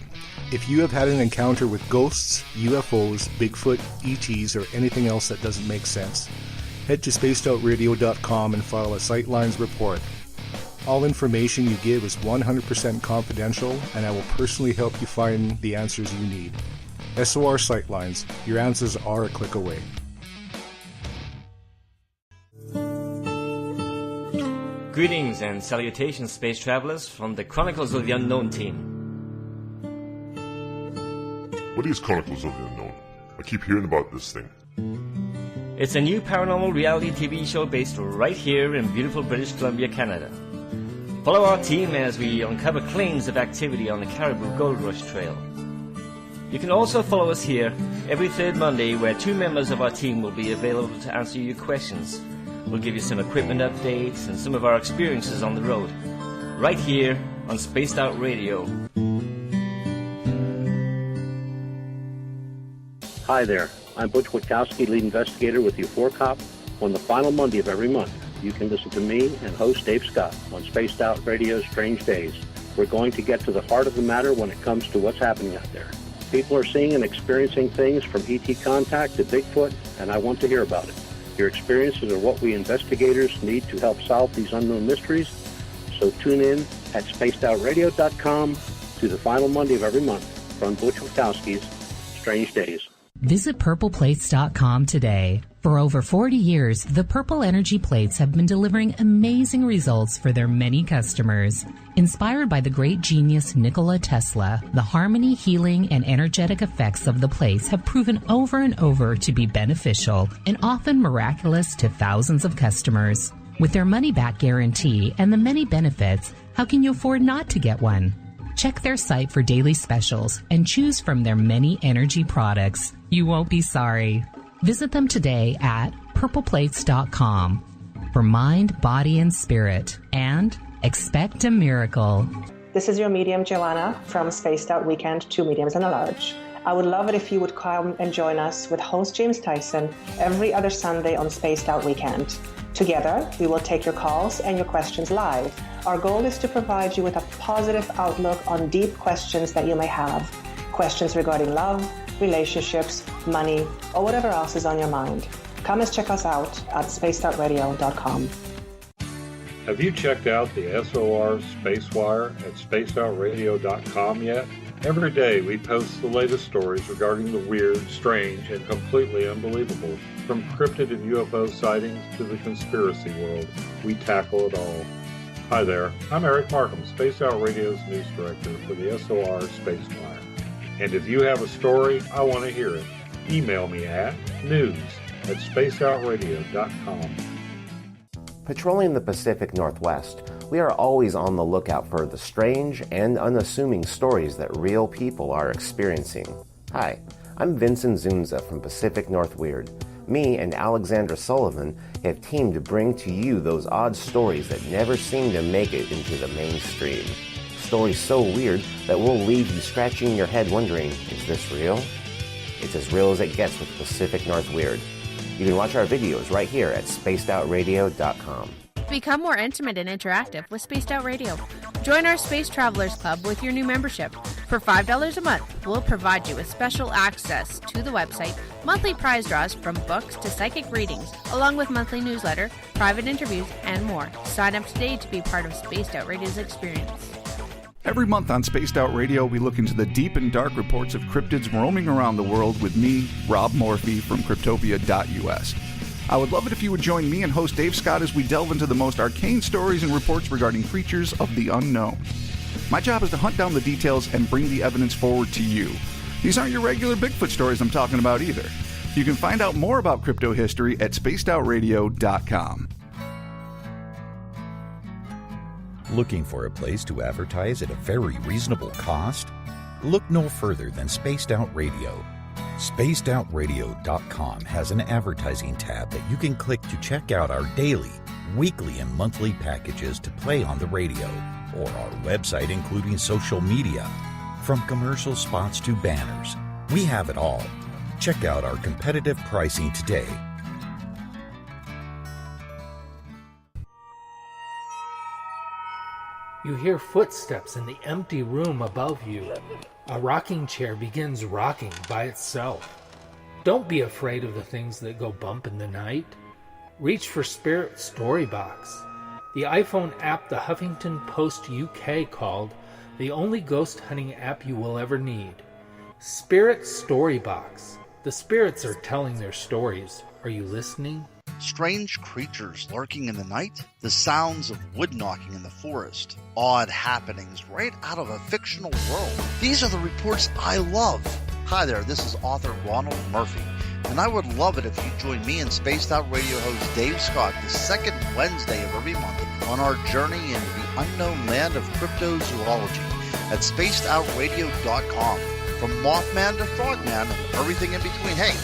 If you have had an encounter with ghosts, UFOs, Bigfoot, ETs, or anything else that doesn't make sense, head to spacedoutradio.com and file a Sightlines report. All information you give is 100% confidential, and I will personally help you find the answers you need. SOR Sightlines, your answers are a click away. Greetings and salutations, space travelers, from the Chronicles of the Unknown team. What is Chronicles of the Unknown? I keep hearing about this thing. It's a new paranormal reality TV show based right here in beautiful British Columbia, Canada. Follow our team as we uncover claims of activity on the Caribou Gold Rush Trail. You can also follow us here every third Monday, where two members of our team will be available to answer your questions. We'll give you some equipment updates and some of our experiences on the road, right here on Spaced Out Radio. Hi there. I'm Butch Witkowski, lead investigator with the U4 Cop. On the final Monday of every month, you can listen to me and host Dave Scott on Spaced Out Radio's Strange Days. We're going to get to the heart of the matter when it comes to what's happening out there. People are seeing and experiencing things from ET contact to Bigfoot, and I want to hear about it. Your experiences are what we investigators need to help solve these unknown mysteries. So tune in at spacedoutradio.com to the final Monday of every month from Butch Witkowski's Strange Days. Visit purpleplates.com today. For over 40 years, the Purple Energy Plates have been delivering amazing results for their many customers. Inspired by the great genius Nikola Tesla, the harmony, healing, and energetic effects of the plates have proven over and over to be beneficial and often miraculous to thousands of customers. With their money-back guarantee and the many benefits, how can you afford not to get one? Check their site for daily specials and choose from their many energy products. You won't be sorry. Visit them today at purpleplates.com for mind, body, and spirit, and expect a miracle. This is your medium, Joanna, from Spaced Out Weekend, 2 mediums and a large. I would love it if you would come and join us with host James Tyson every other Sunday on Spaced Out Weekend. Together, we will take your calls and your questions live. Our goal is to provide you with a positive outlook on deep questions that you may have. Questions regarding love, relationships, money, or whatever else is on your mind. Come and check us out at spacedoutradio.com. Have you checked out the SOR Spacewire at spacedoutradio.com yet? Every day we post the latest stories regarding the weird, strange, and completely unbelievable. From cryptid and UFO sightings to the conspiracy world, we tackle it all. Hi there, I'm Eric Markham, Space Out Radio's news director for the SOR Space Wire. And if you have a story, I want to hear it. Email me at news@spaceoutradio.com. Patrolling the Pacific Northwest, we are always on the lookout for the strange and unassuming stories that real people are experiencing. Hi, I'm Vincent Zunza from Pacific North Weird. Me and Alexandra Sullivan have teamed to bring to you those odd stories that never seem to make it into the mainstream. Stories so weird that will leave you scratching your head wondering, is this real? It's as real as it gets with Pacific North Weird. You can watch our videos right here at spacedoutradio.com. Become more intimate and interactive with Spaced Out Radio. Join our Space Travelers Club with your new membership. For $5 a month, we'll provide you with special access to the website, monthly prize draws from books to psychic readings, along with monthly newsletter, private interviews, and more. Sign up today to be part of Spaced Out Radio's experience. Every month on Spaced Out Radio, we look into the deep and dark reports of cryptids roaming around the world with me, Rob Morphy from Cryptopia.us. I would love it if you would join me and host Dave Scott as we delve into the most arcane stories and reports regarding creatures of the unknown. My job is to hunt down the details and bring the evidence forward to you. These aren't your regular Bigfoot stories I'm talking about either. You can find out more about crypto history at spacedoutradio.com. Looking for a place to advertise at a very reasonable cost? Look no further than Spaced Out Radio. SpacedOutRadio.com has an advertising tab that you can click to check out our daily, weekly, and monthly packages to play on the radio, or our website including social media. From commercial spots to banners, we have it all. Check out our competitive pricing today. You hear footsteps in the empty room above you. A rocking chair begins rocking by itself. Don't be afraid of the things that go bump in the night. Reach for Spirit Storybox, the iPhone app the Huffington Post UK called the only ghost hunting app you will ever need. Spirit Storybox. The spirits are telling their stories. Are you listening? Strange creatures lurking in the night, the sounds of wood knocking in the forest, odd happenings right out of a fictional world. These are the reports I love. Hi there, this is author Ronald Murphy, and I would love it if you join me and Spaced Out Radio host Dave Scott the second Wednesday of every month on our journey into the unknown land of cryptozoology at spacedoutradio.com. From Mothman to Frogman and everything in between. Hey,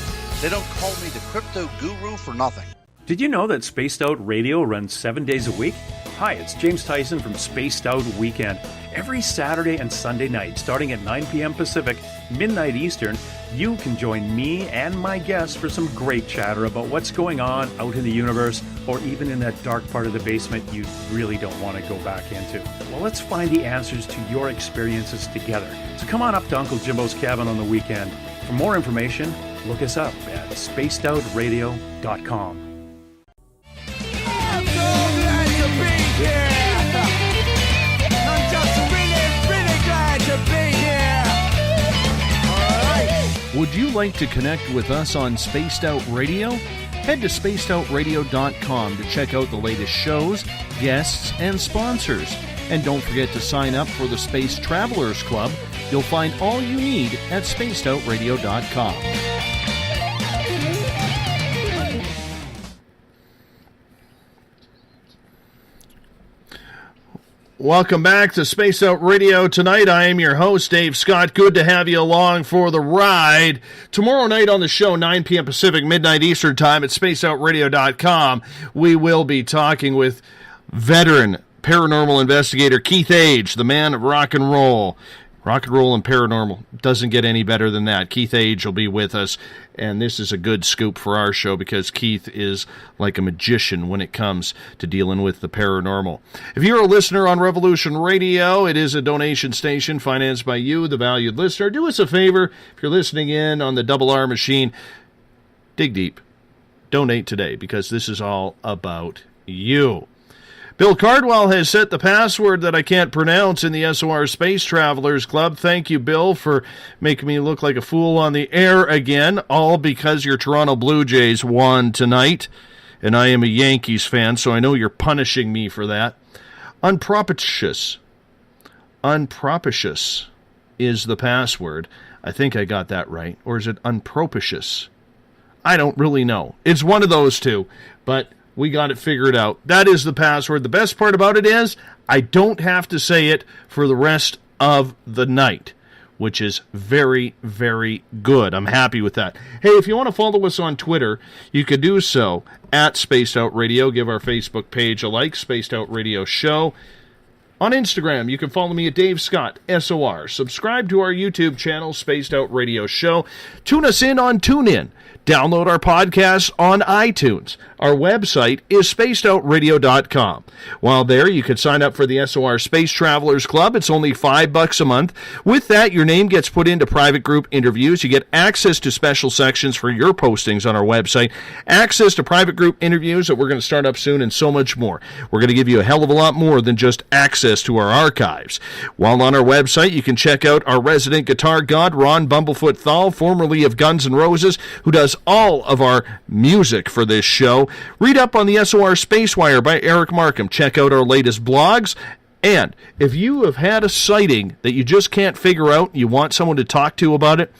they don't call me the crypto guru for nothing. Did you know that Spaced Out Radio runs 7 days a week? Hi, it's James Tyson from Spaced Out Weekend. Every Saturday and Sunday night, starting at 9 p.m. Pacific, midnight Eastern, you can join me and my guests for some great chatter about what's going on out in the universe, or even in that dark part of the basement you really don't want to go back into. Well, let's find the answers to your experiences together. So come on up to Uncle Jimbo's cabin on the weekend. For more information, look us up at spacedoutradio.com. Would you like to connect with us on Spaced Out Radio? Head to spacedoutradio.com to check out the latest shows, guests, and sponsors. And don't forget to sign up for the Space Travelers Club. You'll find all you need at spacedoutradio.com. Welcome back to Space Out Radio tonight. I am your host, Dave Scott. Good to have you along for the ride. Tomorrow night on the show, 9 p.m. Pacific, midnight Eastern Time at spacedoutradio.com, we will be talking with veteran paranormal investigator Keith Age, the man of rock and roll. Rock and roll and paranormal doesn't get any better than that. Keith Age will be with us, and this is a good scoop for our show because Keith is like a magician when it comes to dealing with the paranormal. If you're a listener on Revolution Radio, it is a donation station financed by you, the valued listener. Do us a favor, if you're listening in on the Double R machine, dig deep. Donate today because this is all about you. Bill Cardwell has set the password that I can't pronounce in the SOR Space Travelers Club. Thank you, Bill, for making me look like a fool on the air again, all because your Toronto Blue Jays won tonight, and I am a Yankees fan, so I know you're punishing me for that. Unpropitious. Unpropitious is the password. I think I got that right. Or is it unpropitious? I don't really know. It's one of those two, but we got it figured out. That is the password. The best part about it is I don't have to say it for the rest of the night, which is very, very good. I'm happy with that. Hey, if you want to follow us on Twitter, you could do so at Spaced Out Radio. Give our Facebook page a like, Spaced Out Radio Show. On Instagram, you can follow me at Dave Scott, SOR. Subscribe to our YouTube channel, Spaced Out Radio Show. Tune us in on TuneIn. Download our podcasts on iTunes. Our website is spacedoutradio.com. While there, you can sign up for the SOR Space Travelers Club. It's only $5 a month. With that, your name gets put into private group interviews. You get access to special sections for your postings on our website, access to private group interviews that we're going to start up soon, and so much more. We're going to give you a hell of a lot more than just access to our archives. While on our website, you can check out our resident guitar god, Ron Bumblefoot THAL, formerly of Guns N' Roses, who does all of our music for this show. Read up on the SOR Spacewire by Eric Markham. Check out our latest blogs. And if you have had a sighting that you just can't figure out and you want someone to talk to about it,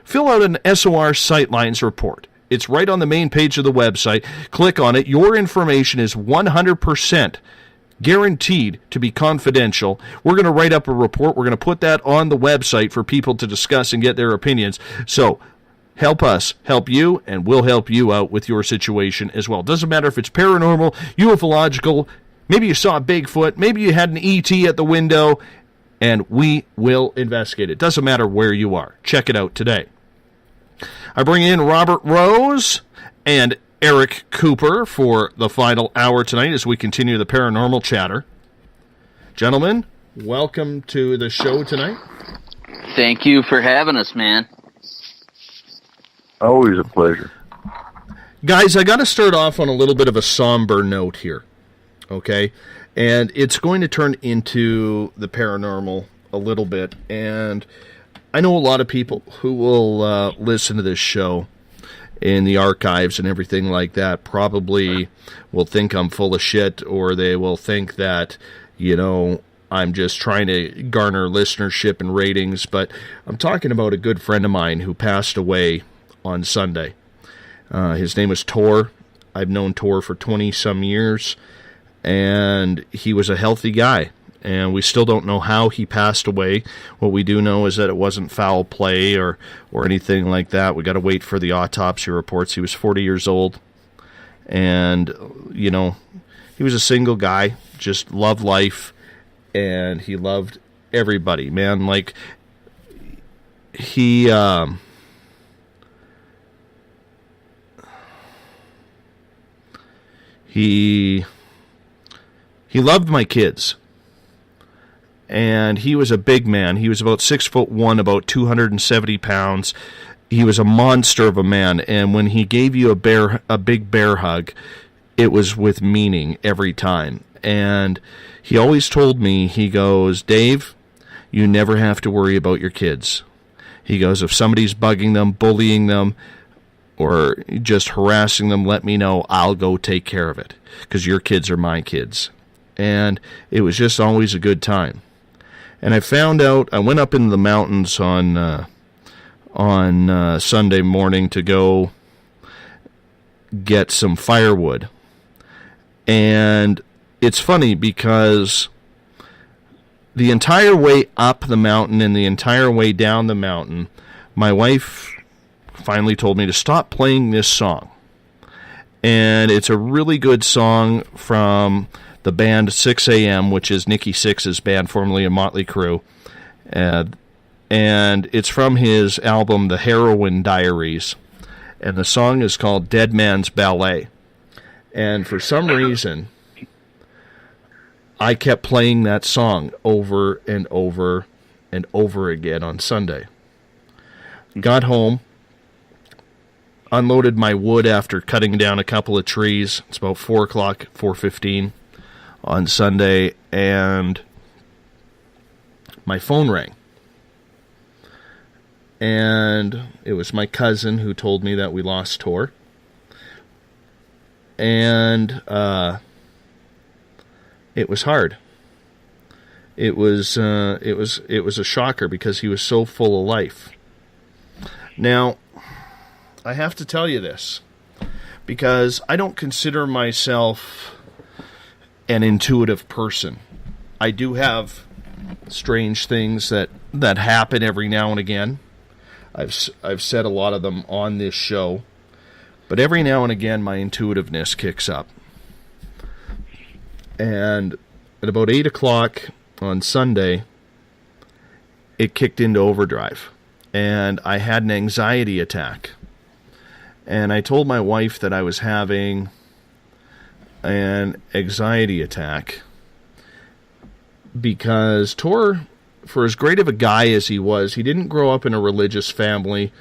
fill out an SOR Sightlines report. It's right on the main page of the website. Click on it. Your information is 100% guaranteed to be confidential. We're going to write up a report. We're going to put that on the website for people to discuss and get their opinions. So help us, help you, and we'll help you out with your situation as well. Doesn't matter if it's paranormal, ufological, maybe you saw Bigfoot, maybe you had an ET at the window, and we will investigate it. Doesn't matter where you are. Check it out today. I bring in Robert Rose and Eric Cooper for the final hour tonight as we continue the paranormal chatter. Gentlemen, welcome to the show tonight. Thank you for having us, man. Always a pleasure. Guys, I got to start off on a little bit of a somber note here, okay? And it's going to turn into the paranormal a little bit. And I know a lot of people who will listen to this show in the archives and everything like that probably will think I'm full of shit, or they will think that, you know, I'm just trying to garner listenership and ratings. But I'm talking about a good friend of mine who passed away on Sunday. His name is Tor. I've known Tor for 20-some years, and he was a healthy guy, and we still don't know how he passed away. What we do know is that it wasn't foul play or anything like that. We got to wait for the autopsy reports. He was 40 years old, and, you know, he was a single guy, just loved life, and he loved everybody, man. Like, he loved my kids, and he was a big man. He was about 6'1", about 270 pounds. He was a monster of a man, and when he gave you a big bear hug, it was with meaning every time. And he always told me, he goes, Dave, you never have to worry about your kids. He goes, if somebody's bugging them, bullying them, or just harassing them, let me know. I'll go take care of it, because your kids are my kids. And it was just always a good time. And I found out, I went up into the mountains on Sunday morning to go get some firewood. And it's funny because the entire way up the mountain and the entire way down the mountain, my wife finally told me to stop playing this song. And it's a really good song from the band 6 a.m., which is Nikki Sixx's band, formerly of Motley Crue. And it's from his album, The Heroin Diaries. And the song is called Dead Man's Ballet. And for some reason, I kept playing that song over and over and over again on Sunday. Got home, unloaded my wood after cutting down a couple of trees. It's about 4 o'clock, 4:15 on Sunday, and my phone rang. And it was my cousin who told me that we lost Tor. And it was hard. It was a shocker because he was so full of life. Now, I have to tell you this, because I don't consider myself an intuitive person. I do have strange things that happen every now and again. I've said a lot of them on this show, but every now and again my intuitiveness kicks up. And at about 8 o'clock on Sunday, it kicked into overdrive, and I had an anxiety attack. And I told my wife that I was having an anxiety attack because Tor, for as great of a guy as he was, he didn't grow up in a religious family,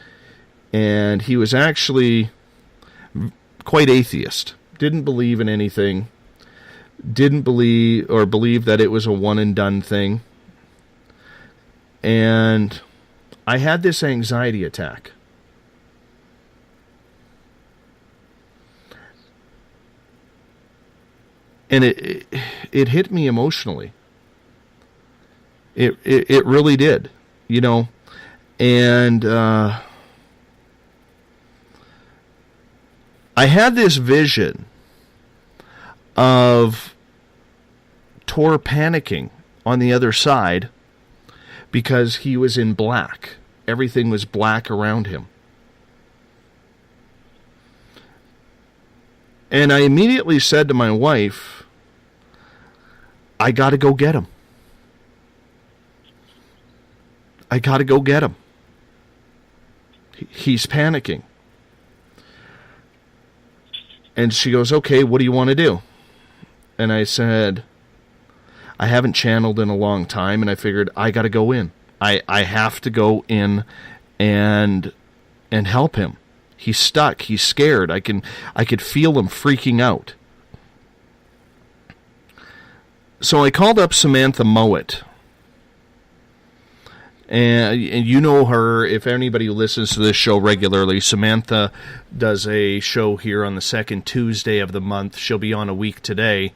and he was actually quite atheist. Didn't believe in anything. Didn't believe that it was a one-and-done thing. And I had this anxiety attack. And it hit me emotionally. It really did, you know. And I had this vision of Tor panicking on the other side because he was in black. Everything was black around him. And I immediately said to my wife, I got to go get him. I got to go get him. He's panicking. And she goes, okay, what do you want to do? And I said, I haven't channeled in a long time, and I figured I got to go in. I have to go in and help him. He's stuck. He's scared. I could feel him freaking out. So I called up Samantha Mowat. And you know her, if anybody listens to this show regularly, Samantha does a show here on the second Tuesday of the month. She'll be on a week today,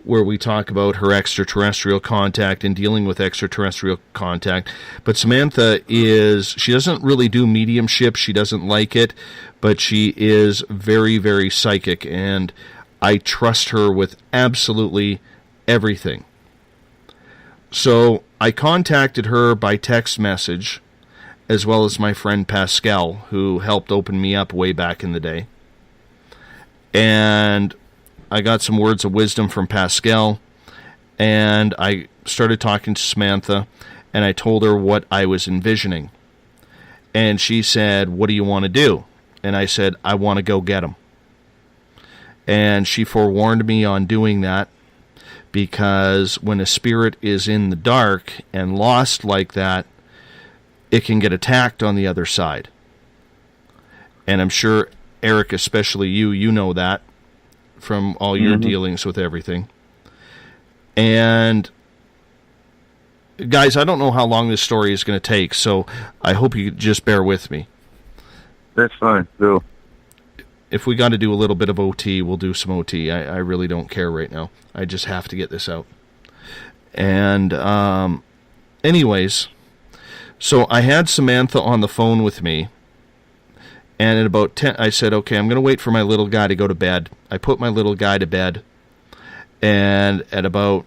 where we talk about her extraterrestrial contact and dealing with extraterrestrial contact. But Samantha she doesn't really do mediumship. She doesn't like it, but she is very, very psychic, and I trust her with absolutely everything. So I contacted her by text message, as well as my friend Pascal, who helped open me up way back in the day. And I got some words of wisdom from Pascal, and I started talking to Samantha, and I told her what I was envisioning. And she said, what do you want to do? And I said, I want to go get him. And she forewarned me on doing that, because when a spirit is in the dark and lost like that, it can get attacked on the other side. And I'm sure, Eric, especially you know that from all your dealings with everything. And guys, I don't know how long this story is going to take, so I hope you just bear with me. That's fine. Go. If we got to do a little bit of OT, we'll do some OT. I really don't care right now. I just have to get this out. And anyways, so I had Samantha on the phone with me, and at about 10, I said, okay, I'm going to wait for my little guy to go to bed. I put my little guy to bed, and at about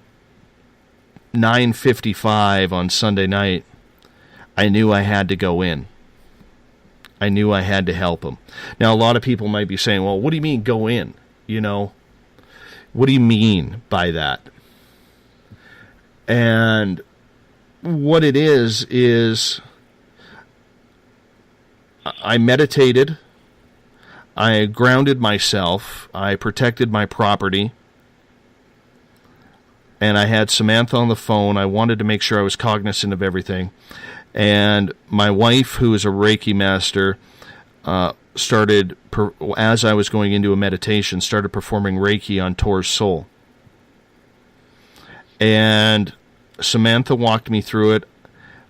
9:55 on Sunday night, I knew I had to go in. I knew I had to help him. Now, a lot of people might be saying, well, what do you mean go in? You know, what do you mean by that? And what it is I meditated, I grounded myself, I protected my property, and I had Samantha on the phone. I wanted to make sure I was cognizant of everything. And my wife, who is a Reiki master, started, as I was going into a meditation, started performing Reiki on Tor's soul. And Samantha walked me through it.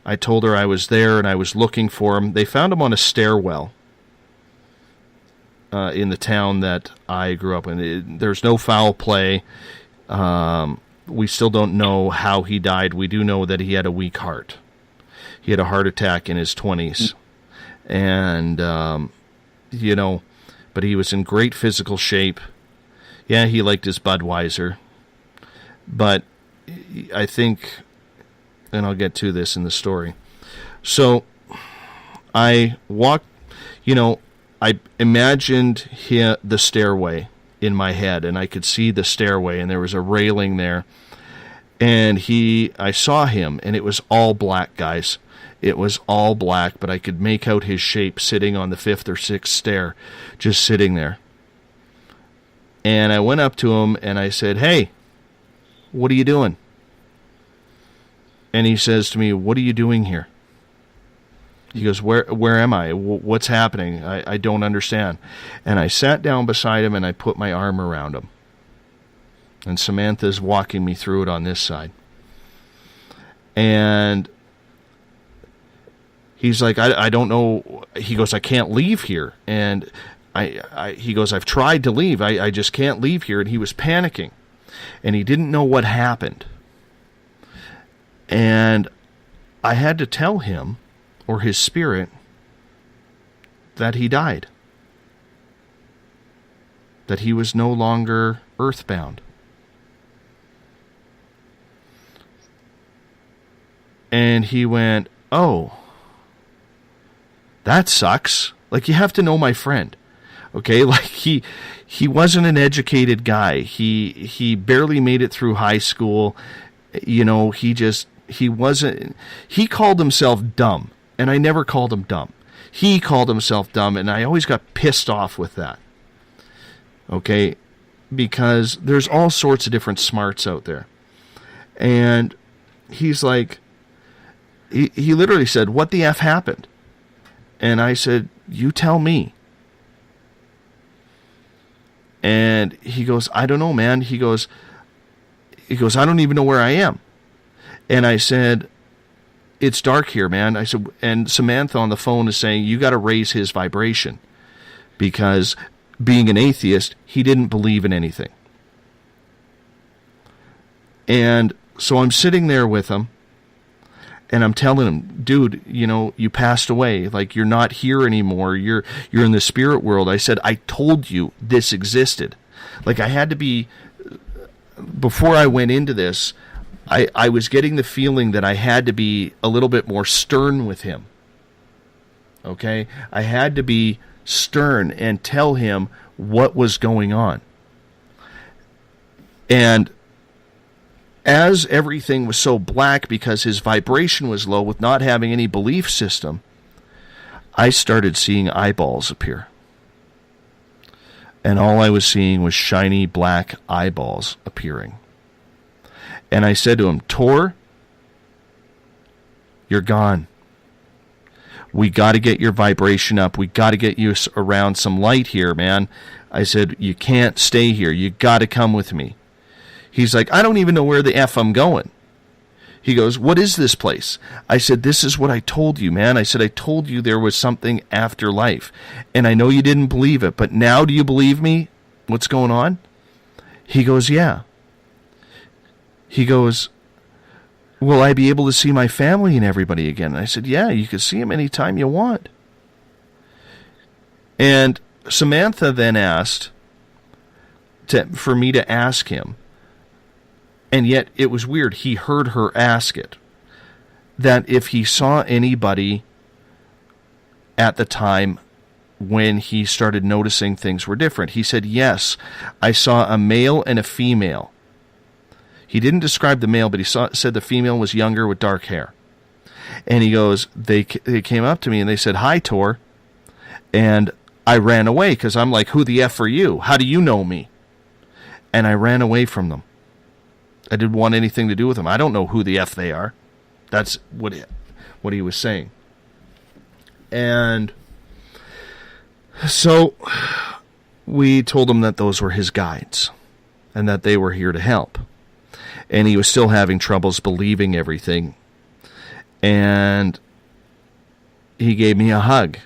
I told her I was there and I was looking for him. They found him on a stairwell in the town that I grew up in. There's no foul play. We still don't know how he died. We do know that he had a weak heart. He had a heart attack in his 20s. And, but he was in great physical shape. Yeah, he liked his Budweiser. But I think, and I'll get to this in the story. So I walked, I imagined the stairway in my head, and I could see the stairway, and there was a railing there. And I saw him, and it was all black, guys. It was all black, but I could make out his shape sitting on the 5th or 6th stair, just sitting there. And I went up to him, and I said, "Hey, what are you doing?" And he says to me, "What are you doing here?" He goes, Where am I? What's happening? I don't understand." And I sat down beside him, and I put my arm around him. And Samantha's walking me through it on this side. And he's like, I don't know. He goes, "I can't leave here." And he goes, "I've tried to leave. I just can't leave here." And he was panicking. And he didn't know what happened. And I had to tell him, or his spirit, that he died. That he was no longer earthbound. And he went, "Oh, that sucks. Like, you have to know my friend." Okay, like he wasn't an educated guy. He barely made it through high school. He wasn't. He called himself dumb, and I never called him dumb. He called himself dumb, and I always got pissed off with that. Okay, because there's all sorts of different smarts out there. And he's like, he literally said, "What the F happened?" And I said, "You tell me." And he goes, "I don't know, man." He goes, "I don't even know where I am." And I said, "It's dark here, man." I said, and Samantha on the phone is saying, "You got to raise his vibration." Because being an atheist, he didn't believe in anything. And so I'm sitting there with him, and I'm telling him, "Dude, you passed away. Like, you're not here anymore. You're in the spirit world." I said, "I told you this existed." Like, I had to be, before I went into this, I was getting the feeling that I had to be a little bit more stern with him. Okay? I had to be stern and tell him what was going on. And as everything was so black because his vibration was low with not having any belief system, I started seeing eyeballs appear. And all I was seeing was shiny black eyeballs appearing. And I said to him, "Tor, you're gone. We got to get your vibration up. We got to get you around some light here, man." I said, "You can't stay here. You got to come with me." He's like, "I don't even know where the F I'm going." He goes, "What is this place?" I said, "This is what I told you, man." I said, "I told you there was something after life. And I know you didn't believe it, but now do you believe me? What's going on?" He goes, "Yeah." He goes, "Will I be able to see my family and everybody again?" And I said, "Yeah, you can see them anytime you want." And Samantha then asked for me to ask him, and yet it was weird. He heard her ask it, that if he saw anybody at the time when he started noticing things were different. He said, "Yes, I saw a male and a female." He didn't describe the male, but he said the female was younger with dark hair. And he goes, they came up to me and they said, "Hi, Tor." And I ran away because I'm like, "Who the F are you? How do you know me?" And I ran away from them. I didn't want anything to do with them. I don't know who the F they are. That's what he was saying. And so we told him that those were his guides and that they were here to help. and he was still having troubles believing everything. And he gave me a hug.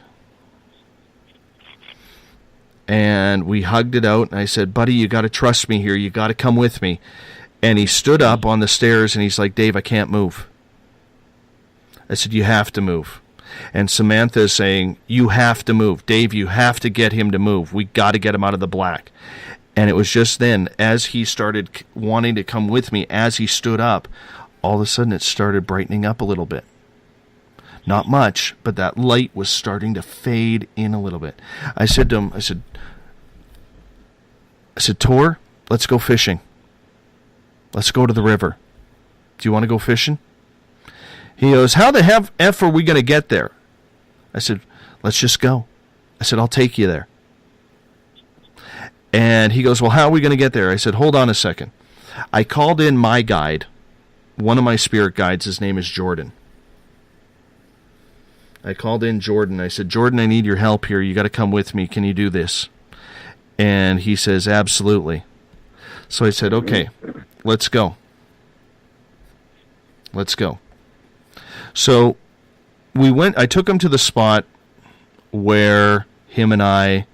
And we hugged it out, and I said, buddy, you got to trust me here. You got to come with me. And he stood up on the stairs, and he's like, Dave, I can't move. I said, you have to move. And Samantha is saying, you have to move. Dave, you have to get him to move. We got to get him out of the black. And it was just then, as he started wanting to come with me, as he stood up, all of a sudden it started brightening up a little bit. Not much, but that light was starting to fade in a little bit. I said to him, I said, Tor, let's go fishing. Let's go to the river. Do you want to go fishing? He goes, how the F are we going to get there? I said, let's just go. I said, I'll take you there. And he goes, well, how are we going to get there? I said, hold on a second. I called in my guide, one of my spirit guides. His name is Jordan. I called in Jordan. I said, Jordan, I need your help here. You got to come with me. Can you do this? And he says, absolutely. So I said, okay, let's go. Let's go. So we went, I took him to the spot where him and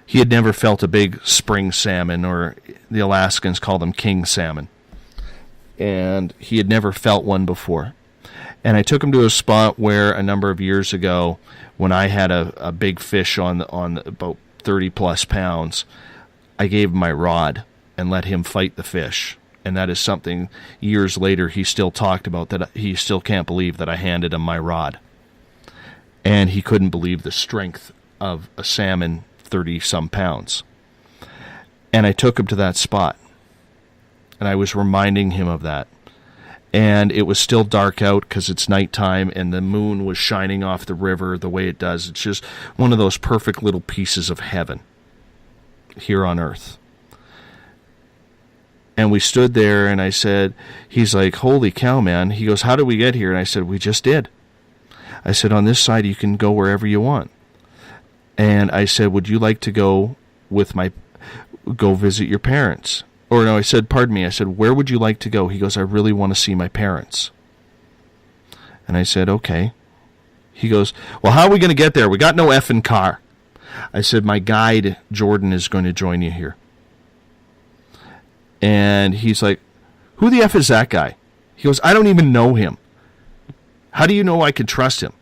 he had never felt a big spring salmon, or the Alaskans call them king salmon. And he had never felt one before. And I took him to a spot where a number of years ago, when I had a big fish on about 30 plus pounds, I gave him my rod and let him fight the fish. And that is something years later he still talked about, that he still can't believe that I handed him my rod. And he couldn't believe the strength of a salmon 30-some pounds. And I took him to that spot. And I was reminding him of that. And it was still dark out because it's nighttime, and the moon was shining off the river the way it does. It's just one of those perfect little pieces of heaven here on earth. And we stood there, and I said, he's like, holy cow, man. He goes, how did we get here? And I said, we just did. I said, on this side, you can go wherever you want. And I said, would you like to go visit your parents? Or no, I said, pardon me. I said, where would you like to go? He goes, I really want to see my parents. And I said, okay. He goes, well, how are we going to get there? We got no effing car. I said, my guide, Jordan, is going to join you here. And he's like, who the F is that guy? He goes, I don't even know him. How do you know I can trust him?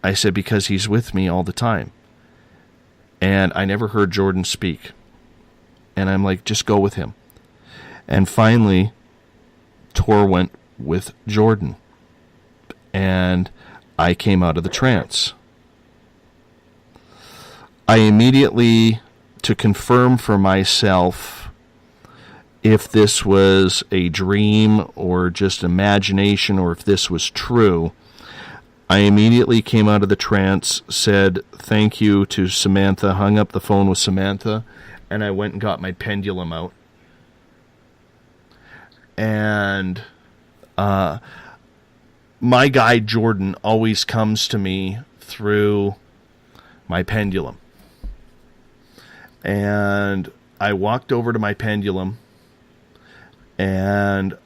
I said, because he's with me all the time. And I never heard Jordan speak. And I'm like, just go with him. And finally, Tor went with Jordan. And I came out of the trance. I immediately, to confirm for myself if this was a dream or just imagination, or if this was true, I immediately came out of the trance, said thank you to Samantha, hung up the phone with Samantha, and I went and got my pendulum out. And my guide Jordan always comes to me through my pendulum. And I walked over to my pendulum, and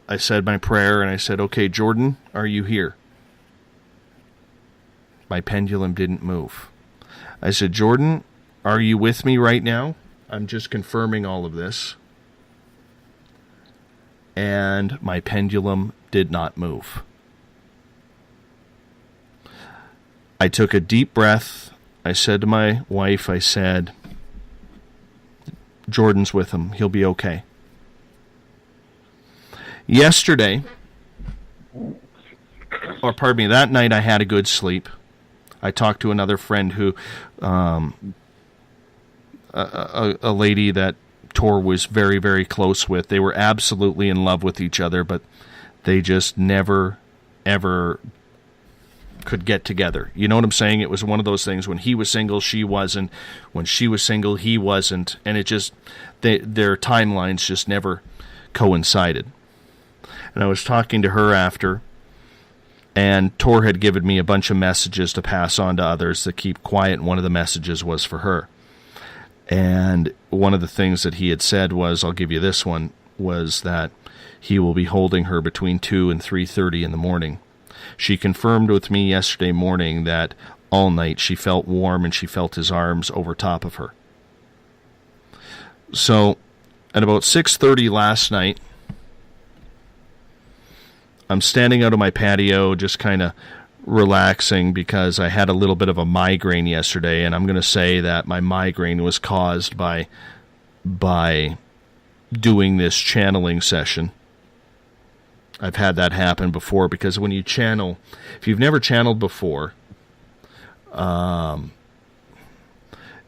I said my prayer, and I said, okay, Jordan, are you here? My pendulum didn't move. I said, Jordan, are you with me right now? I'm just confirming all of this. And my pendulum did not move. I took a deep breath. I said to my wife, I said, Jordan's with him. He'll be okay. Yesterday, or pardon me, that night I had a good sleep. I talked to another friend who, a lady that Tor was very, very close with. They were absolutely in love with each other, but they just never, ever could get together. You know what I'm saying? It was one of those things, when he was single, she wasn't. When she was single, he wasn't. And it just, their timelines just never coincided. And I was talking to her after, and Tor had given me a bunch of messages to pass on to others to keep quiet, and one of the messages was for her. And one of the things that he had said was, I'll give you this one, was that he will be holding her between 2 and 3:30 in the morning. She confirmed with me yesterday morning that all night she felt warm and she felt his arms over top of her. So at about 6:30 last night, I'm standing out on my patio just kind of relaxing because I had a little bit of a migraine yesterday, and I'm going to say that my migraine was caused by doing this channeling session. I've had that happen before, because when you channel, if you've never channeled before,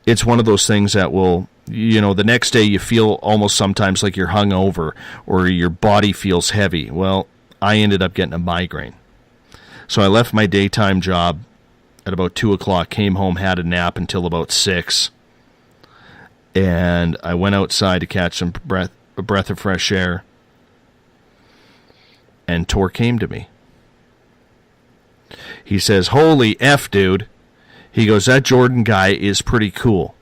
it's one of those things that will, the next day you feel almost sometimes like you're hungover or your body feels heavy. Well, I ended up getting a migraine. So I left my daytime job at about 2 o'clock, came home, had a nap until about 6, and I went outside to catch a breath of fresh air, and Tor came to me. He says, "Holy F, dude." He goes, "That Jordan guy is pretty cool."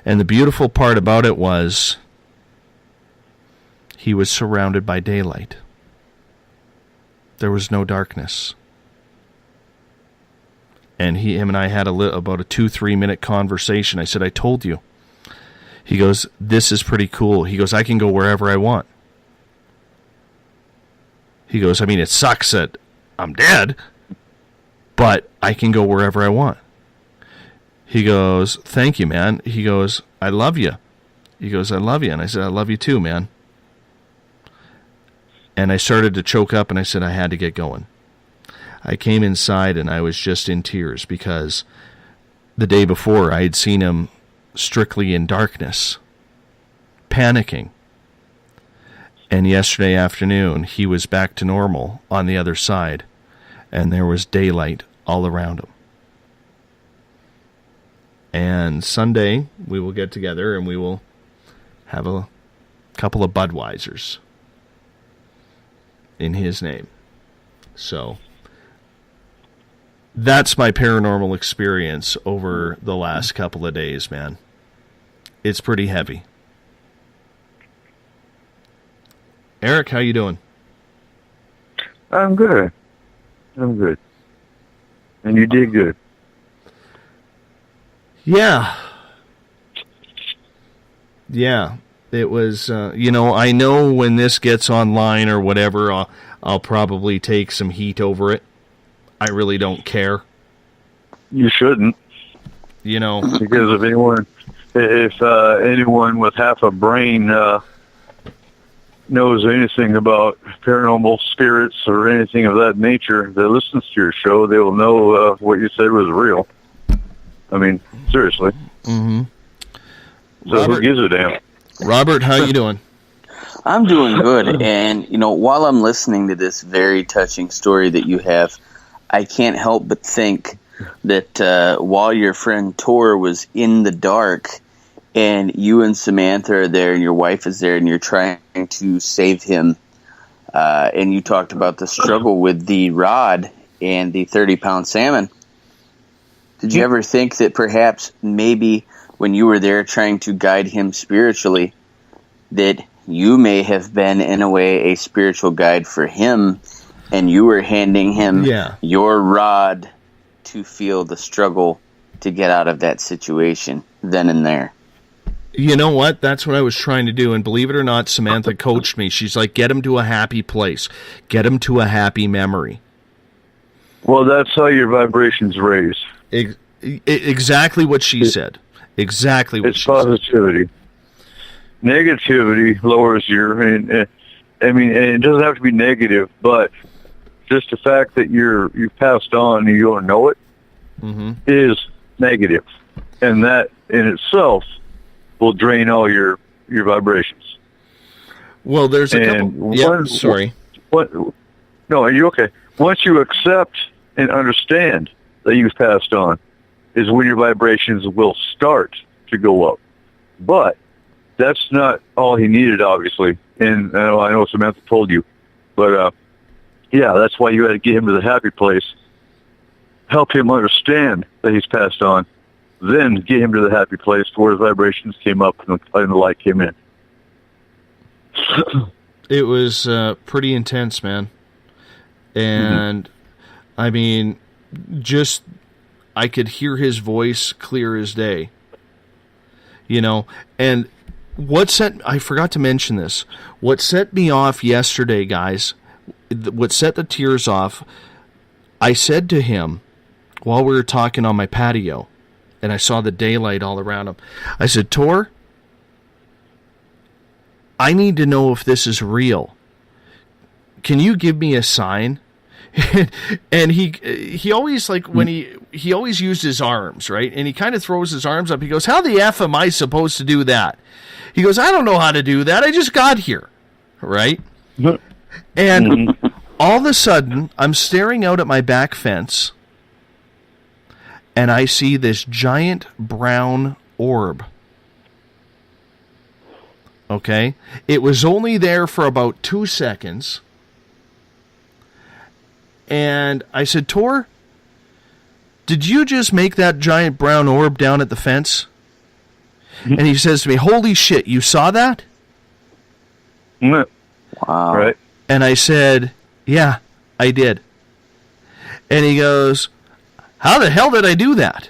And the beautiful part about it was he was surrounded by daylight. There was no darkness. And him and I had about a 2-3 minute conversation. I said, "I told you." He goes, "This is pretty cool." He goes, "I can go wherever I want." He goes, "I mean, it sucks that I'm dead, but I can go wherever I want." He goes, "Thank you, man." He goes, "I love you." He goes, "I love you." And I said, "I love you too, man." And I started to choke up, and I said I had to get going. I came inside, and I was just in tears, because the day before I had seen him strictly in darkness, panicking. And yesterday afternoon, he was back to normal on the other side, and there was daylight all around him. And Sunday, we will get together, and we will have a couple of Budweisers in his name. So that's my paranormal experience over the last couple of days, man. It's pretty heavy. Eric, how you doing? I'm good. I'm good. And you did good. Yeah. Yeah. It was, I know when this gets online or whatever, I'll probably take some heat over it. I really don't care. You shouldn't. Because if anyone with half a brain knows anything about paranormal spirits or anything of that nature that listens to your show, they will know what you said was real. I mean, seriously. Mm-hmm. So Robert, who gives a damn? Robert, how you doing? I'm doing good. And, while I'm listening to this very touching story that you have, I can't help but think that while your friend Tor was in the dark and you and Samantha are there and your wife is there and you're trying to save him, and you talked about the struggle with the rod and the 30-pound salmon, did you ever think that perhaps maybe when you were there trying to guide him spiritually, that you may have been, in a way, a spiritual guide for him, and you were handing him your rod to feel the struggle to get out of that situation then and there? You know what? That's what I was trying to do, and believe it or not, Samantha coached me. She's like, get him to a happy place. Get him to a happy memory. Well, that's how your vibrations raise. Exactly what she said. Exactly what she said. It's positivity. Negativity lowers your... and it doesn't have to be negative, but just the fact that you've passed on and you don't know it is negative. And that in itself will drain all your vibrations. Well, there's a couple... sorry. No, are you okay? Once you accept and understand that you've passed on is when your vibrations will start to go up. But that's not all he needed, obviously. And I know Samantha told you. But, that's why you had to get him to the happy place. Help him understand that he's passed on. then get him to the happy place where his vibrations came up and the light came in. It was pretty intense, man. And, I mean, just, I could hear his voice clear as day. You know, and I forgot to mention this, what set me off yesterday, guys, what set the tears off, I said to him, while we were talking on my patio, and I saw the daylight all around him, I said, Tor, I need to know if this is real. Can you give me a sign? And he always, like, when he always used his arms, right? And he kind of throws his arms up. He goes, how the F am I supposed to do that? He goes, I don't know how to do that. I just got here, right? And all of a sudden, I'm staring out at my back fence, and I see this giant brown orb. Okay? It was only there for about 2 seconds. And I said, Tor, did you just make that giant brown orb down at the fence? And he says to me, holy shit, you saw that? Wow. Right. And I said, yeah, I did. And he goes, how the hell did I do that?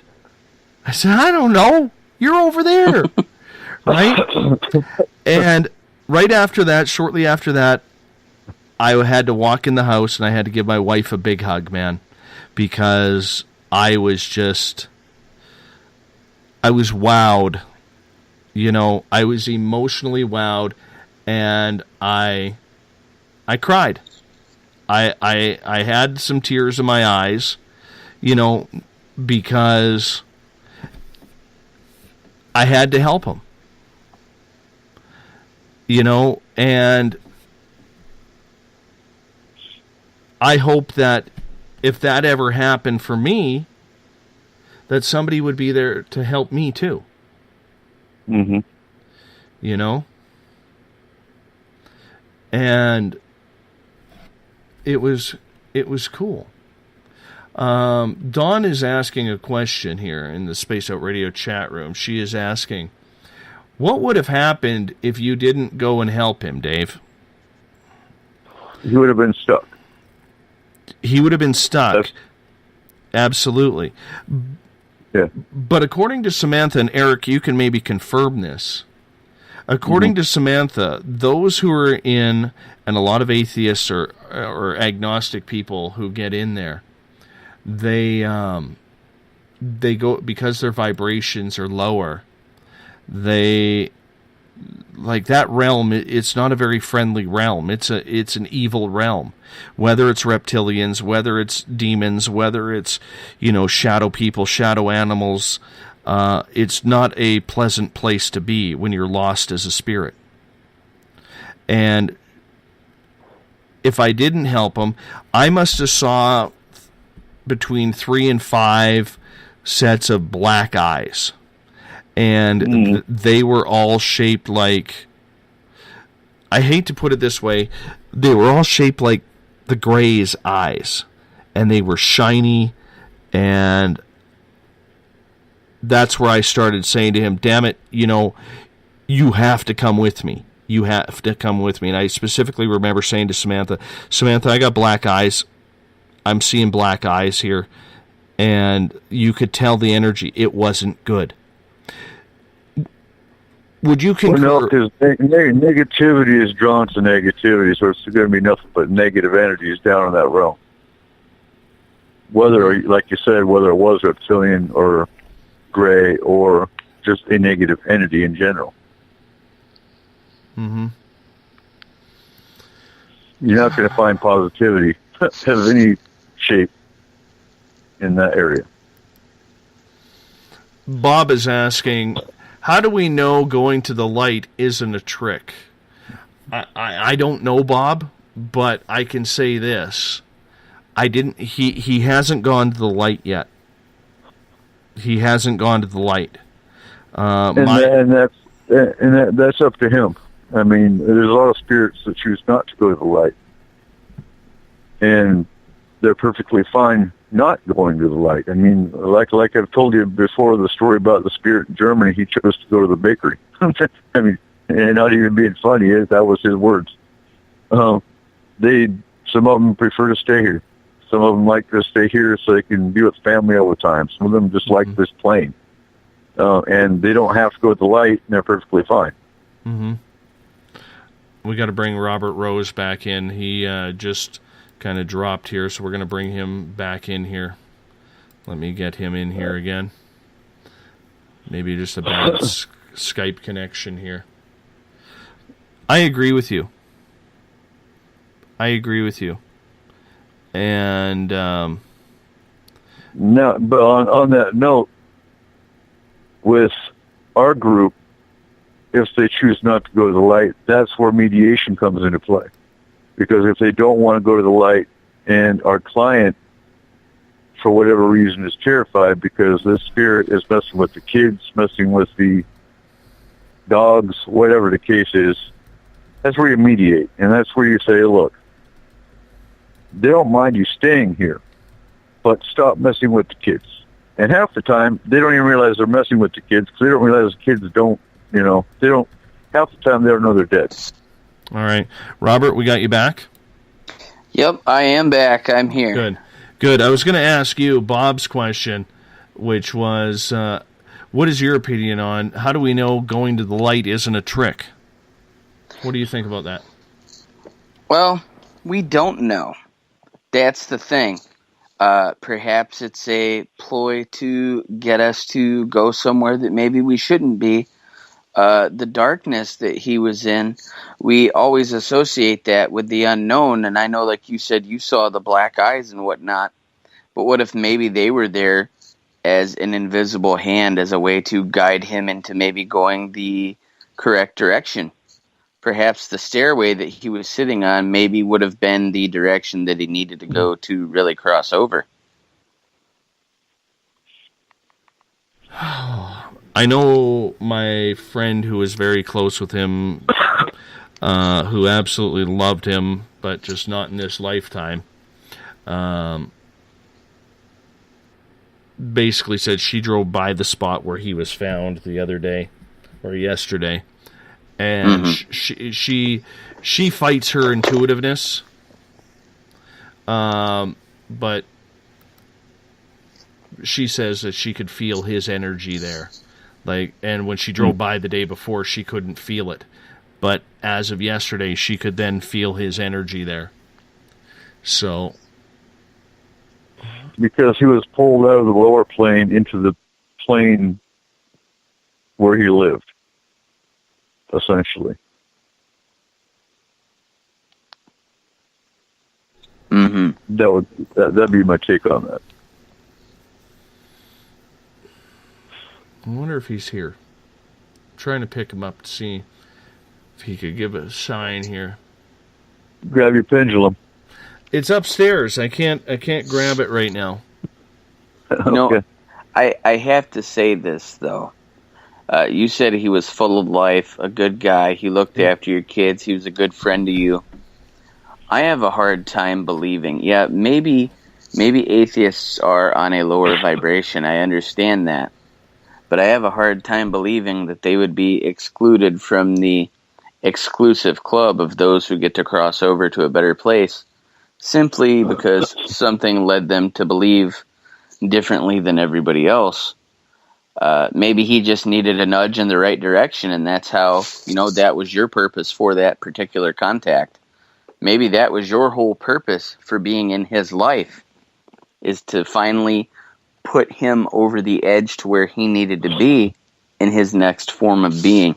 I said, I don't know. You're over there. Right? And right after that, shortly after that, I had to walk in the house and I had to give my wife a big hug, man, because I was wowed. You know, I was emotionally wowed, and I cried. I had some tears in my eyes, you know, because I had to help him. You know, and I hope that if that ever happened for me, that somebody would be there to help me too. Mm-hmm. You know? And it was cool. Dawn is asking a question here in the Space Out Radio chat room. She is asking, what would have happened if you didn't go and help him, Dave? He would have been stuck. He would have been stuck. Absolutely. Yeah. But according to Samantha, and Eric, you can maybe confirm this. According to Samantha, those who are in, and a lot of atheists or agnostic people who get in there, they go, because their vibrations are lower, they, like, that realm, it's not a very friendly realm. It's an evil realm. Whether it's reptilians, whether it's demons, whether it's, you know, shadow people, shadow animals, it's not a pleasant place to be when you're lost as a spirit. And if I didn't help him, I must have saw between 3 and 5 sets of black eyes. And they were all shaped like, I hate to put it this way, they were all shaped like the Gray's eyes. And they were shiny, and that's where I started saying to him, damn it, you know, you have to come with me. You have to come with me. And I specifically remember saying to Samantha, I got black eyes. I'm seeing black eyes here. And you could tell the energy. It wasn't good. Would you concur? Well, no, because negativity is drawn to negativity, so it's going to be nothing but negative energies down in that realm. Whether, like you said, whether it was reptilian or gray or just a negative entity in general. Mm-hmm. You're not going to find positivity of any shape in that area. Bob is asking, how do we know going to the light isn't a trick? I don't know, Bob, but I can say this. He hasn't gone to the light yet. He hasn't gone to the light. That's up to him. I mean, there's a lot of spirits that choose not to go to the light. And they're perfectly fine not going to the light. I mean, like I've told you before, the story about the spirit in Germany, he chose to go to the bakery. I mean, and not even being funny, that was his words. Some of them prefer to stay here. Some of them like to stay here so they can be with family all the time. Some of them just like this plane. And they don't have to go to the light, and they're perfectly fine. Mm-hmm. We got to bring Robert Rose back in. He just kind of dropped here, so we're going to bring him back in here. Let me get him in here again. Maybe just a bad Skype connection here. I agree with you. And no, but on that note, with our group, if they choose not to go to the light, that's where mediation comes into play. Because if they don't want to go to the light, and our client, for whatever reason, is terrified because this spirit is messing with the kids, messing with the dogs, whatever the case is, that's where you mediate. And that's where you say, look, they don't mind you staying here, but stop messing with the kids. And half the time, they don't even realize they're messing with the kids because they don't realize the kids don't, half the time they don't know they're dead. All right. Robert, we got you back? Yep, I am back. I'm here. Good. I was going to ask you Bob's question, which was, what is your opinion on how do we know going to the light isn't a trick? What do you think about that? Well, we don't know. That's the thing. Perhaps it's a ploy to get us to go somewhere that maybe we shouldn't be. The darkness that he was in, we always associate that with the unknown. And I know, like you said, you saw the black eyes and whatnot. But what if maybe they were there as an invisible hand, as a way to guide him into maybe going the correct direction? Perhaps the stairway that he was sitting on maybe would have been the direction that he needed to go to really cross over. I know my friend who was very close with him, who absolutely loved him, but just not in this lifetime, basically said she drove by the spot where he was found the other day, or yesterday, and she fights her intuitiveness, but she says that she could feel his energy there. And when she drove by the day before, she couldn't feel it. But as of yesterday, she could then feel his energy there. So, because he was pulled out of the lower plane into the plane where he lived, essentially. That'd be my take on that. I wonder if he's here. I'm trying to pick him up to see if he could give a sign here. Grab your pendulum. It's upstairs. I can't grab it right now. No, I have to say this though. You said he was full of life, a good guy. He looked after your kids. He was a good friend to you. I have a hard time believing. Yeah, maybe atheists are on a lower vibration. I understand that. But I have a hard time believing that they would be excluded from the exclusive club of those who get to cross over to a better place simply because something led them to believe differently than everybody else. Maybe he just needed a nudge in the right direction, and that's how, that was your purpose for that particular contact. Maybe that was your whole purpose for being in his life, is to finally put him over the edge to where he needed to be in his next form of being.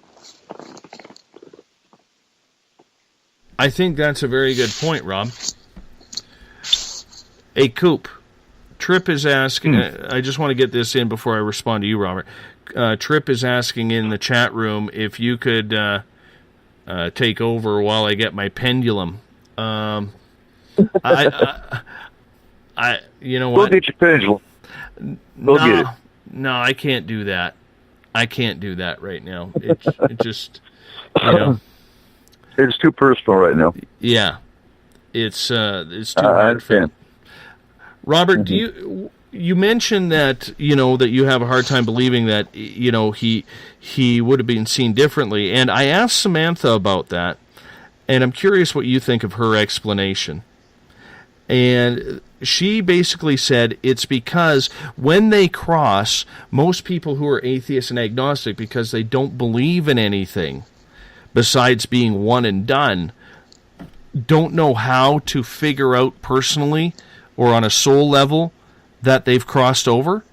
I think that's a very good point, Rob. Hey, Coop. Trip is asking, I just want to get this in before I respond to you, Robert. Trip is asking in the chat room if you could take over while I get my pendulum. You know what? Go get your pendulum. Go get it. No, I can't do that. I can't do that right now. It just, It's too personal right now. Yeah. It's too hard for me. Robert, do you mentioned that, that you have a hard time believing that, he would have been seen differently. And I asked Samantha about that, and I'm curious what you think of her explanation. And she basically said it's because when they cross, most people who are atheists and agnostic, because they don't believe in anything besides being one and done, don't know how to figure out personally or on a soul level that they've crossed over.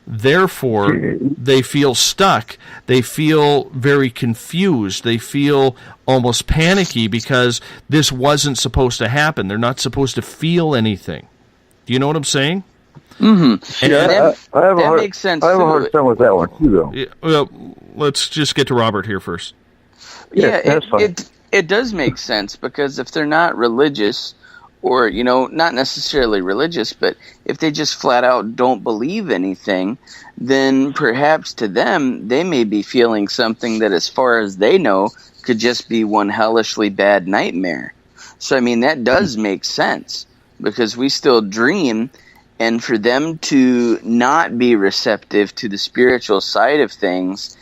Therefore, they feel stuck. They feel very confused. They feel almost panicky because this wasn't supposed to happen. They're not supposed to feel anything. Do you know what I'm saying? Mm-hmm. That makes sense. I have a hard time with that one too, though. Yeah, well, let's just get to Robert here first. Yeah, it does make sense, because if they're not religious, or, not necessarily religious, but if they just flat out don't believe anything, then perhaps to them, they may be feeling something that, as far as they know, could just be one hellishly bad nightmare. So, that does make sense, because we still dream, and for them to not be receptive to the spiritual side of things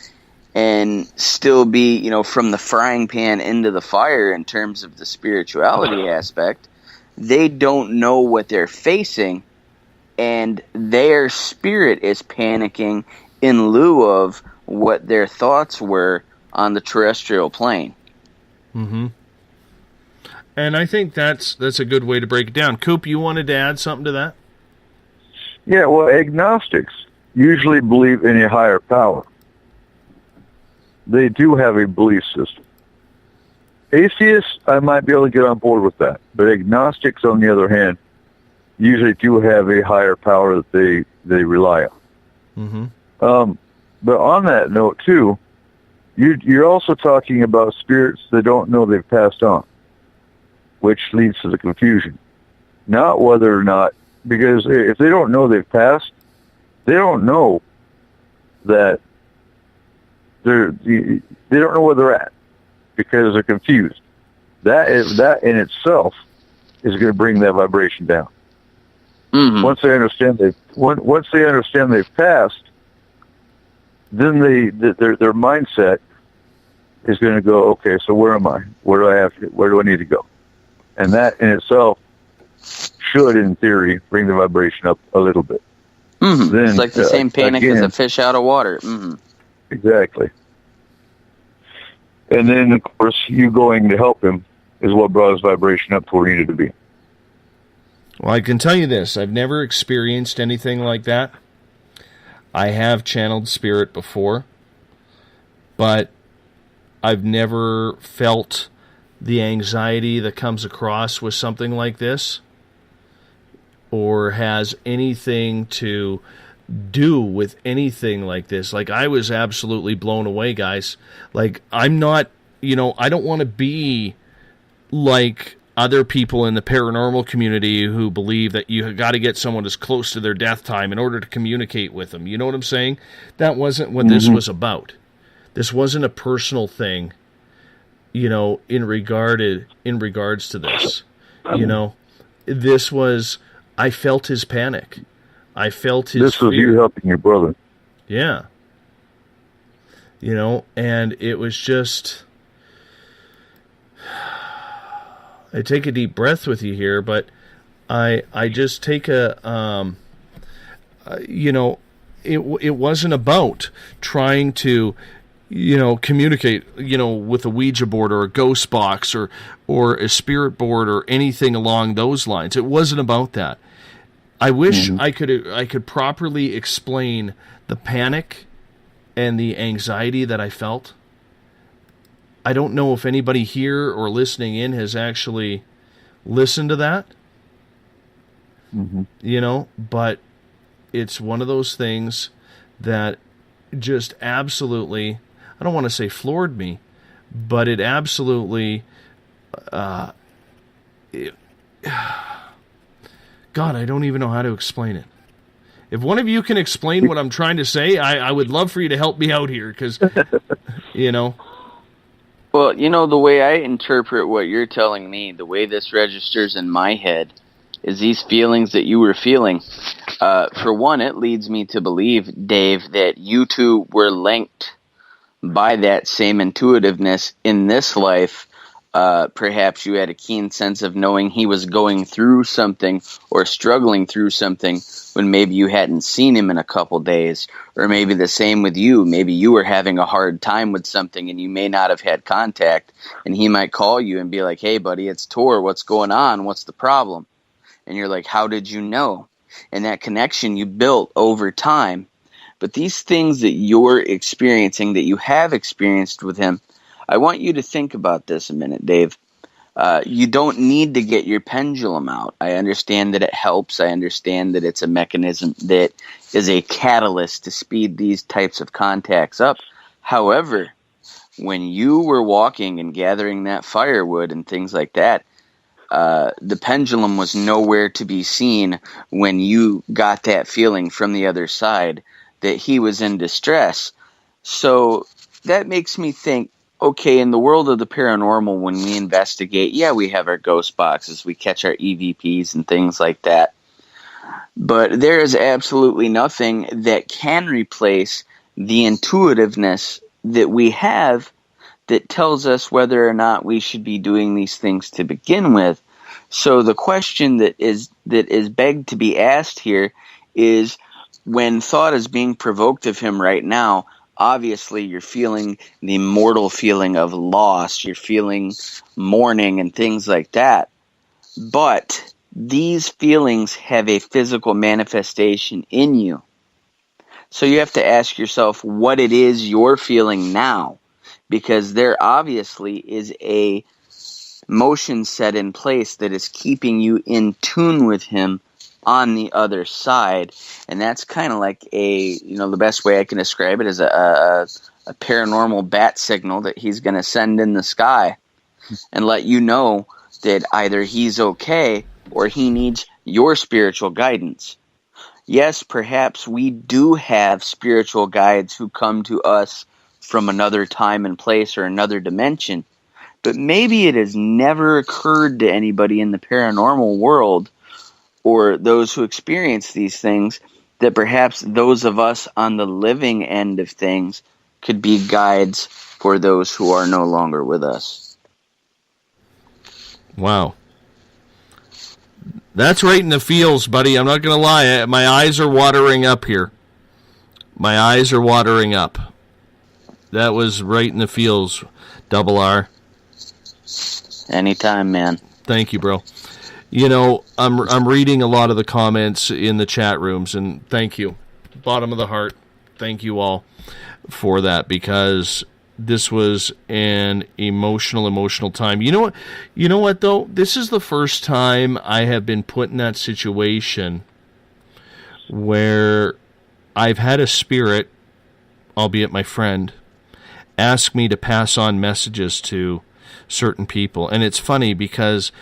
and still be, from the frying pan into the fire in terms of the spirituality aspect, they don't know what they're facing, and their spirit is panicking in lieu of what their thoughts were on the terrestrial plane. Mm-hmm. And I think that's a good way to break it down. Coop, you wanted to add something to that? Yeah, well, agnostics usually believe in a higher power. They do have a belief system. Atheists, I might be able to get on board with that. But agnostics, on the other hand, usually do have a higher power that they rely on. Mm-hmm. But on that note, too, you're also talking about spirits that don't know they've passed on, which leads to the confusion. Not whether or not, because if they don't know they've passed, they don't know that they don't know where they're at, because they're confused. That in itself is going to bring that vibration down. Mm-hmm. Once they understand they've passed, then their mindset is going to go, okay, so where am I? Where do I need to go? And that in itself should, in theory, bring the vibration up a little bit. Mm-hmm. Then, it's like the same panic as a fish out of water. Mm-hmm. Exactly. And then, of course, you going to help him is what brought his vibration up to where he needed to be. Well, I can tell you this. I've never experienced anything like that. I have channeled spirit before, but I've never felt the anxiety that comes across with something like this, or has anything to do with anything like this. Like, I was absolutely blown away, guys. Like, I'm not, I don't want to be like other people in the paranormal community who believe that you got to get someone as close to their death time in order to communicate with them. You know what I'm saying? That wasn't what this was about. This wasn't a personal thing, in regards to this. This was, I felt his panic. I felt his This was fear. you helping your brother. Yeah. And it was just, I take a deep breath with you here, but I just take a, it wasn't about trying to, communicate, with a Ouija board or a ghost box or a spirit board or anything along those lines. It wasn't about that. I wish I could properly explain the panic and the anxiety that I felt. I don't know if anybody here or listening in has actually listened to that. But it's one of those things that just absolutely, I don't want to say floored me, but it absolutely, God, I don't even know how to explain it. If one of you can explain what I'm trying to say, I would love for you to help me out here, because, Well, the way I interpret what you're telling me, the way this registers in my head, is these feelings that you were feeling. For one, it leads me to believe, Dave, that you two were linked by that same intuitiveness in this life. Perhaps you had a keen sense of knowing he was going through something or struggling through something when maybe you hadn't seen him in a couple days. Or maybe the same with you. Maybe you were having a hard time with something and you may not have had contact, and he might call you and be like, hey, buddy, it's Tor. What's going on? What's the problem? And you're like, how did you know? And that connection you built over time. But these things that you're experiencing, that you have experienced with him, I want you to think about this a minute, Dave. You don't need to get your pendulum out. I understand that it helps. I understand that it's a mechanism that is a catalyst to speed these types of contacts up. However, when you were walking and gathering that firewood and things like that, the pendulum was nowhere to be seen when you got that feeling from the other side that he was in distress. So that makes me think, okay, in the world of the paranormal, when we investigate, yeah, we have our ghost boxes, we catch our EVPs and things like that. But there is absolutely nothing that can replace the intuitiveness that we have that tells us whether or not we should be doing these things to begin with. So the question that is begged to be asked here is, when thought is being provoked of him right now, obviously you're feeling the mortal feeling of loss, you're feeling mourning and things like that. But these feelings have a physical manifestation in you. So you have to ask yourself what it is you're feeling now, because there obviously is a motion set in place that is keeping you in tune with him on the other side. And that's kind of like the best way I can describe it is a paranormal bat signal that he's going to send in the sky and let you know that either he's okay or he needs your spiritual guidance. Yes, perhaps we do have spiritual guides who come to us from another time and place or another dimension, but maybe it has never occurred to anybody in the paranormal world or those who experience these things that perhaps those of us on the living end of things could be guides for those who are no longer with us. Wow. That's right in the feels, buddy. I'm not going to lie. My eyes are watering up here. My eyes are watering up. That was right in the feels, Double R. Anytime, man. Thank you, bro. You know, I'm reading a lot of the comments in the chat rooms, and thank you. Bottom of the heart, thank you all for that, because this was an emotional time. You know what though? This is the first time I have been put in that situation where I've had a spirit, albeit my friend, ask me to pass on messages to certain people. And it's funny because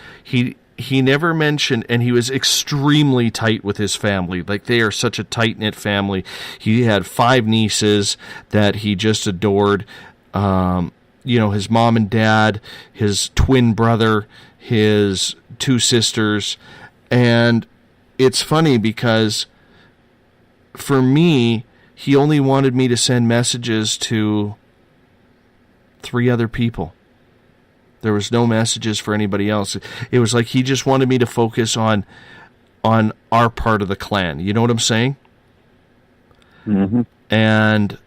he never mentioned, and he was extremely tight with his family. Like, they are such a tight-knit family. He had 5 nieces that he just adored. His mom and dad, his twin brother, his 2 sisters. And it's funny because for me, he only wanted me to send messages to 3 other people. There was no messages for anybody else. It was like he just wanted me to focus on our part of the clan. You know what I'm saying? Mm-hmm. And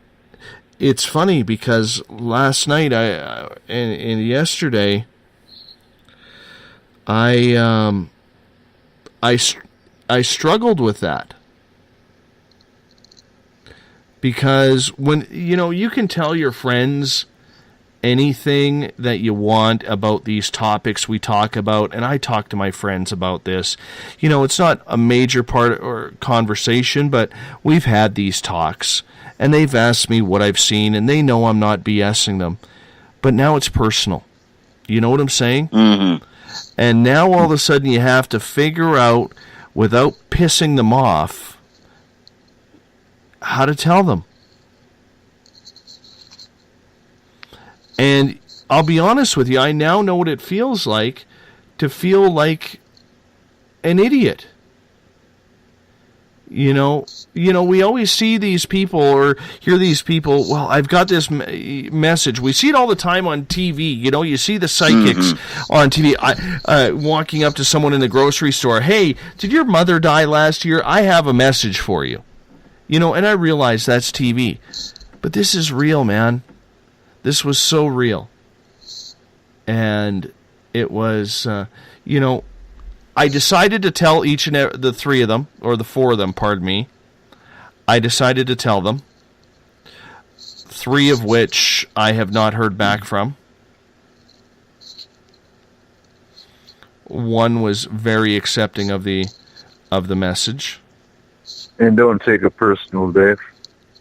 it's funny because last night and yesterday I struggled with that. Because when you can tell your friends anything that you want about these topics we talk about, and I talk to my friends about this. It's not a major part or conversation, but we've had these talks, and they've asked me what I've seen, and they know I'm not BSing them. But now it's personal. You know what I'm saying? Mm-hmm. And now all of a sudden you have to figure out, without pissing them off, how to tell them. And I'll be honest with you, I now know what it feels like to feel like an idiot. You know, we always see these people or hear these people, well, I've got this message. We see it all the time on TV. You know, you see the psychics on TV walking up to someone in the grocery store. Hey, did your mother die last year? I have a message for you. You know, and I realize that's TV. But this is real, man. This was so real. And it was, I decided to tell each and the three of them, or the four of them, pardon me. I decided to tell them, three of which I have not heard back from. One was very accepting of the message. And don't take it personal, Dave.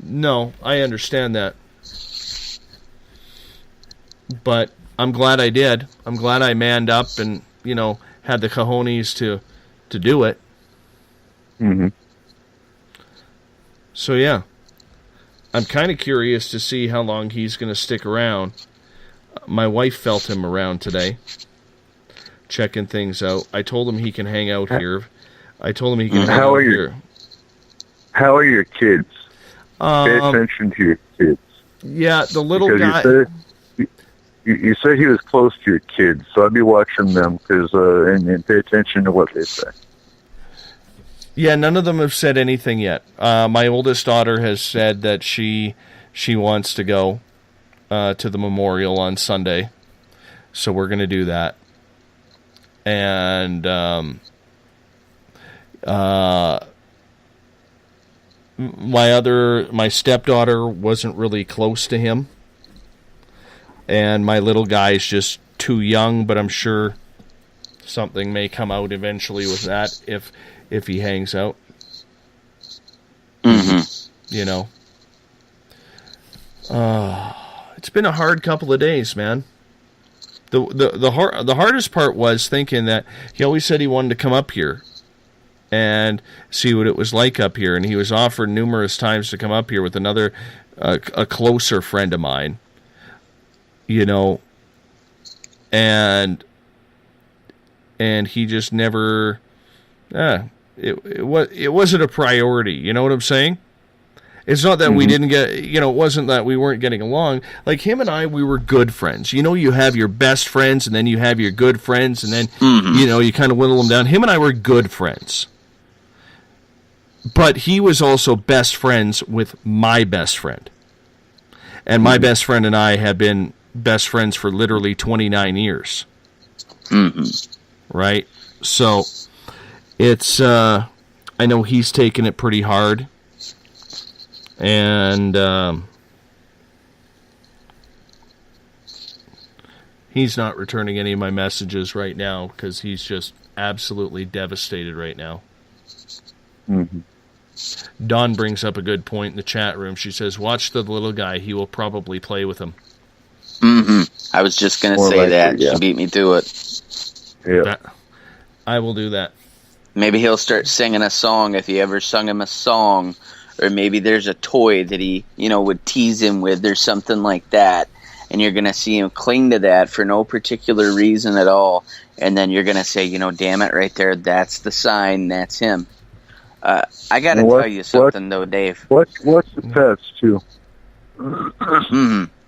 No, I understand that. But I'm glad I did. I'm glad I manned up and, had the cojones to do it. Mm-hmm. So, yeah. I'm kind of curious to see how long he's going to stick around. My wife felt him around today, checking things out. I told him he can hang out here. I told him he can hang out here. How are your kids? Pay attention to your kids. Yeah, the little guy... You said he was close to your kids, so I'd be watching them and pay attention to what they say. Yeah, none of them have said anything yet. My oldest daughter has said that she wants to go to the memorial on Sunday, so we're going to do that. And my stepdaughter wasn't really close to him. And my little guy's just too young, but I'm sure something may come out eventually with that if he hangs out. Mm-hmm. It's been a hard couple of days, man. The hardest part was thinking that he always said he wanted to come up here and see what it was like up here, and he was offered numerous times to come up here with another a closer friend of mine. And he just never, it wasn't a priority. You know what I'm saying? It's not that we didn't get, it wasn't that we weren't getting along. Like him and I, we were good friends. You have your best friends and then you have your good friends and then, you kind of whittle them down. Him and I were good friends. But he was also best friends with my best friend. And my best friend and I have been best friends for literally 29 years. Right? So, it's, I know he's taken it pretty hard. And, he's not returning any of my messages right now because he's just absolutely devastated right now. Dawn brings up a good point in the chat room. She says, watch the little guy. He will probably play with him. I was just going to say that. Yeah. She beat me to it. Yeah. I will do that. Maybe he'll start singing a song if you ever sung him a song. Or maybe there's a toy that he, would tease him with or something like that. And you're going to see him cling to that for no particular reason at all. And then you're going to say, damn it, right there, that's the sign, that's him. I got to tell you something, though, Dave. What's the pets, too?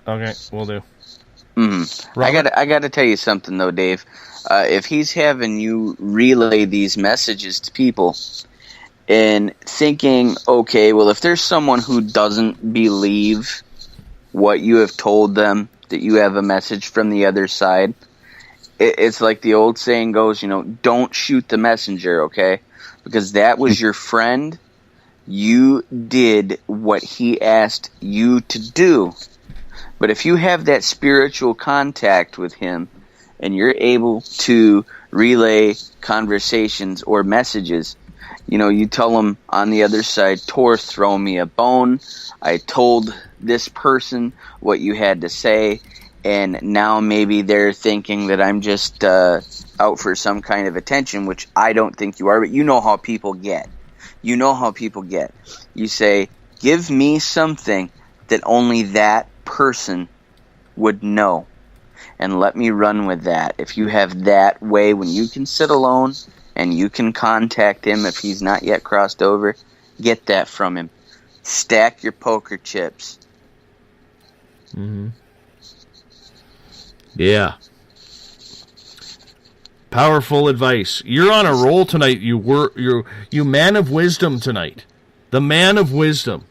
Okay, we'll do. I got to tell you something, though, Dave. If he's having you relay these messages to people and thinking, okay, well, if there's someone who doesn't believe what you have told them, that you have a message from the other side, it's like the old saying goes, don't shoot the messenger, okay? Because that was your friend. You did what he asked you to do. But if you have that spiritual contact with him and you're able to relay conversations or messages, you tell him on the other side, Tor, throw me a bone. I told this person what you had to say, and now maybe they're thinking that I'm just out for some kind of attention, which I don't think you are, but you know how people get. You say, give me something that only that person would know, and let me run with that. If you have that way when you can sit alone and you can contact him if he's not yet crossed over, get that from him. Stack your poker chips. Mm-hmm. Yeah. Powerful advice. You're on a roll tonight. You man of wisdom tonight. The man of wisdom.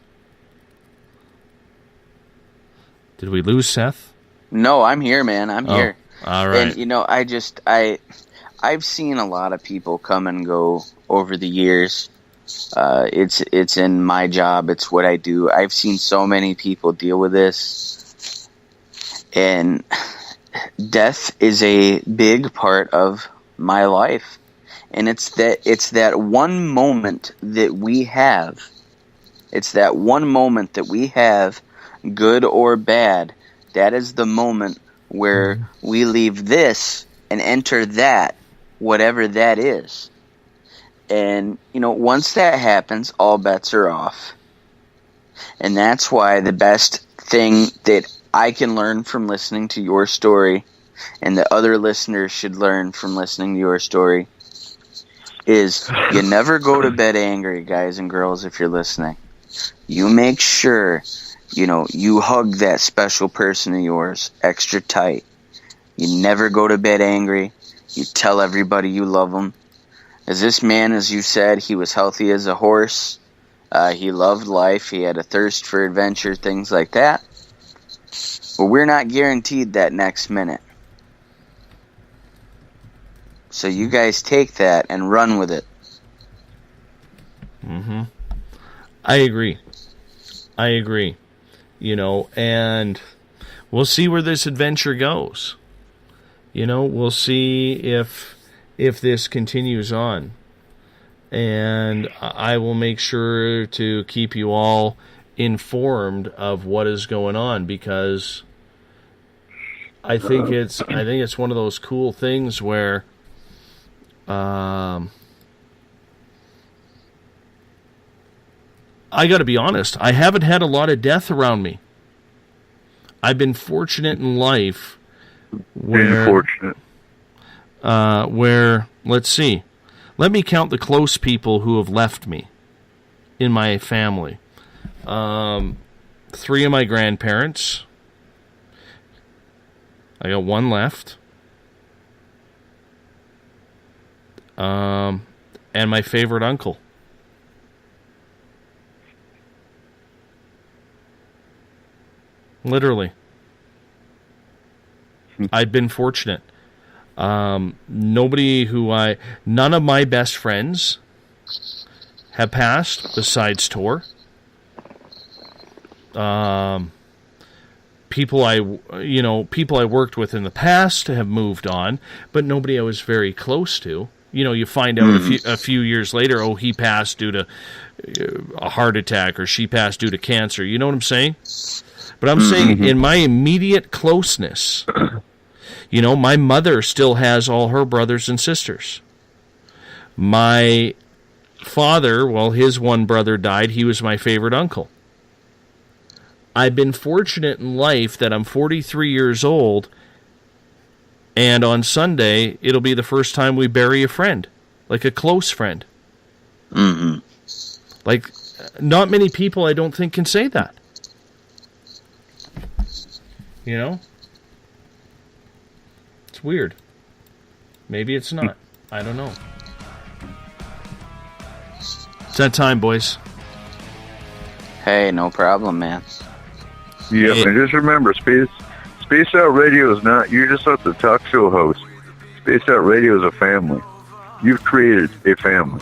Did we lose Seth? No, I'm here, man. I'm here. All right. And, you know, I've seen a lot of people come and go over the years. It's in my job. It's what I do. I've seen so many people deal with this. And death is a big part of my life. And it's that one moment that we have. It's that one moment that we have, good or bad. That is the moment where we leave this and enter that, whatever that is. And, you know, once that happens, all bets are off. And that's why the best thing that I can learn from listening to your story, and that other listeners should learn from listening to your story, is you never go to bed angry, guys and girls, if you're listening. You make sure, you know, you hug that special person of yours extra tight. You never go to bed angry. You tell everybody you love them. As this man, as you said, he was healthy as a horse. He loved life. He had a thirst for adventure, things like that. But we're not guaranteed that next minute. So you guys take that and run with it. Mm-hmm. I agree. You know, and we'll see where this adventure goes. You know, we'll see if this continues on. And I will make sure to keep you all informed of what is going on, because I think it's one of those cool things where I got to be honest, I haven't had a lot of death around me. I've been fortunate in life where, let's see, let me count the close people who have left me in my family. 3 of my grandparents. I got 1 left. And my favorite uncle. Literally. I've been fortunate. None of my best friends have passed besides Tor. People I worked with in the past have moved on, but nobody I was very close to. You know, you find out a few years later, oh, he passed due to a heart attack, or she passed due to cancer. You know what I'm saying? But I'm saying in my immediate closeness, you know, my mother still has all her brothers and sisters. My father, well, his one brother died. He was my favorite uncle. I've been fortunate in life that I'm 43 years old, and on Sunday, it'll be the first time we bury a friend, like a close friend. Mm-hmm. Like, not many people, I don't think, can say that. You know? It's weird. Maybe it's not. I don't know. It's that time, boys. Hey, no problem, man. Yeah, and just remember, Space Out Radio is not, you're just not the talk show host. Space Out Radio is a family. You've created a family.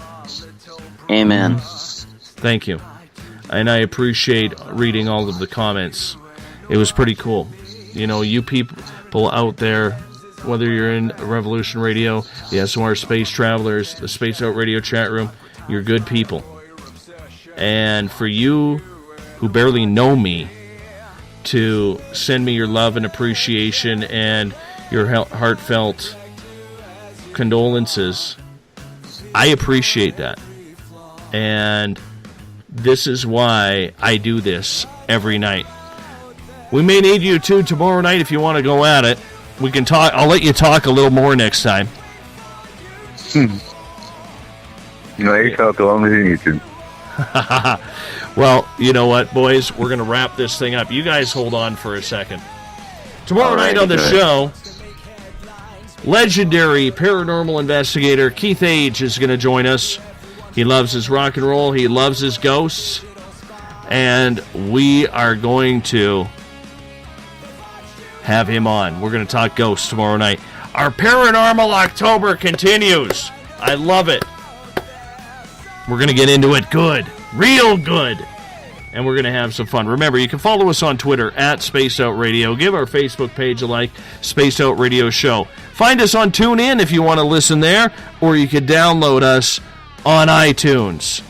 Amen. Thank you. And I appreciate reading all of the comments. It was pretty cool. You know, you people out there, whether you're in Revolution Radio, the SOR Space Travelers, the Space Out Radio chat room, you're good people. And for you who barely know me, to send me your love and appreciation and your heartfelt condolences, I appreciate that. And this is why I do this every night. We may need you too tomorrow night if you want to go at it. We can talk. I'll let you talk a little more next time. You talk as long as you need to. Well, you know what, boys? We're going to wrap this thing up. You guys hold on for a second. Tomorrow night on the show, legendary paranormal investigator Keith Age is going to join us. He loves his rock and roll. He loves his ghosts. And we are going to have him on. We're going to talk ghosts tomorrow night. Our Paranormal October continues. I love it. We're going to get into it good. Real good. And we're going to have some fun. Remember, you can follow us on Twitter at Spaced Out Radio. Give our Facebook page a like, Spaced Out Radio Show. Find us on TuneIn if you want to listen there, or you can download us on iTunes.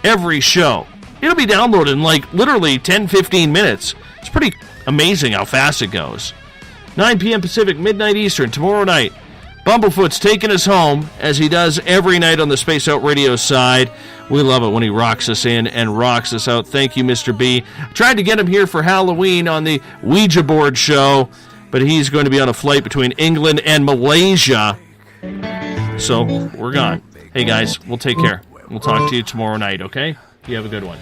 Every show. It'll be downloaded in like literally 10, 15 minutes. It's pretty amazing how fast it goes. 9 p.m. Pacific, midnight Eastern, tomorrow night. Bumblefoot's taking us home, as he does every night on the Space Out Radio side. We love it when he rocks us in and rocks us out. Thank you, Mr. B. Tried to get him here for Halloween on the Ouija board show, but he's going to be on a flight between England and Malaysia. So, we're gone. Hey, guys, we'll take care. We'll talk to you tomorrow night, okay? You have a good one.